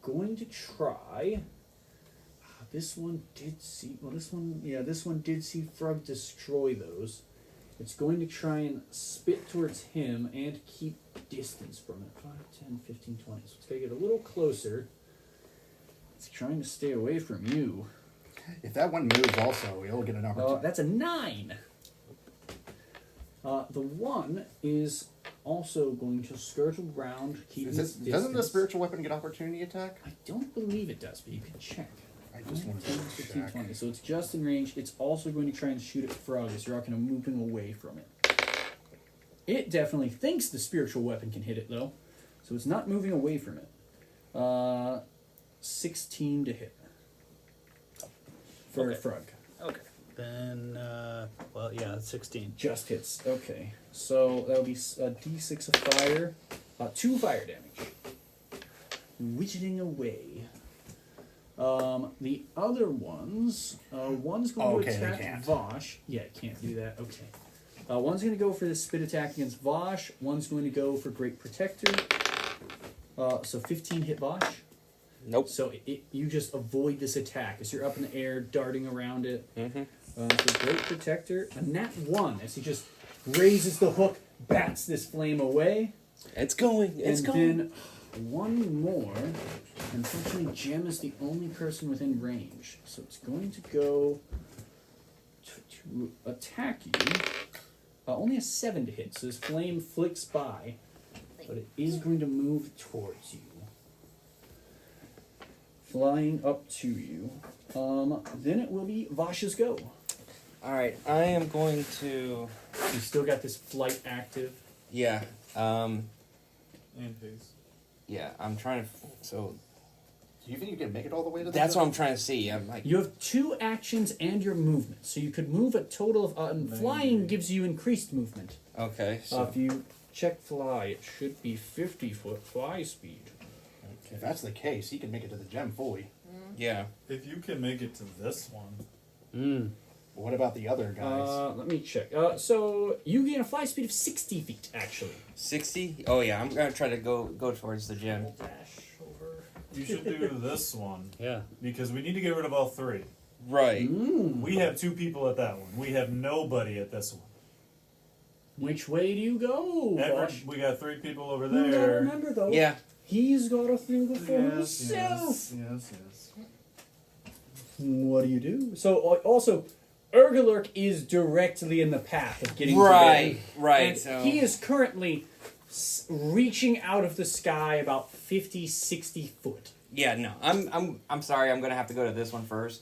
going to try. This one did see. Well, this one did see Frog destroy those. It's going to try and spit towards him and keep distance from it. 5, 10, 15, 20. So it's going to get a little closer. It's trying to stay away from you. If that one moves also, you'll get an opportunity. That's a 9. The one is also going to skirt around, keep its distance. Doesn't the spiritual weapon get opportunity attack? I don't believe it does, but you can check. I just want to 10, 15, check. 20. So it's just in range. It's also going to try and shoot at Frog as you're not going to move him away from it. It definitely thinks the spiritual weapon can hit it, though. So it's not moving away from it. 16 to hit. For Okay. Frog. Okay. Then, well, yeah, it's 16. Just hits. Okay. So that'll be a d6 of fire. 2 fire damage. Witching away. The other ones, one's going to Okay, they attack can't. Vosh. Yeah, it can't do that. Okay. One's going to go for the spit attack against Vosh. One's going to go for Great Protector. So 15 hit Vosh. Nope. So you just avoid this attack as you're up in the air, darting around it. Mm-hmm. So Great Protector. A nat 1 as he just raises the hook, bats this flame away. It's going. It's And going. then one more. Unfortunately, Gem is the only person within range. So it's going to go to attack you. Only a 7 to hit, so this flame flicks by. But it is going to move towards you. Flying up to you. Then it will be Vash's go. All right. I am going to. You still got this flight active. Yeah. And haste. Yeah. I'm trying to. So Do you think you can make it all the way to the that's what zone? I'm trying to see. I'm like. You have 2 actions and your movement, so you could move a total of. And flying gives you increased movement. Okay. So. If you check fly, it should be 50-foot fly speed. If that's the case, he can make it to the gem fully. Yeah. If you can make it to this one, But what about the other guys? Let me check. So you gain a fly speed of 60 feet, actually. 60. Oh yeah. I'm gonna try to go towards the gym. Dash over. you should do this one Yeah. because we need to get rid of all 3. Right. We have 2 people at that one. We have nobody at this one. Which way do you go, Vosh? We got 3 people over You gotta there. remember, though, Yeah. he's got to think for Yes, himself. yes. What do you do? So, also, Urgalurk is directly in the path of getting Right. to there. Right. And So. he is currently reaching out of the sky about 50, 60 foot. Yeah. No. I'm sorry. I'm gonna have to go to this one first.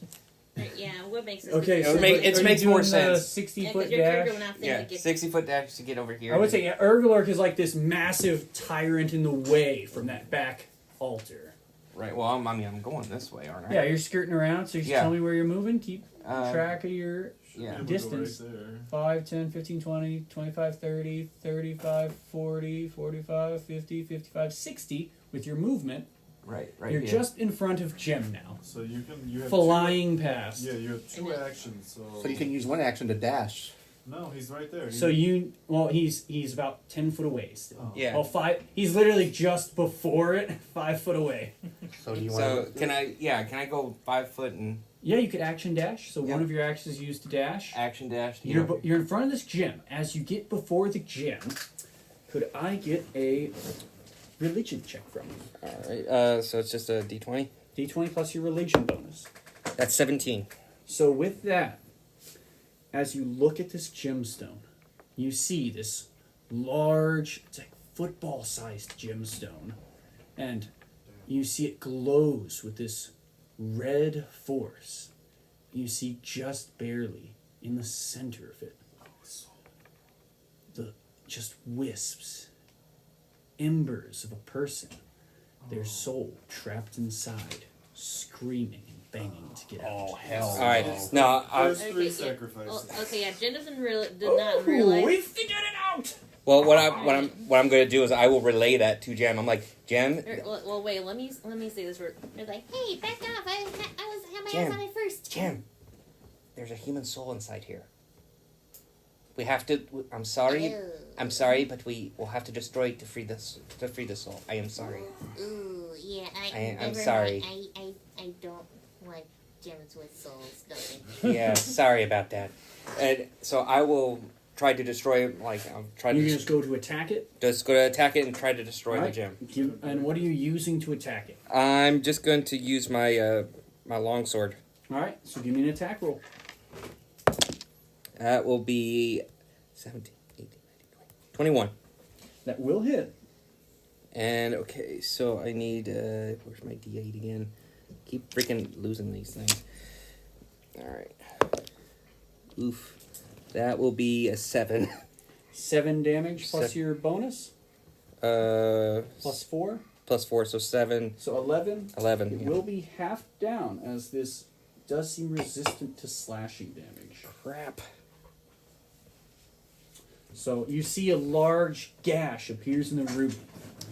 Right, yeah, what makes this Okay, so so make- it are you makes more doing the sense. 60-foot you're dash? going out there Yeah. to get 60-foot dash to get over here. I would say Urgalurk is like this massive tyrant in the way from that back altar. Right. Well, I'm going this way, aren't I? Yeah, you're skirting around, so you just Yeah. tell me where you're moving. Keep Um, track of your Yeah. distance. Right there. 5, 10, 15, 20, 25, 30, 35, 40, 45, 50, 55, 60 with your movement. Right. Right. You're here. just in front of Gem now. So you have Flying past. 2, you have 2 actions. So you can use one action to dash. No, he's right there. So he's about 10 foot away still. Oh. Yeah. Well, 5. He's literally just before it, 5 foot away. So do you So want can I? Yeah. Can I go 5 foot and Yeah, you could action dash. So Yeah. one of your actions is used to dash. action dash? To You're in front of this gem. As you get before the gem, could I get a religion check from you? All right. So it's just a D20. D20 plus your religion bonus. That's 17. So with that, as you look at this gemstone, you see this large, it's like football-sized gemstone, and you see it glows with this red force. You see just barely in the center of it the just wisps, embers of a person, their soul trapped inside, screaming and banging to get out. Oh, hell. All right. Now, First Okay, three yeah. sacrifices. Oh, okay, yeah. Jen did not realize. We figured it out. well, what I'm going to do is I will relay that to Jem. I'm like, Jem. Well, wait. Let me say this word. They're like, hey, back off! I had my Jen. eyes on it first. Jem. There's a human soul inside here. We have to. I'm sorry. Ew. I'm sorry, but we will have to destroy it to free the soul. I am sorry. Ooh, yeah. I'm never sorry. mind. I don't like gems with souls. No, thank you. Yeah, sorry about that. And so I will try to destroy. I'll try You to just go to attack it. just go to attack it and try to destroy the gem. And what are you using to attack it? I'm just going to use my my longsword. All right, so give me an attack roll. That will be 17, 18, 19, 20, 21. That will hit. And okay, so I need where's my D8 again? Keep freaking losing these things. All right. Oof. That will be a 7. 7 damage plus Seven. your bonus Plus 4. 4, so 7. So 11. 11. It Yeah. will be half down as this does seem resistant to slashing damage. Crap. So you see a large gash appears in the ruby.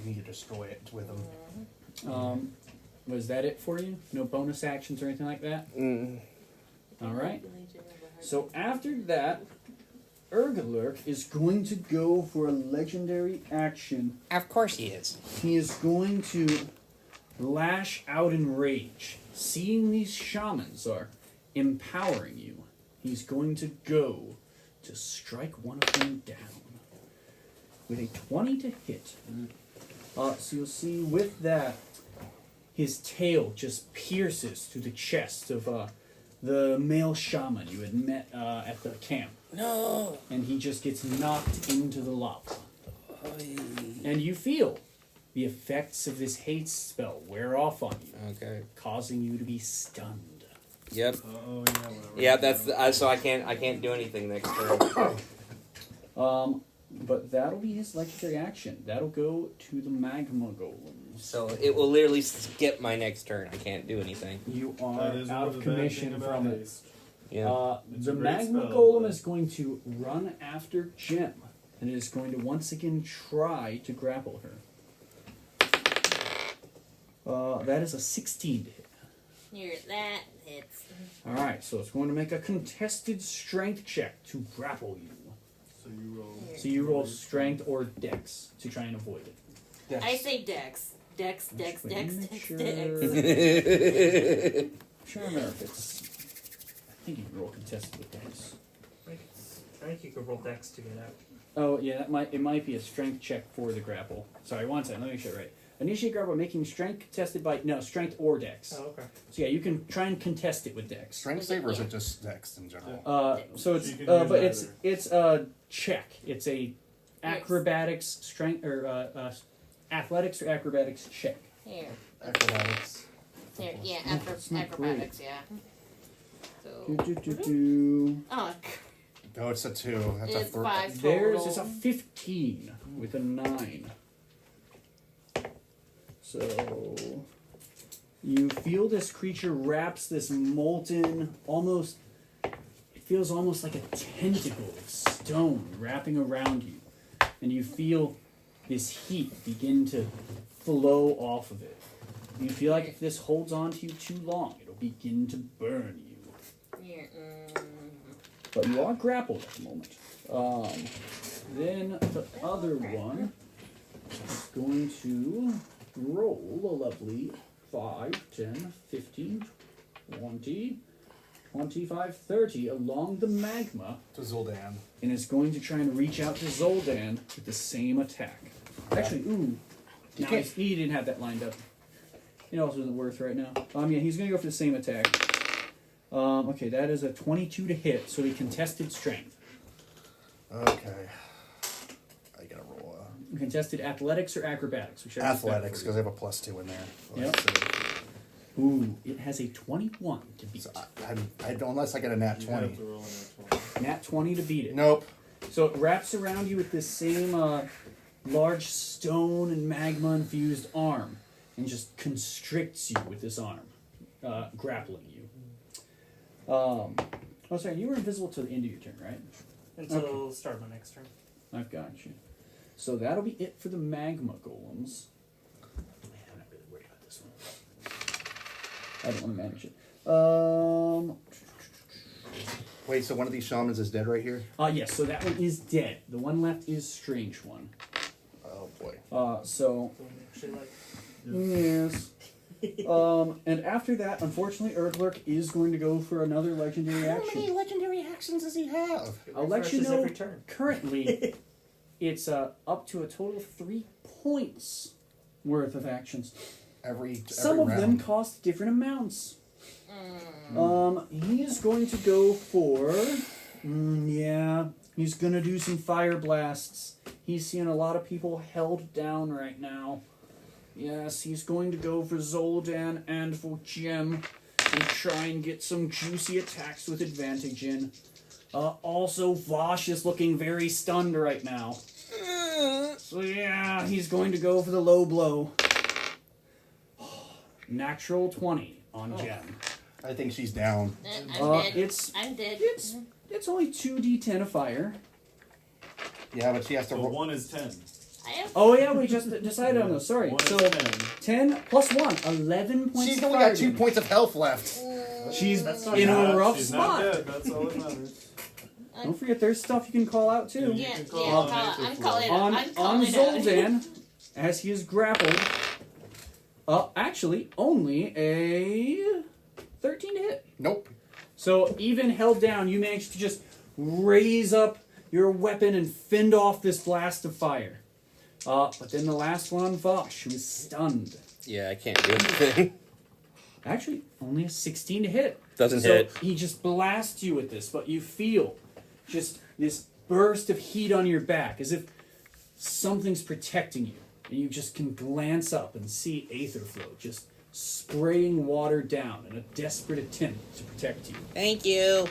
You need to destroy it with them. Was that it for you? No bonus actions or anything like that? Mm. All right. So after that, Urgalurk is going to go for a legendary action. Of course he is. He is going to lash out in rage. Seeing these shamans are empowering you, he's going to go to strike one of them down with a 20 to hit. So you'll see with that, his tail just pierces through the chest of the male shaman you had met at the camp. No. And he just gets knocked into the lava. And you feel the effects of this hate spell wear off on you, Okay. causing you to be stunned. Yep. Oh yeah, whatever. Yeah, that's so I can't do anything next turn. But that'll be his legendary action. That'll go to the magma golems. So it will literally skip my next turn. I can't do anything. You That are is out one of the bad commission thing about from it. haste. Yeah. It's The a great magma spell, golem but- is going to run after Jem, and is going to once again try to grapple her. That is a 16 to hit. Here, that hits. Alright, so it's going to make a contested strength check to grapple you. So you roll. So you roll strength or dex to try and avoid it. I say dex. Dex, dex, Wait, dex, make dex, sure- dex. Sure, I remember if it's. I think you can roll contested with dex. I think you could roll dex to get out. Oh yeah, it might be a strength check for the grapple. Sorry, one second. Let me make sure right. Initiate grapple making strength contested by strength or dex. Oh, okay. So yeah, you can try and contest it with dex. Strength save, or is it just dex in general? So it's You can but use it's a check. It's a acrobatics strength or athletics or acrobatics check. Here. Acrobatics. Here, yeah, That's not acrobatics, yeah. Do, So. do, do, do. Oh, Oh, it's a 2. That's a it's 3. 5 Theirs total. is a 15 with a 9. So you feel this creature wraps this molten, almost, it feels almost like a tentacle of stone wrapping around you. And you feel this heat begin to flow off of it. You feel like if this holds on to you too long, it'll begin to burn you. Here, But you are grappled at the moment. Then the other one is going to roll a lovely 5, 10, 15, 20, 25, 30 along the magma, To Zoldan. and is going to try and reach out to Zoldan with the same attack. Actually, ooh. No, can't- he didn't have that lined up. It also isn't worth right now. Yeah, he's going to go for the same attack. Okay, that is a 22 to hit, so he contested strength. Okay. I gotta roll Contested athletics or acrobatics? Whichever is better athletics, for because I have a +2 in there. Yep. you. Ooh, it has a 21 to beat. So I don't, unless I get a nat You 20. have to roll a nat 20. Nat 20 to beat it. Nope. So it wraps around you with this same large stone and magma infused arm, and just constricts you with this arm, grappling you. Oh, sorry, you were invisible till the end of your turn, right? Until start my next turn. I've got you. So that'll be it for the magma golems. Man, I'm not really worried about this one. I don't want to manage it. Wait, so one of these shamans is dead right here? Yes, so that one is dead. The one left is Strange One. Oh boy. So Actually, like, yes. And after that, unfortunately, Urgalurk is going to go for another legendary How many action. legendary actions does he have? I'll let you refreshes know. every turn. Currently, it's up to a total of 3 points worth of actions. Every Some of them round. cost different amounts. He is going to go for. Yeah, he's going to do some fire blasts. He's seeing a lot of people held down right now. Yes, he's going to go for Zoldan and for Gem and try and get some juicy attacks with advantage in. Also, Vosh is looking very stunned right now. So yeah, he's going to go for the low blow. Natural 20 on Gem. I think she's down. I'm dead. It's I'm dead. it's only 2d10 of fire. Yeah, but she has to So roll. 1 is 10. I have. Oh yeah, we just decided on those. Sorry. 1 is So 10. 10 plus 1, 11 points. She's of only fire got 2 damage. points of health left. She's That's not in bad. a rough She's spot. not dead. That's all that matters. Don't forget, there's stuff you can call out too. You Yeah, can yeah. call on I'm Aetherflow. calling. On I'm calling it out. Zoldan, as he is grappled. Actually, only a 13 to hit. Nope. So even held down, you managed to just raise up your weapon and fend off this blast of fire. But then the last one on Vosh, who is stunned. Yeah, I can't do anything. Actually, only a 16 to hit. Doesn't So hit. he just blasts you with this, but you feel just this burst of heat on your back, as if something's protecting you. And you just can glance up and see Aetherflow just spraying water down in a desperate attempt to protect you. Thank you.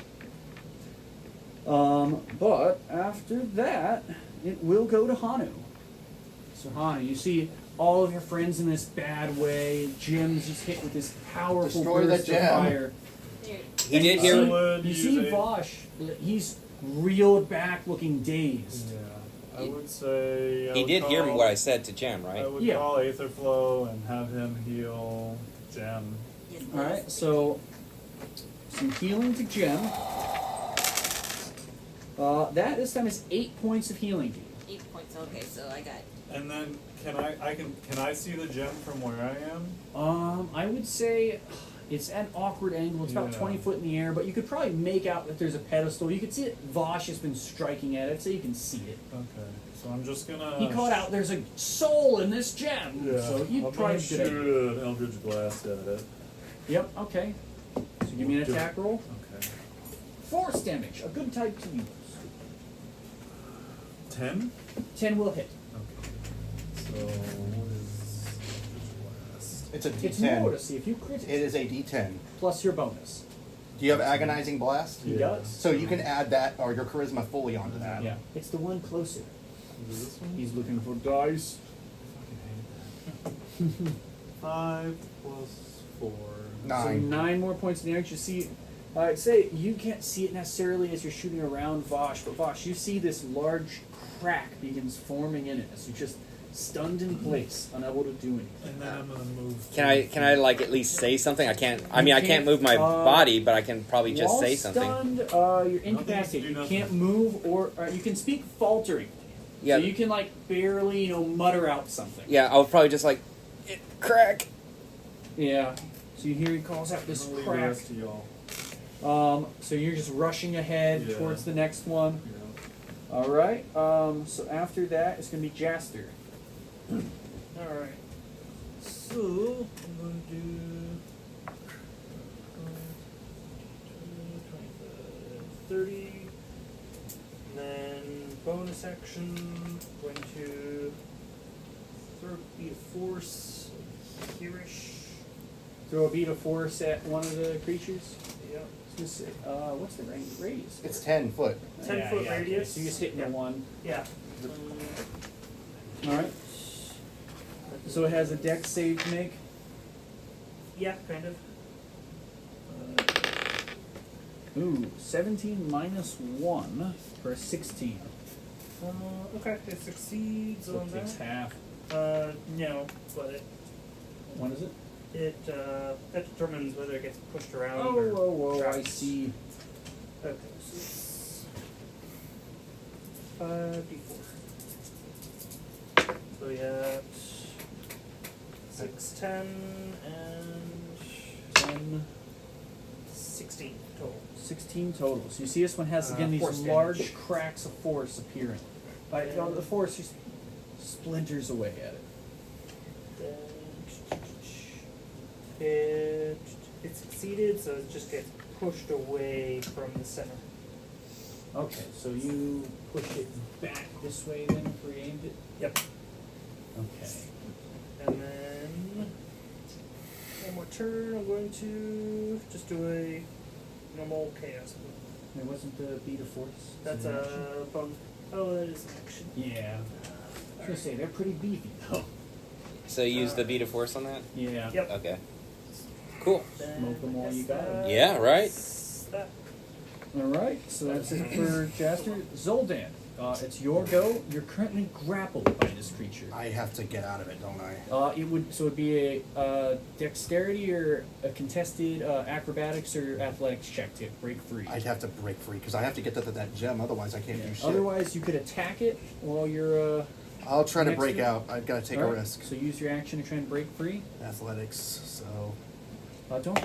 But after that, it will go to Hanu. So Hanu, you see all of your friends in this bad way. Jim's just hit with this powerful Destroy burst the of gem. fire. There. He did I hear. would You use see a- Vosh, he's reeled back looking dazed. Yeah, I would say. I He would did hear call- what I said to Jem, I right? would Yeah. call Aetherflow and have him heal Gem. Yes, Alright, so some healing to Gem. That this time is 8 points of healing to you. 8 points. Okay, so I got. And then can I see the gem from where I am? I would say it's at an awkward angle. It's about Yeah. 20 foot in the air, but you could probably make out that there's a pedestal. You could see that Vosh has been striking at it, so you can see it. Okay, so I'm just gonna. He called out, "There's a soul in this gem." Yeah, So you I'm probably gonna should. shoot an Eldritch Blast at it. Yep. Okay. So give me an Do it. attack roll. Okay. Force damage, a good type to use. 10. 10 will hit. Okay. So what is Eldritch Blast? It's a It's D10. more to see if you crit It it, is a D10. plus your bonus. Do you have Agonizing Blast? He Yeah. does. So you can add that or your charisma fully onto that. Yeah. It's the one closer. Is it this one? He's looking for dice. Fucking hate that. 5 plus 4. So 9. 9 more points of damage. You see, I'd say you can't see it necessarily as you're shooting around Vosh, but Vosh, you see this large crack begins forming in it as you're just stunned in place, unable to do anything. And then I'm gonna move. Can I like at least say something? I can't. I You mean, I can't, can't move my uh, body, but I can probably just While say something. stunned, you're incapacitated. do You nothing. can't move, or you can speak faltering. Yeah. So you can like barely, mutter out something. Yeah, I'll probably just like crack. Yeah. So you hear he calls out this I'll leave the crack. rest to y'all. So you're just rushing ahead Yeah. towards the next one. Yeah. All right. So after that, it's gonna be Jaster. All right. So I'm going to do 30. And then bonus action. Going to throw beat of force. Hereish. Throw a beat of force at one of the creatures. Yep. What's the radius? It's 10 foot. 10-foot okay. radius. So you're just hitting the one. Yeah. All right. So it has a dex save to make. Yeah, kind of. Ooh, 17 minus 1 for a 16. Okay, it succeeds So on it takes that. half. No, but What is it? that determines whether it gets pushed around Oh, or whoa, I trapped. see. Okay, so it's 5d4. So we got 6, 10, and 10, 16 total. 16 total. So you see this one has, again, these force large damage. cracks of force appearing. The force just splinters away at it. Then it succeeded, so it just gets pushed away from the center. Okay, so you push it back this way then if we aimed it? Yep. Okay. And then one more turn, I'm going to just do a normal chaos move. It wasn't the beat of force? That's an a action? bonus. Oh, that is an action. Yeah. I was going to say, they're pretty beefy though. So you use the beat of force on that? Yeah. Yep. Okay. Cool. Then Smoke them while I you guess got 'em. Yeah, right. that's that. Alright, so that's it for Jaster. Zoldan, it's your go. You're currently grappled by this creature. I have to get out of it, don't I? It'd be a dexterity or a contested acrobatics or athletics check to break free. I'd have to break free because I have to get to that gem. Otherwise, I can't Yeah. do shit. Otherwise, you could attack it while you're. I'll try to next break to it. out. I've got to take a Alright, risk. So use your action to try and break free. Athletics. So Don't.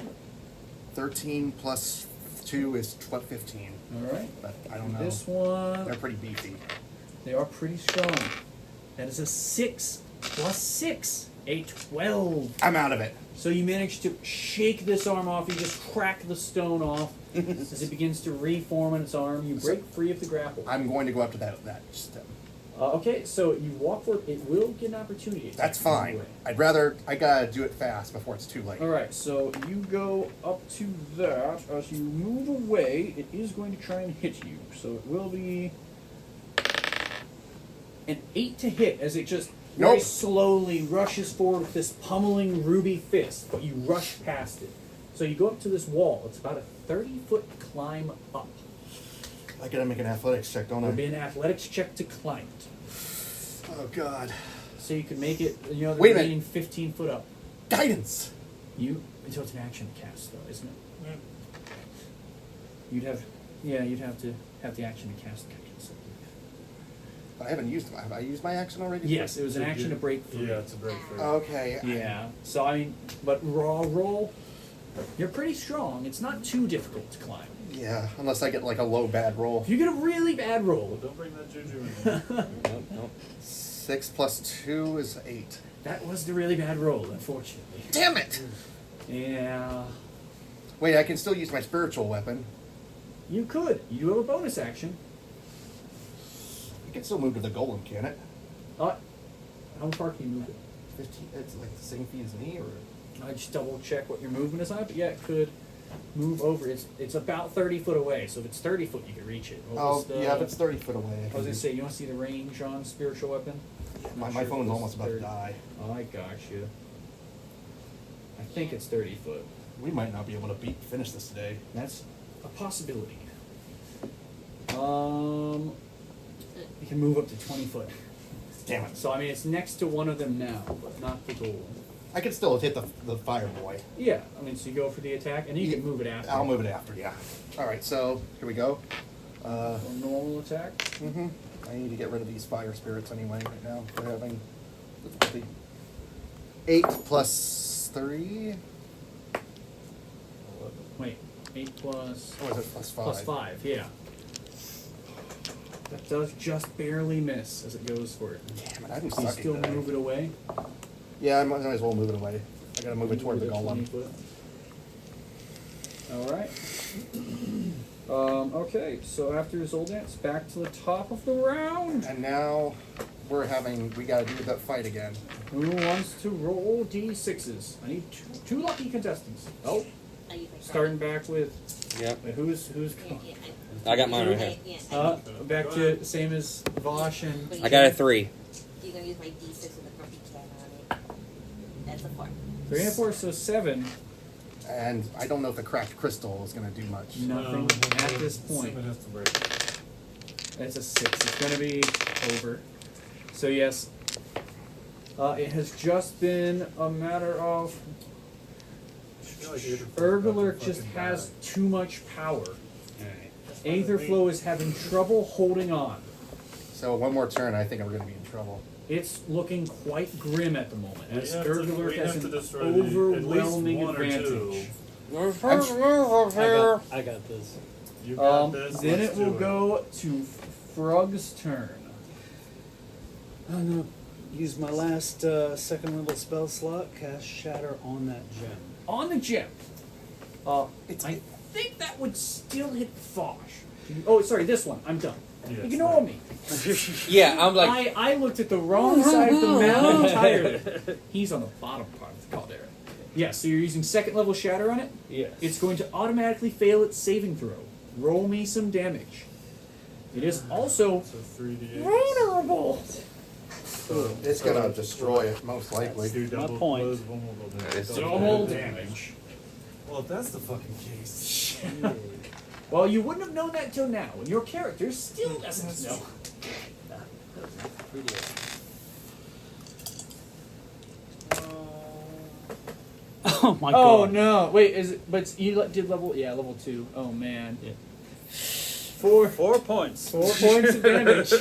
13 plus 2 is 15. All right. But I don't know. This one, They're pretty beefy. they are pretty strong. That is a 6 plus 6, a 12. I'm out of it. So you manage to shake this arm off. You just crack the stone off as it begins to reform on its arm. You break free of the grapple. I'm going to go up to that step. Okay, so you walk forward. It will get an opportunity attack. That's fine. anyway. I gotta do it fast before it's too late. All right, so you go up to that. As you move away, it is going to try and hit you. So it will be an 8 to hit as it just very Nope. slowly rushes forward with this pummeling ruby fist, but you rush past it. So you go up to this wall. It's about a 30-foot climb up. I gotta make an athletics check, don't It'll be I? an athletics check to climb it. Oh God. So you can make it, the Wait a minute. remaining 15 foot up. Guidance. Until it's an action cast, though, isn't it? Mm. You'd have to have the action to cast guidance. I haven't used it. Have I used my action already? Yes, it was an action to break free. Yeah, it's a break free. Okay. Yeah. So I mean, but raw roll, you're pretty strong. It's not too difficult to climb. Yeah, unless I get like a low bad roll. If you get a really bad roll, Don't bring that juju in. Nope, nope. 6 plus 2 is 8. that was the really bad roll, unfortunately. Damn it! Yeah. Wait, I can still use my spiritual weapon. You could. You do have a bonus action. You can still move to the golem, can it? How far can you move it? 15. It's like the same feet as me, or I just double check what your movement is on, but yeah, it could move over. It's about 30 foot away, so if it's 30 foot, you can reach it. What was the- yeah, if it's 30 foot away. I was gonna say, you want to see the range on spiritual weapon? I'm my not sure if phone's it was almost about to 30. die. Oh, I got you. I think it's 30 foot. We might not be able to finish this today. That's a possibility. You can move up to 20 foot. Damn it. So I mean, it's next to one of them now, but not the goal. I can still hit the fire boy. Yeah, I mean, so you go for the attack, and you can move it after. I'll move it after, yeah. Alright, so here we go. A normal attack. I need to get rid of these fire spirits anyway right now. We're having 8 plus 3. Wait, 8 plus... Or is it plus 5? Plus 5, yeah. That does just barely miss as it goes for it. Damn it, I'm You sucking still today. move it away? Yeah, I might as well move it away. I gotta move it toward the Move it 20 golem. foot. Alright. Okay, so after Zoldance, back to the top of the round. And now we gotta do that fight again. Who wants to roll D6s? I need two lucky contestants. Oh, I use my Starting back with Yep. who's Yeah, going? I got mine right here. Yeah, Back to same as Vosh and. I got a 3. you're gonna use my D6 with a grumpy cat on it. That's a 4. 3 and 4, so 7. And I don't know if the cracked crystal is going to do much. Nothing at this point. Someone has to break it. That's a 6. It's going to be over. So yes, it has just been a matter of I feel like Aetherflow's about to Urgalurk just fucking has die. too much power. Aetherflow is having trouble holding on. So one more turn, I think I'm going to be in trouble. It's looking quite grim at the moment, We as have to- Urgalurk we has have to an destroy at least overwhelming one or advantage. I got this. You got this. Then let's it will do go to Frog's turn. I'm gonna use my last second level spell slot, cast Shatter on that gem. On the gem, I think that would still hit Fosh. Oh, sorry, this one. I'm done. Yeah, Ignore me. Yeah, I'm like, I looked at the wrong side of the map entirely. He's on the bottom part of the caldera. Yeah, so you're using second level Shatter on it? Yes. It's going to automatically fail its saving throw. Roll me some damage. It is also So 3d8. vulnerable. So It's going to destroy it, most likely. do double My point. close vulnerable That damage. is Double damage. Well, if that's the fucking case. Well, you wouldn't have known that till now, and your character still doesn't know. Oh my Oh god. no! Wait, is it? But you did level 2. Oh man. Yeah. 4 4 points. 4 points of damage.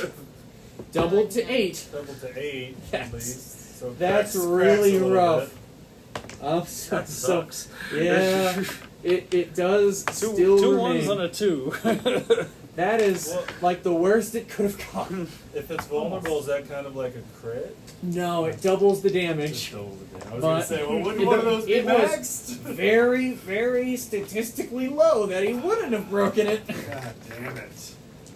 Doubled to 8. Double to 8 Yes. at least. So That's cracks really a little rough. bit. So, That sucks. yeah, it does Two still ones remain. and a 2. That is Well- like the worst it could have gotten. If it's vulnerable, is that kind of like a crit? No, it doubles the Just damage. double the damage. I was But gonna say, well, it- wouldn't one of those be it was- maxed? Very, very statistically low that he wouldn't have broken it. God damn it.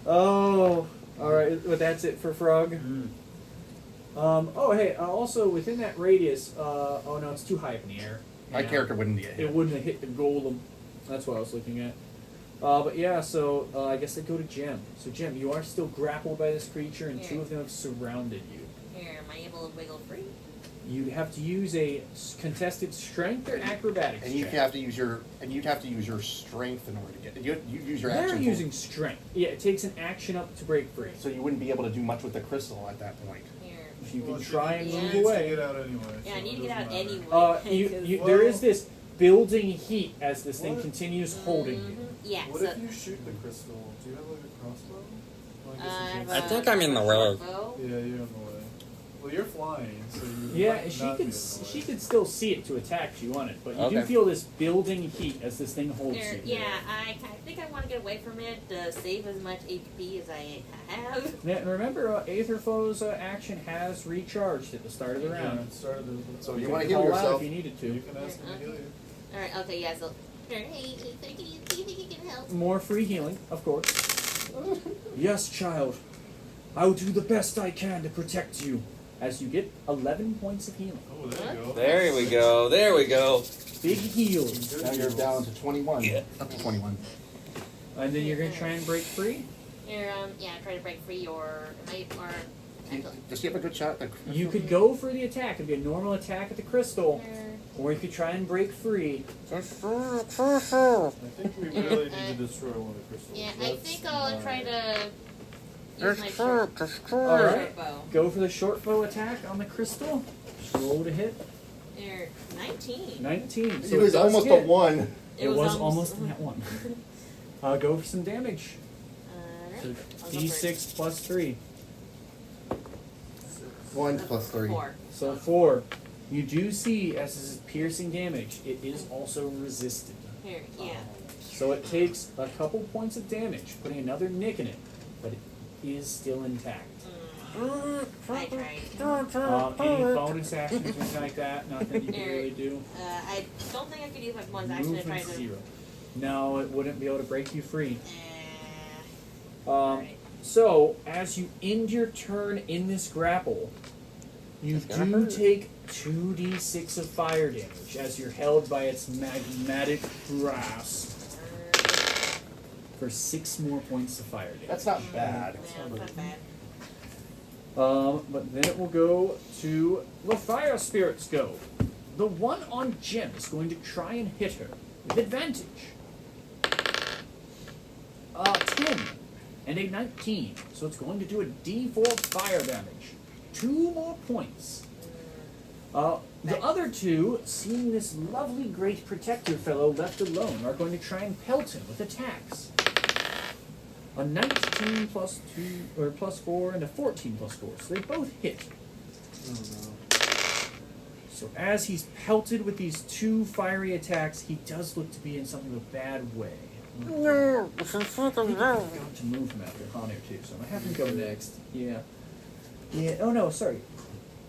Oh, all right. Well, that's it for Frog. Oh, hey. Also, within that radius. Oh no, it's too high up in the air. My Yeah. character wouldn't be a It hit. wouldn't have hit the golem. That's what I was looking at. But yeah, so I guess they go to Gem. So Gem, you are still grappled by this creature, and 2 of them have surrounded you. Here, am I able to wiggle free? You have to use a contested strength or acrobatics And you check. have to use your strength in order to get it. You use your They're action. using strength. Yeah, it takes an action up to break free. So you wouldn't be able to do much with the crystal at that point. Here. If you Well, can she try and needs move to away. get out anyway. Yeah, so I need it to get out doesn't matter. anyway. There is this building heat as this thing What? continues holding you. Yeah, What so if you shoot the crystal? Do you have like a crossbow? Well, I guess you have can't- I think I'm in the way. shortbow. Yeah, you're in the way. Well, you're flying, so you Yeah, might she not could be in the way. she could still see it to attack if you wanted, but you do Okay. feel this building heat as this thing holds Here, you. yeah, I think I want to get away from it to save as much HP as I have. Yeah, and remember, Aetherflow's action has recharged at the start of the Yeah, round. it started the- So you can wanna heal call out yourself? if you needed You to. can ask him to heal you. Alright, okay, yeah, so. Here, hey, do you think you can help? More free healing, of course. Yes, child. I'll do the best I can to protect you. As you get 11 points of healing. Oh, there you go. there we go, there we go. Big heal. Good Now you're heals. down to 21. Yeah. Up to 21. And then you're going to try and break free. Here, yeah, try to break free or Just give a good shot at the You could go for the attack. It'd be a normal attack at the crystal. Here. Or you could try and break free. I think we really need to destroy one of the crystals. Yeah, I That's think I'll my- try to use my short Alright. bow. Go for the short bow attack on the crystal. Just roll to hit. Here, 19. 19. So It was does almost hit. a 1. It was almost that one. Go for some damage. Alright. So I'll go for D6 plus 3. 1 plus 3. 4. So 4. You do see, as this is piercing damage, it is also resisted. Here, yeah. So it takes a couple points of damage, putting another nick in it, but it is still intact. I tried. Any bonus actions or anything like that? Nothing you can really do. I don't think I could use my bonus action to try Movement to. 0. No, it wouldn't be able to break you free. Alright. So, as you end your turn in this grapple, You gonna do hurt. take 2d6 of fire damage as you're held by its magmatic grasp for 6 more points of fire damage. That's not bad. Yeah, it's not bad. But then it will go to the fire spirits go. The one on Jim is going to try and hit her with advantage. 10 and a 19. So it's going to do a d4 fire damage. 2 more points. The other two, seeing this lovely great protector fellow left alone, are going to try and pelt him with attacks. A 19 plus 2, or plus 4, and a 14 plus 4. So they both hit. Oh no. So as he's pelted with these 2 fiery attacks, he does look to be in something of a bad way. No, I forgot to move him after Hanu too, so I'm gonna have him go next. Yeah. Yeah, oh no, sorry.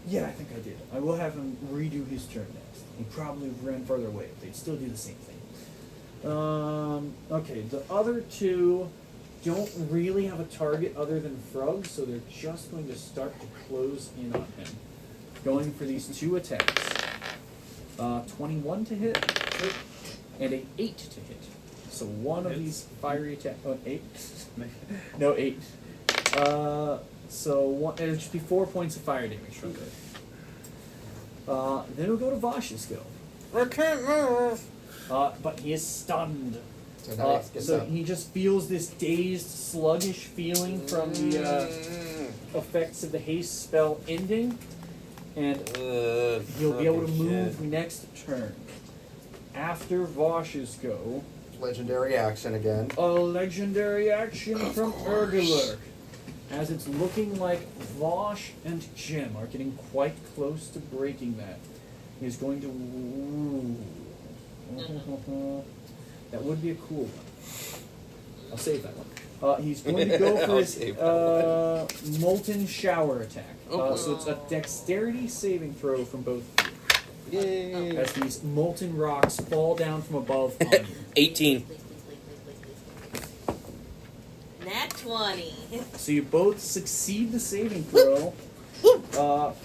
Yeah, I think I did. I will have him redo his turn next. He probably ran further away, but they'd still do the same thing. Okay, the other 2 don't really have a target other than Frog, so they're just going to start to close in on him. Going for these 2 attacks. 21 to hit, and a 8 to hit. So one of these fiery attacks. Oh, 8? No, 8. So one, it'll just be 4 points of fire damage from it. Then we'll go to Vosh's go. I can't move. But he is stunned. So now he gets So up. he just feels this dazed, sluggish feeling from the effects of the haste spell ending, and he'll be able to move next turn. After Vosh's go, Legendary action again. a legendary action from Urgalurk. As it's looking like Vosh and Jim are getting quite close to breaking that. He's going to... That would be a cool one. I'll save that one. He's going to go for I'll his save that Molten Shower attack. Oh. So it's a dexterity saving throw from both of you. Yay. As these molten rocks fall down from above on you. 18. Please. Nat 20. So you both succeed the saving throw,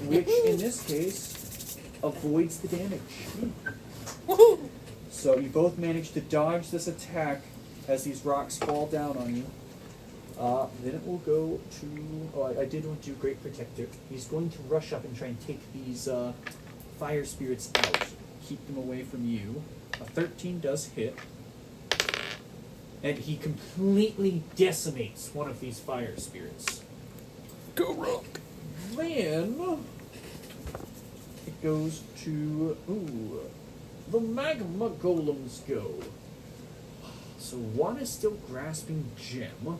which in this case avoids the damage. So you both manage to dodge this attack as these rocks fall down on you. Then it will go to... Oh, I did want to do Great Protector. He's going to rush up and try and take these fire spirits out. Keep them away from you. A 13 does hit. And he completely decimates one of these fire spirits. Go rock. Then it goes to the magma golems go. So one is still grasping Jim.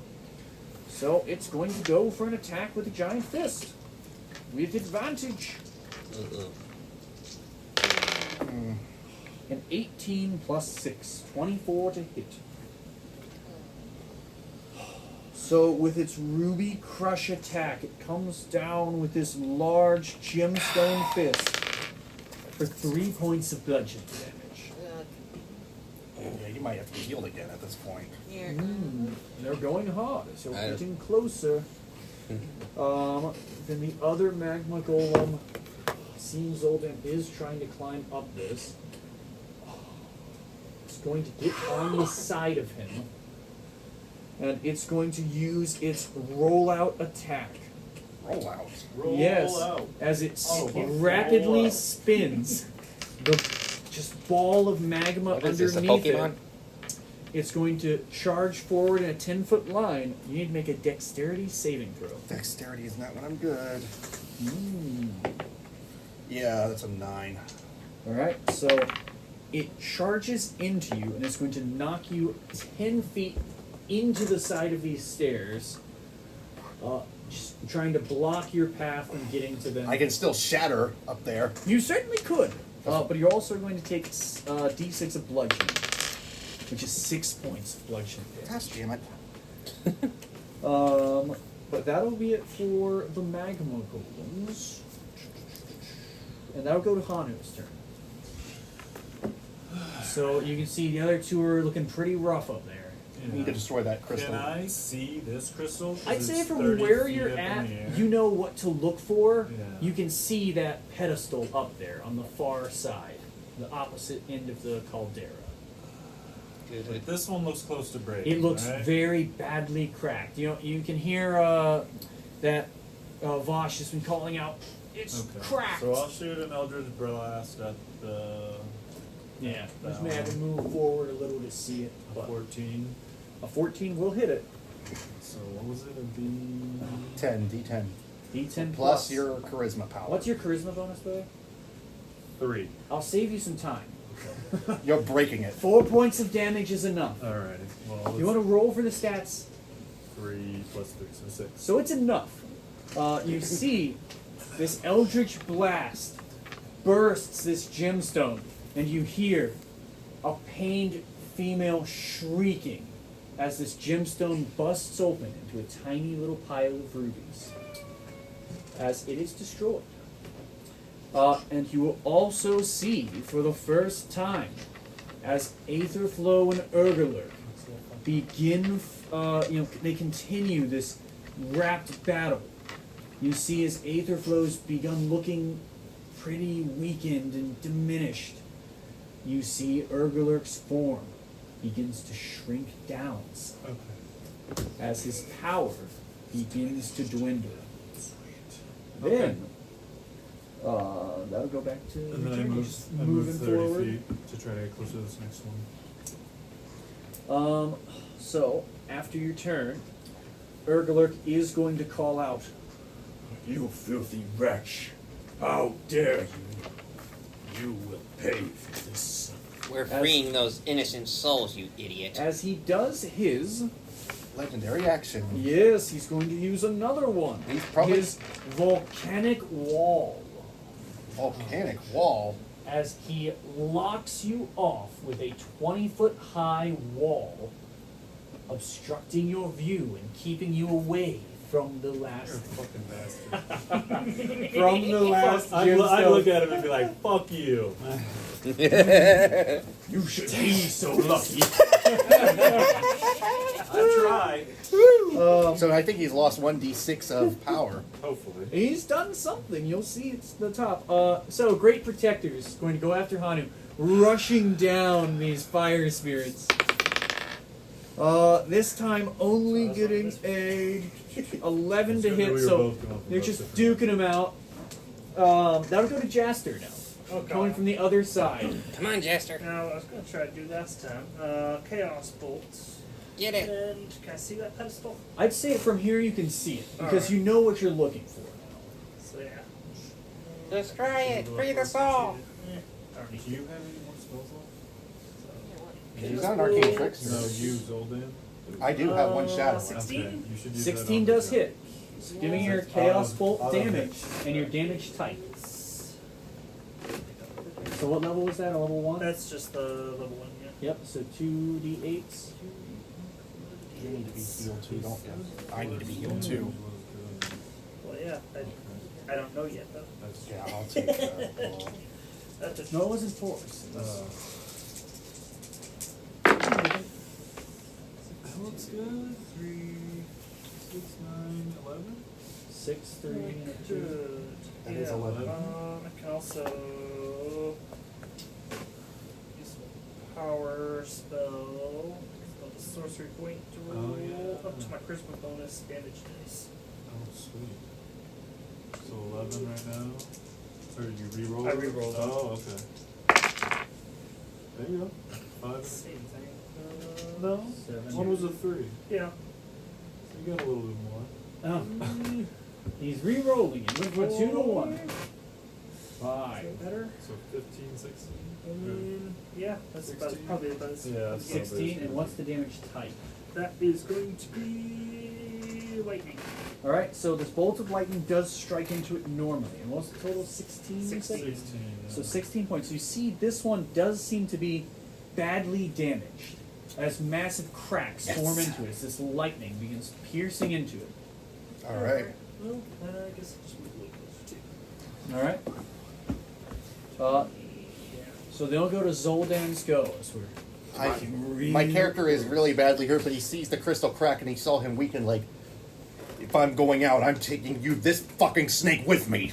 So it's going to go for an attack with a giant fist. With advantage. An 18 plus 6, 24 to hit. So with its ruby crush attack, it comes down with this large gemstone fist for 3 points of bludgeoning damage. Yeah, you might have to be healed again at this point. Here. They're going hard, so I- getting closer. Then the other magma golem, seems Zoldan is trying to climb up this. It's going to get on the side of him. And it's going to use its rollout attack. Rollout. Roll Yes, out. as it Oh, rapidly roll out. spins the just ball of magma What is this, a underneath Pokemon? it. It's going to charge forward in a 10-foot line. You need to make a dexterity saving throw. Dexterity is not when I'm good. Mm. Yeah, that's a 9. Alright, so it charges into you and it's going to knock you 10 feet into the side of these stairs, just trying to block your path from getting to them. I can still shatter up there. You certainly could, but you're also going to take d6 of bludgeoning, which is 6 points of bludgeoning damage. Gosh damn it. But that'll be it for the magma golems. And that'll go to Hanu's turn. So you can see the other two are looking pretty rough up there. need to destroy that crystal. Can I see this crystal? 'Cause I'd say it's from 30 where feet you're up in at, the air. you know what to look for. Yeah. You can see that pedestal up there on the far side, the opposite end of the caldera. Like, this one looks close to breaking. It looks right? very badly cracked. You know, you can hear that Vosh has been calling out. It's Okay. cracked. So I'll shoot an Eldritch Blast at the Yeah, just may have to move forward a little to see it. But 14. a 14 will hit it. So what was it? A D? 10, D10. D10 Plus your charisma power. What's your charisma bonus, Billy? 3. I'll save you some time. You're breaking it. 4 points of damage is enough. Alrighty. Well, You want to roll for the stats? 3 plus 3, so 6. So it's enough. You see this eldritch blast bursts this gemstone, and you hear a pained female shrieking as this gemstone busts open into a tiny little pile of rubies as it is destroyed. And you will also see for the first time as Aetherflow and Urgalurk begin, they continue this rapt battle. You see as Aetherflow's begun looking pretty weakened and diminished. You see Urgalurk's form begins to shrink down some Okay. as his power begins to dwindle. Okay. Then, that'll go back to And then I return. move, Just I move moving 30 forward. feet to try to get closer to this next one. So, after your turn, Urgalurk is going to call out, "You filthy wretch! How dare you! You will pay for this." We're freeing those innocent souls, you idiot. As he does his, Legendary action. yes, he's going to use another one. He's probably- His volcanic wall. Volcanic wall. As he locks you off with a 20-foot high wall, obstructing your view and keeping you away from the You're a last fucking bastard. from the last I'd look gemstone. at him and be like, fuck you. You should be so lucky. I tried. So I think he's lost 1d6 of power. Hopefully. He's done something. You'll see it's the top. So Great Protector is going to go after Hanu, rushing down these fire spirits. This time only getting a 11 to Assuming hit, we were so both going for they're those just different duking him out. That'll go to Jaster now. Okay. Coming from the other side. Come on, Jester. Now, I was going to try to do last time. Chaos bolts. Get it. And can I see that pedestal? I'd say from here you can see it, because Alright. you know what you're looking for now. So, yeah. Destroy it. Free the soul. Do you have any more spells left? He's not an arcane trickster. No, you, Zoldan. I do have one shadow. 16? Okay, you should use 16 that on does the hit, giving your Chaos Bolt I'll damage and your damage type. So what level was that? A level 1? That's just the level 1, yeah. Yep, so 2d8s. You need to be healed too, don't you? I need to be healed too. Well, yeah. I don't know yet, though. Yeah, I'll take that. That's just No, it wasn't force. It was- That looks good. 3, 6, 9, 11. 6, 3, and a 2. good. That yeah. is 11. I can also use a power spell. Spell the sorcery point to roll Oh, yeah. up to my charisma bonus damage dice. Oh, sweet. So 11 right now. Or you re-roll? I re-rolled them. Oh, okay. There you go. 5. Same thing. No. 7. One was a 3. Yeah. So you got a little bit more. Oh. He's re-rolling it. Went from 2 to 1. Is 5. that better? So 15, 16. Yeah, that's about, 16? probably about as Yeah, that's 16, and what's the damage type? That is going to be lightning. Alright, so this bolt of lightning does strike into it normally. And what's the total? 16? you said? 16. 16. Yeah. So 16 points. You see, this one does seem to be badly damaged as massive cracks form into it as this lightning begins piercing into it. Alright. Well, then I guess I'll just move a little closer too. Alright? Yeah. So they'll go to Zoldan's go as we're My character is really badly hurt, but he sees the crystal crack and he saw him weaken. Like, if I'm going out, I'm taking this fucking snake with me.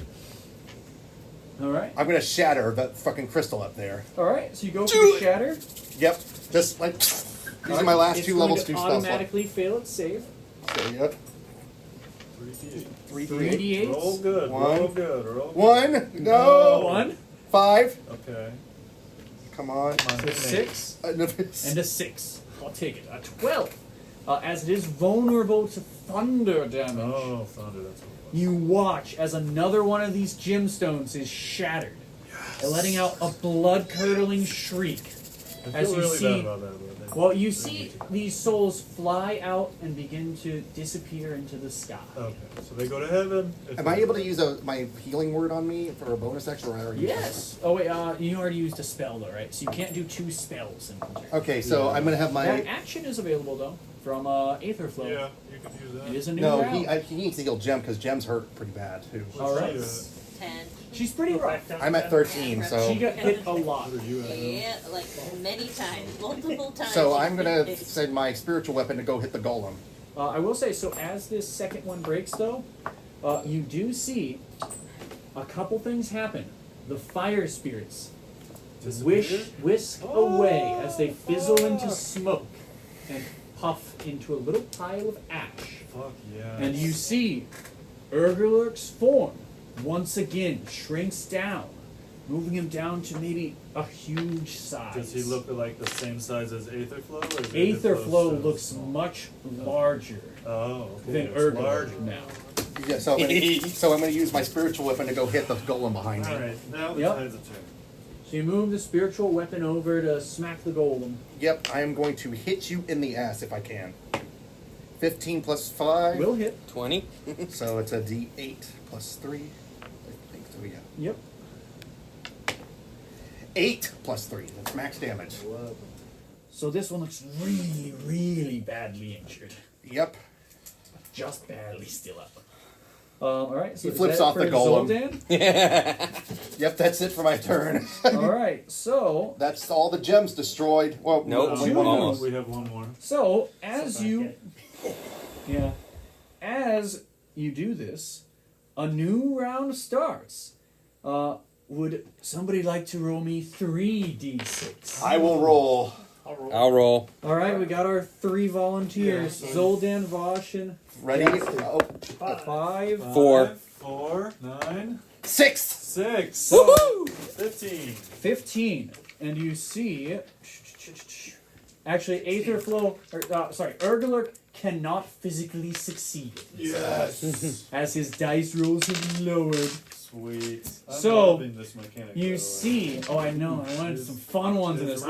All right. I'm gonna shatter that fucking crystal up there. All right. So you go for the shatter. Yep. Just like these are my last It's two going levels to 2 spells. automatically fail its save. So, yep. 3d8. 3d8. Roll good. One. Roll good. Roll good. 1. No. 1. 5. Okay. Come on. Come on. So 6. No, And a 6. I'll take it. A 12. As it is vulnerable to thunder damage, Oh, thunder. That's what it was. you watch as another one of these gemstones is shattered, letting out a blood-curdling shriek. I As feel you really see- bad about that. But Well, you see these souls fly out and begin to disappear into the sky. Okay, so they go to heaven. Am I able to use my healing word on me for a bonus action? Or I already used Yes. Oh wait, you already used a spell though, right? So you can't do 2 spells in one turn. it? Okay, so I'm gonna have my. That action is available though from Aetherflow. Yeah, you could use that. It is a new No, round. he needs to heal Gem because Gem's hurt pretty bad too. All right. 10. She's pretty rough. I'm at 13, so She got hit a lot. What are you at? Yeah, like many times, multiple times. so I'm gonna send my spiritual weapon to go hit the golem. I will say, so as this second one breaks though, you do see a couple things happen. The fire spirits whisk away as they fizzle into smoke and puff into a little pile of ash. Fuck yeah. And you see Urgalurk's form once again shrinks down, moving him down to maybe a huge size. Does he look like the same size as Aetherflow? Or is Aetherflow Aetherflow looks small? much larger Oh, okay. than It's Urgalurk larger. now. Yeah, so I'm gonna use my spiritual weapon to go hit the golem behind me. All right, now Yep. it's a turn. So you move the spiritual weapon over to smack the golem. Yep, I am going to hit you in the ass if I can. 15 plus 5. Will hit. 20. So it's a D8 plus 3. I think so, yeah. Yep. 8 plus 3. That's max damage. So this one looks really, really badly injured. Yep. Just barely still up. Alright, so He is flips that off the for golem. Zoldan? Yep, that's it for my turn. Alright, so That's all the gems destroyed. Well, Nope, only two one more. more. almost. We have one more. So as you as you do this, a new round starts. Would somebody like to roll me 3d6? I will roll. I'll roll. Alright, we got our 3 volunteers. Yeah. Zoldan, Vosh, and Ready? Oh, 5. 4. 4, 9, 6! 6, Woohoo! 15. 15. And you see... Actually, Aetherflow... Urgalurk cannot physically succeed. Yes. As his dice rolls have lowered. Sweet. I'm So, loving this mechanic. by You the way. see... Oh, I know. I wanted some fun ones in It's this.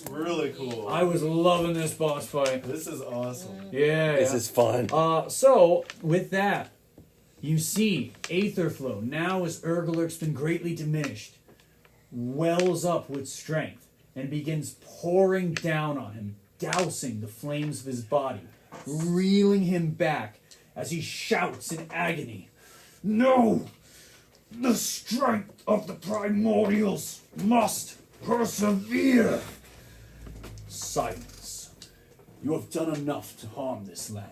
really, really cool. I was loving this boss fight. This is awesome. Yeah. This yeah. is fun. So, with that, you see Aetherflow, now as Urgalurk's been greatly diminished, wells up with strength and begins pouring down on him, dousing the flames of his body, reeling him back as he shouts in agony, "No! The strength of the primordials must persevere!" Silence. You have done enough to harm this land.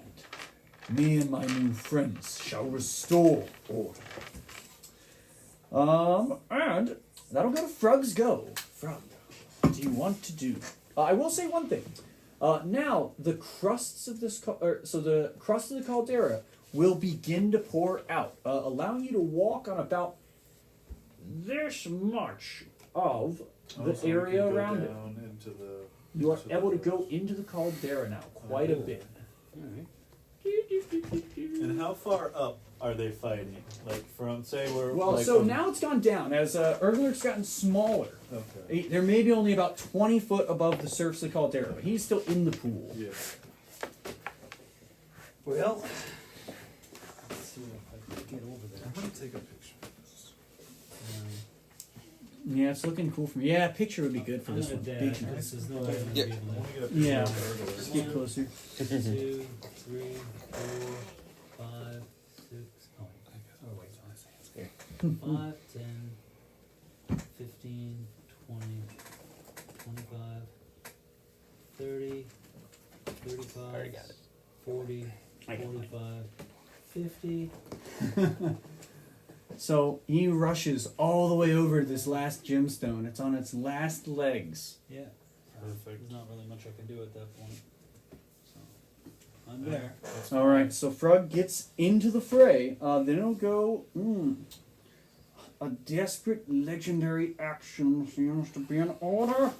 Me and my new friends shall restore order. And that'll go to Frug's go. Frug, what do you want to do? I will say one thing. Now the crusts of this, the crust of the caldera will begin to pour out, allowing you to walk on about this much of the So we area can go around it. down into the. You are into the- able to go into the caldera now, quite a bit. And how far up are they fighting? Like from, say, we're. Well, like so from- now it's gone down as Urgalurk's gotten smaller. Okay. They're maybe only about 20 foot above the surface of the caldera, but he's still in the pool. Yeah. Well, let's see if I can get over there. I'm gonna take a picture. Yeah, it's looking cool for me. Yeah, a picture would be good for I'm this gonna one. dash. Big one. This is no way I'm Yeah. gonna I be want able to get a picture Yeah. of Urgalurk. Just get closer. to. 2, 3, 4, 5, 6. Oh wait, 5, 10, 15, 20, 25, 30, 35, Already got it. 40, I got 45, 50. So he rushes all the way over to this last gemstone. It's on its last legs. Yeah. Perfect. There's not really much I can do at that point. So, I'm there. All right, so Frog gets into the fray. Then it'll go. A desperate legendary action seems to be in order.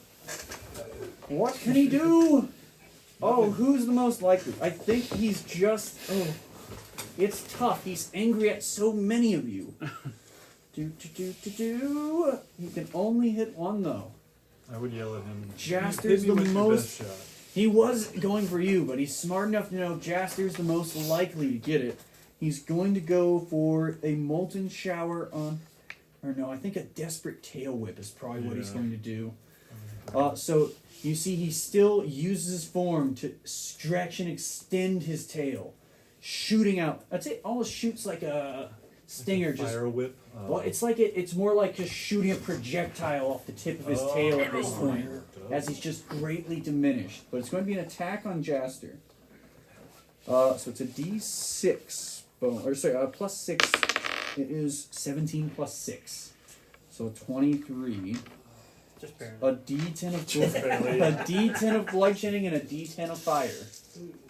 What can he do? Oh, who's the most likely? I think he's just. Oh, it's tough. He's angry at so many of you. He can only hit one though. I would yell at him. Jaster's Hit me the with your most. best shot. He was going for you, but he's smart enough to know Jaster's the most likely to get it. He's going to go for a molten shower on. Or no, I think a desperate tail whip is probably what he's Yeah. going to do. So you see, he still uses his form to stretch and extend his tail, shooting out. I'd say almost shoots like a stinger. Like a fire whip. Well, it's like it's more like just shooting a projectile off the tip of his tail at this point, as he's just greatly diminished. But it's going to be an attack on Jaster. So it's a D6 plus 6. It is 17 plus 6, so 23. Just barely. A D10 of a D10 of bludgeoning and a D10 of fire.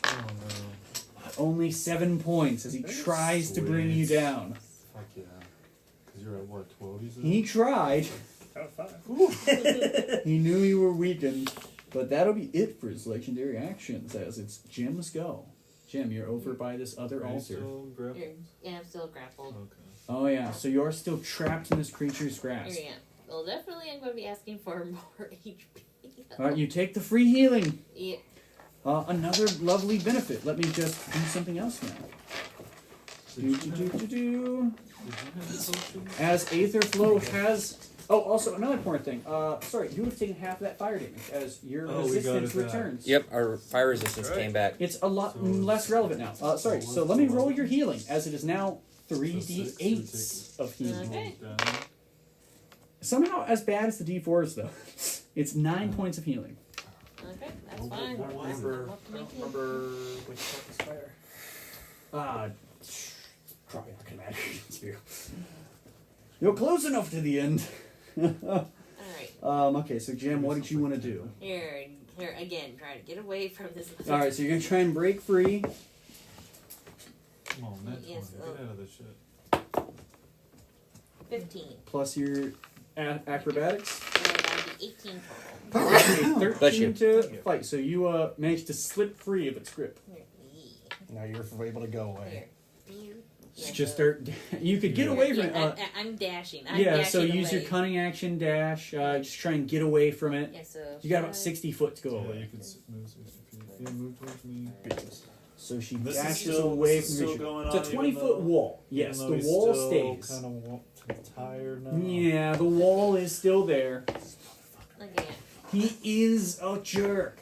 Oh no. Only 7 points as he tries to bring you down. Fuck yeah. Because you're at what, 12 you said? He tried. Out of 5. He knew you were weakened, but that'll be it for his legendary actions as it's Jim's go. Jim, you're over by this other Are you altar. still grappled? Yeah, I'm still grappled. Okay. Oh yeah, so you're still trapped in this creature's grasp. Here I am. Well, definitely I'm going to be asking for more HP. Alright, you take the free healing. Yeah. Another lovely benefit. Let me just do something else now. As Aetherflow has... Oh, also, another important thing. Sorry, you would have taken half of that fire damage as your Oh, we got resistance it back. returns. Yep, our fire resistance Right. came back. It's a lot So less relevant now. Sorry, so let me roll your healing, as it is now So 3d8s of healing. Okay. Down. Somehow as bad as the d4s, though. It's 9 points of healing. Okay, that's fine. What was Remember, Up to I me, don't too. remember which part was fire. Probably not gonna matter to you. You're close enough to the end. Alright. Okay, so Jim, what did you want to do? Here, again, try to get away from this. Alright, so you're gonna try and break free. Come on, net 20. Yes, Get oh. out of this shit. 15. Plus your acrobatics. That'd be 18 total. Okay, Bless you. 13 to fight. So you managed to slip free of its grip. Here. Now you're able to go away. Here. Just start. You could get away from it. I'm dashing. Yeah, so dashing use your away. cunning action dash. Just try and get away from it. Yeah, so You got about 5, 60 foot to go Yeah, away. you can move 60 feet. Yeah, move towards me. So she This is dashes still- away this is from still the going It's a on, 20 even foot though- wall. Yes, Even the though he's wall still stays. Kind of tired now. Yeah, the wall is still there. Look at He is a jerk.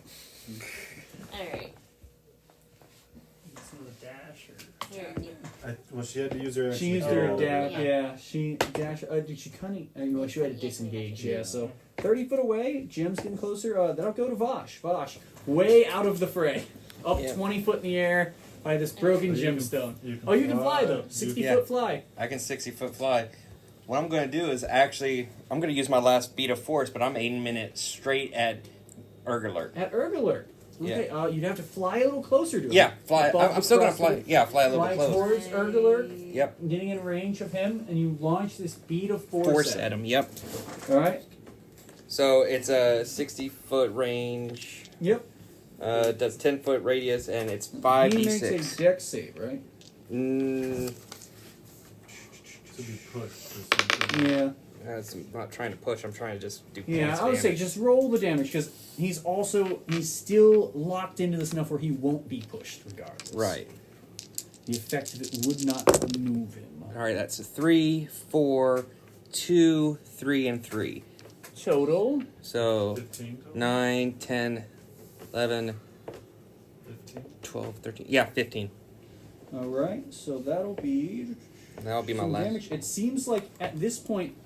Alright. Some of the dash or. Here. Well, she had to use her action. She used to her get dash. out. Yeah, she dash. Did she cunning? Well, she had to Yes, disengage. yeah. Yeah, so 30 foot away. Jim's getting closer. That'll go to Vosh. Vosh, way out of the fray, up Yeah. 20 foot in the air by this broken But you can- gemstone. you can Oh, you can fly though. fly. 60 Yeah. foot fly. I can 60-foot fly. What I'm going to do is I'm going to use my last beat of force, but I'm aiming it straight at Urgalurk. At Urgalurk. Okay, you'd have to fly a little closer to him. Yeah, fly. Above I'm still going to the crest fly. of- Yeah, fly a little Fly bit close. towards Urgalurk, Yep. getting in range of him, and you launch this bead of force, Force at him. Yep. Alright? So it's a 60-foot range. Yep. Does 10-foot radius, and it's He makes 5d6. a dex save, right? Mm, To be pushed or something. Yeah. I'm not trying to push. I'm trying to just do Yeah, points I would say damage. just roll the damage, because he's still locked into this enough where he won't be pushed regardless. Right. The effect of it would not move him. All right, that's a 3, 4, 2, 3, and 3. Total. So 15 total? 9, 10, 11, 15? 12, 13. Yeah, 15. Alright, so that'll be That'll be my some last. damage. It seems like at this point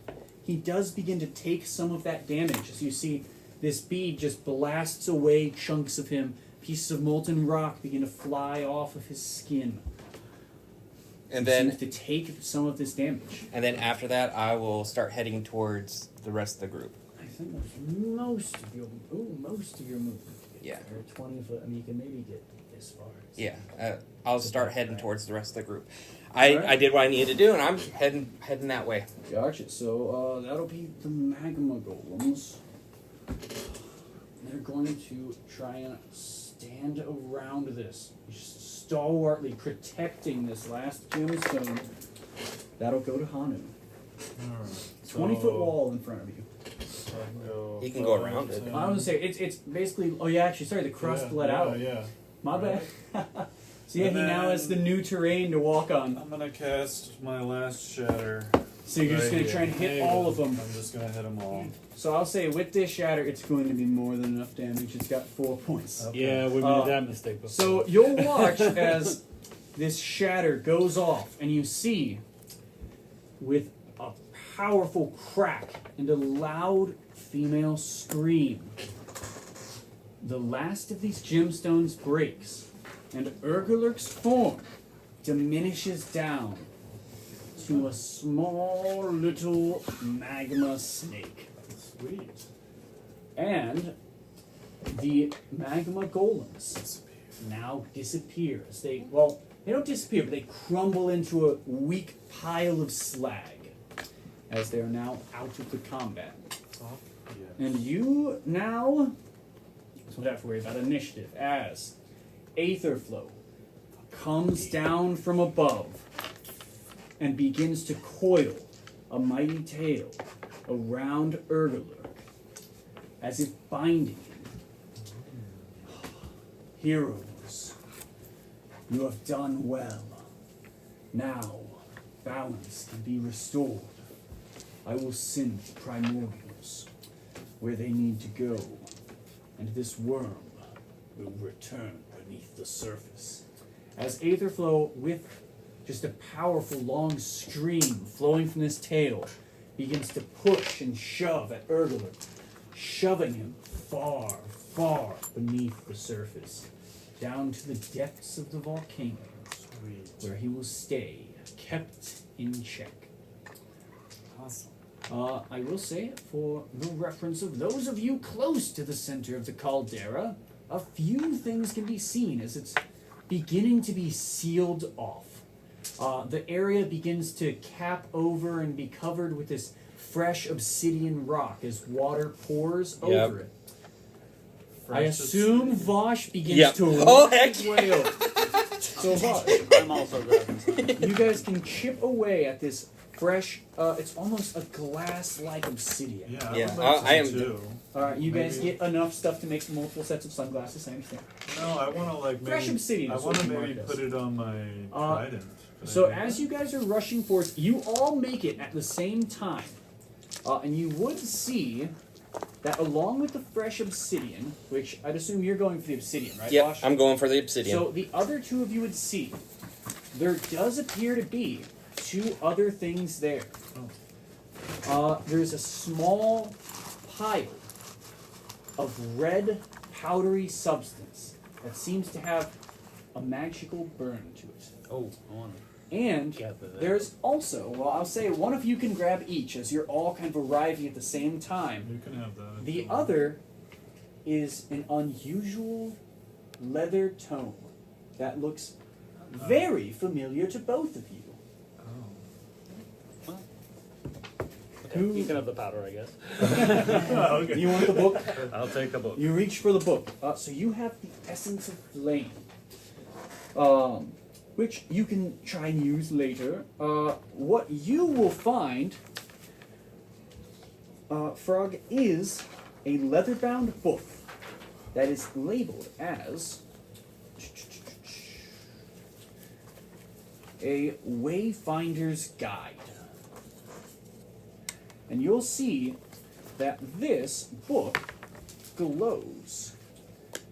he does begin to take some of that damage. As you see, this bead just blasts away chunks of him. Pieces of molten rock begin to fly off of his skin. And He then seems to take some of this damage. after that, I will start heading towards the rest of the group. I think that's most of your movement. Yeah. Or 20 foot. I mean, you can maybe get this far. Yeah, I'll start heading towards the rest of the group. Alright. I did what I needed to do, and I'm heading that way. Gotcha. So that'll be the magma golems. They're going to try and stand around this, stalwartly protecting this last gemstone. That'll go to Hanu. Alright. 20-foot wall in front of you. He can go around it. I was gonna say it's basically. Oh yeah, actually, sorry, the crust bled out. Yeah. My bad. So yeah, And he now has the new terrain to walk on. I'm gonna cast my last shatter. So you're just gonna try and hit all of them. I'm just gonna hit them all. So I'll say with this shatter, it's going to be more than enough damage. It's got 4 points. Okay. Yeah, we made that mistake before. So you'll watch as this shatter goes off, and you see, with a powerful crack and a loud female scream, the last of these gemstones breaks, and Urgalurk's form diminishes down to a small little magma snake. Sweet. And the magma golems now disappear. They don't disappear, but they crumble into a weak pile of slag as they are now out of the combat. Yeah. And you now don't have to worry about initiative as Aetherflow comes down from above and begins to coil a mighty tail around Urgalurk as if binding him. Heroes, you have done well. Now, balance can be restored. I will send the primordials where they need to go, and this worm will return beneath the surface. As Aetherflow, with just a powerful long stream flowing from this tail, begins to push and shove at Urgalurk, shoving him far, far beneath the surface, down to the depths of the volcano, where he will stay, kept in check. Awesome. I will say, for the reference of those of you close to the center of the caldera, a few things can be seen as it's beginning to be sealed off. The area begins to cap over and be covered with this fresh obsidian rock as water pours over it. I assume Vosh begins to Oh, heck his way over. So Vosh, I'm also grabbing some. you guys can chip away at this fresh, it's almost a glass-like obsidian. Yeah, I Yeah, would like to I am- too. Alright, you guys Maybe- get enough stuff to make multiple sets of sunglasses, I understand. No, I want to like maybe. Fresh obsidian I is want what to Mark maybe does. put it on my trident. Could I So do that? as you guys are rushing forth, you all make it at the same time. And you would see that along with the fresh obsidian, which I'd assume you're going for the obsidian, right, Yep, Bosch? I'm going for the obsidian. So the other two of you would see, there does appear to be two other things there. There's a small pile of red, powdery substance that seems to have a magical burn to it. Oh, I want And gather that. there's also, well, I'll say one of you can grab each as you're all kind of arriving at the same time. You can have that. if The you want. other is an unusual leather tome that looks very familiar to both of you. Okay, you can have the powder, I guess. Oh, okay. You want the book? I'll take the book. You reach for the book. So you have the Essence of Flame, which you can try and use later. What you will find, Frog, is a leather-bound book that is labeled as a Wayfinder's Guide. And you'll see that this book glows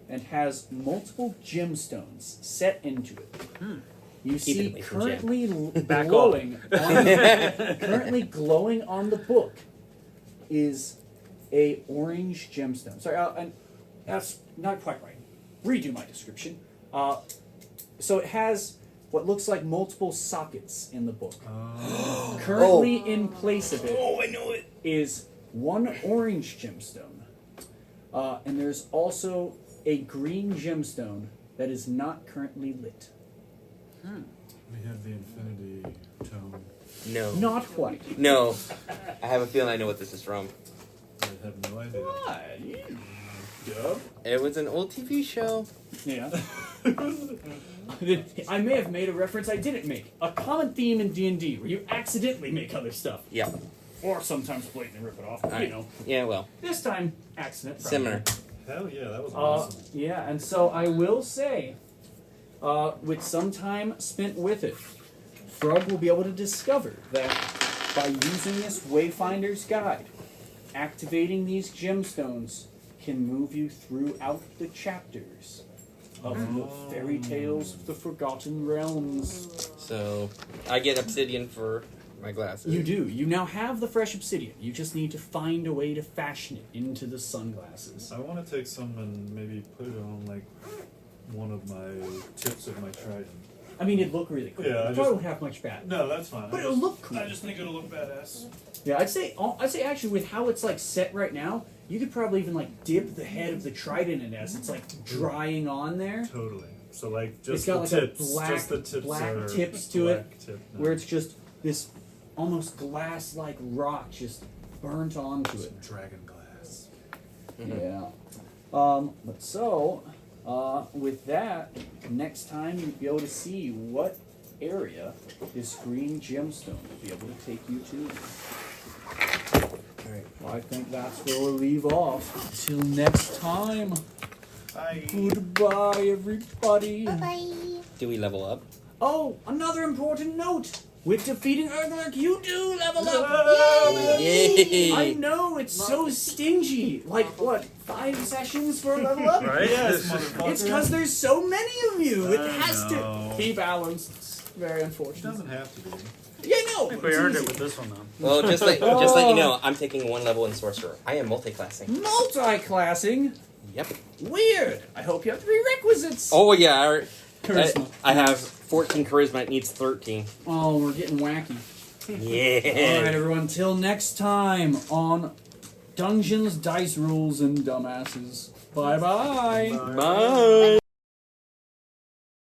and has multiple gemstones set into it. You see Evenly from gem. currently Back glowing on currently glowing on the book is a orange gemstone. Sorry, and that's not quite right. Redo my description. So it has what looks like multiple sockets in the book. Currently in place of it I know it. is one orange gemstone. And there's also a green gemstone that is not currently lit. We have the infinity tone. No. Not quite. No. I have a feeling I know what this is from. I have no idea. What? You dub. It was an old TV show. Yeah. I may have made a reference I didn't make. A common theme in D&D where you accidentally make other stuff. Yeah. Or sometimes blatantly rip it off. You know. Yeah, well. This time, accident. Similar. Hell yeah, that was awesome. Yeah, and so I will say, with some time spent with it, Frog will be able to discover that by using this Wayfinder's Guide, activating these gemstones can move you throughout the chapters of the fairy tales of the Forgotten Realms. So, I get obsidian for my glasses. You do. You now have the fresh obsidian. You just need to find a way to fashion it into the sunglasses. I want to take some and maybe put it on like one of my tips of my trident. I mean, it'd look really cool. Yeah, It probably won't have much bad. No, that's fine. But it'll look cool. I just think it'll look badass. Yeah, I'd say actually with how it's like set right now, you could probably even like dip the head of the trident in as it's like drying on there. Totally. So like just It's got the like tips, a black, just the tips black are tips to black it, tip now. where it's just this almost glass-like rock just burnt onto it. Some dragon glass. Yeah. But so, with that, next time you'll be able to see what area this green gemstone will be able to take you to. Alright, well, I think that's where we'll leave off. Till next time. Bye. Goodbye, everybody. Bye-bye. Do we level up? Oh, another important note. With defeating Urgalurk, you do level up. Yay! I know, it's so stingy. Like, what, 5 sessions for a level up? Right? Yes, motherfucker. It's because there's so many of you. It I has know. to be balanced. It's very It unfortunate. doesn't have to be. Yeah, no. I think it's we earned easy. it with this one, though. Well, just let you know, I'm taking 1 level in sorcerer. I am multi-classing. Multi-classing? Yep. Weird. I hope you have the prerequisites. Oh yeah, Charisma. I have 14 charisma. It needs 13. Oh, we're getting wacky. Yeah. Alright, everyone. Till next time on Dungeons, Dice Rules, and Dumbasses. Bye-bye. Bye.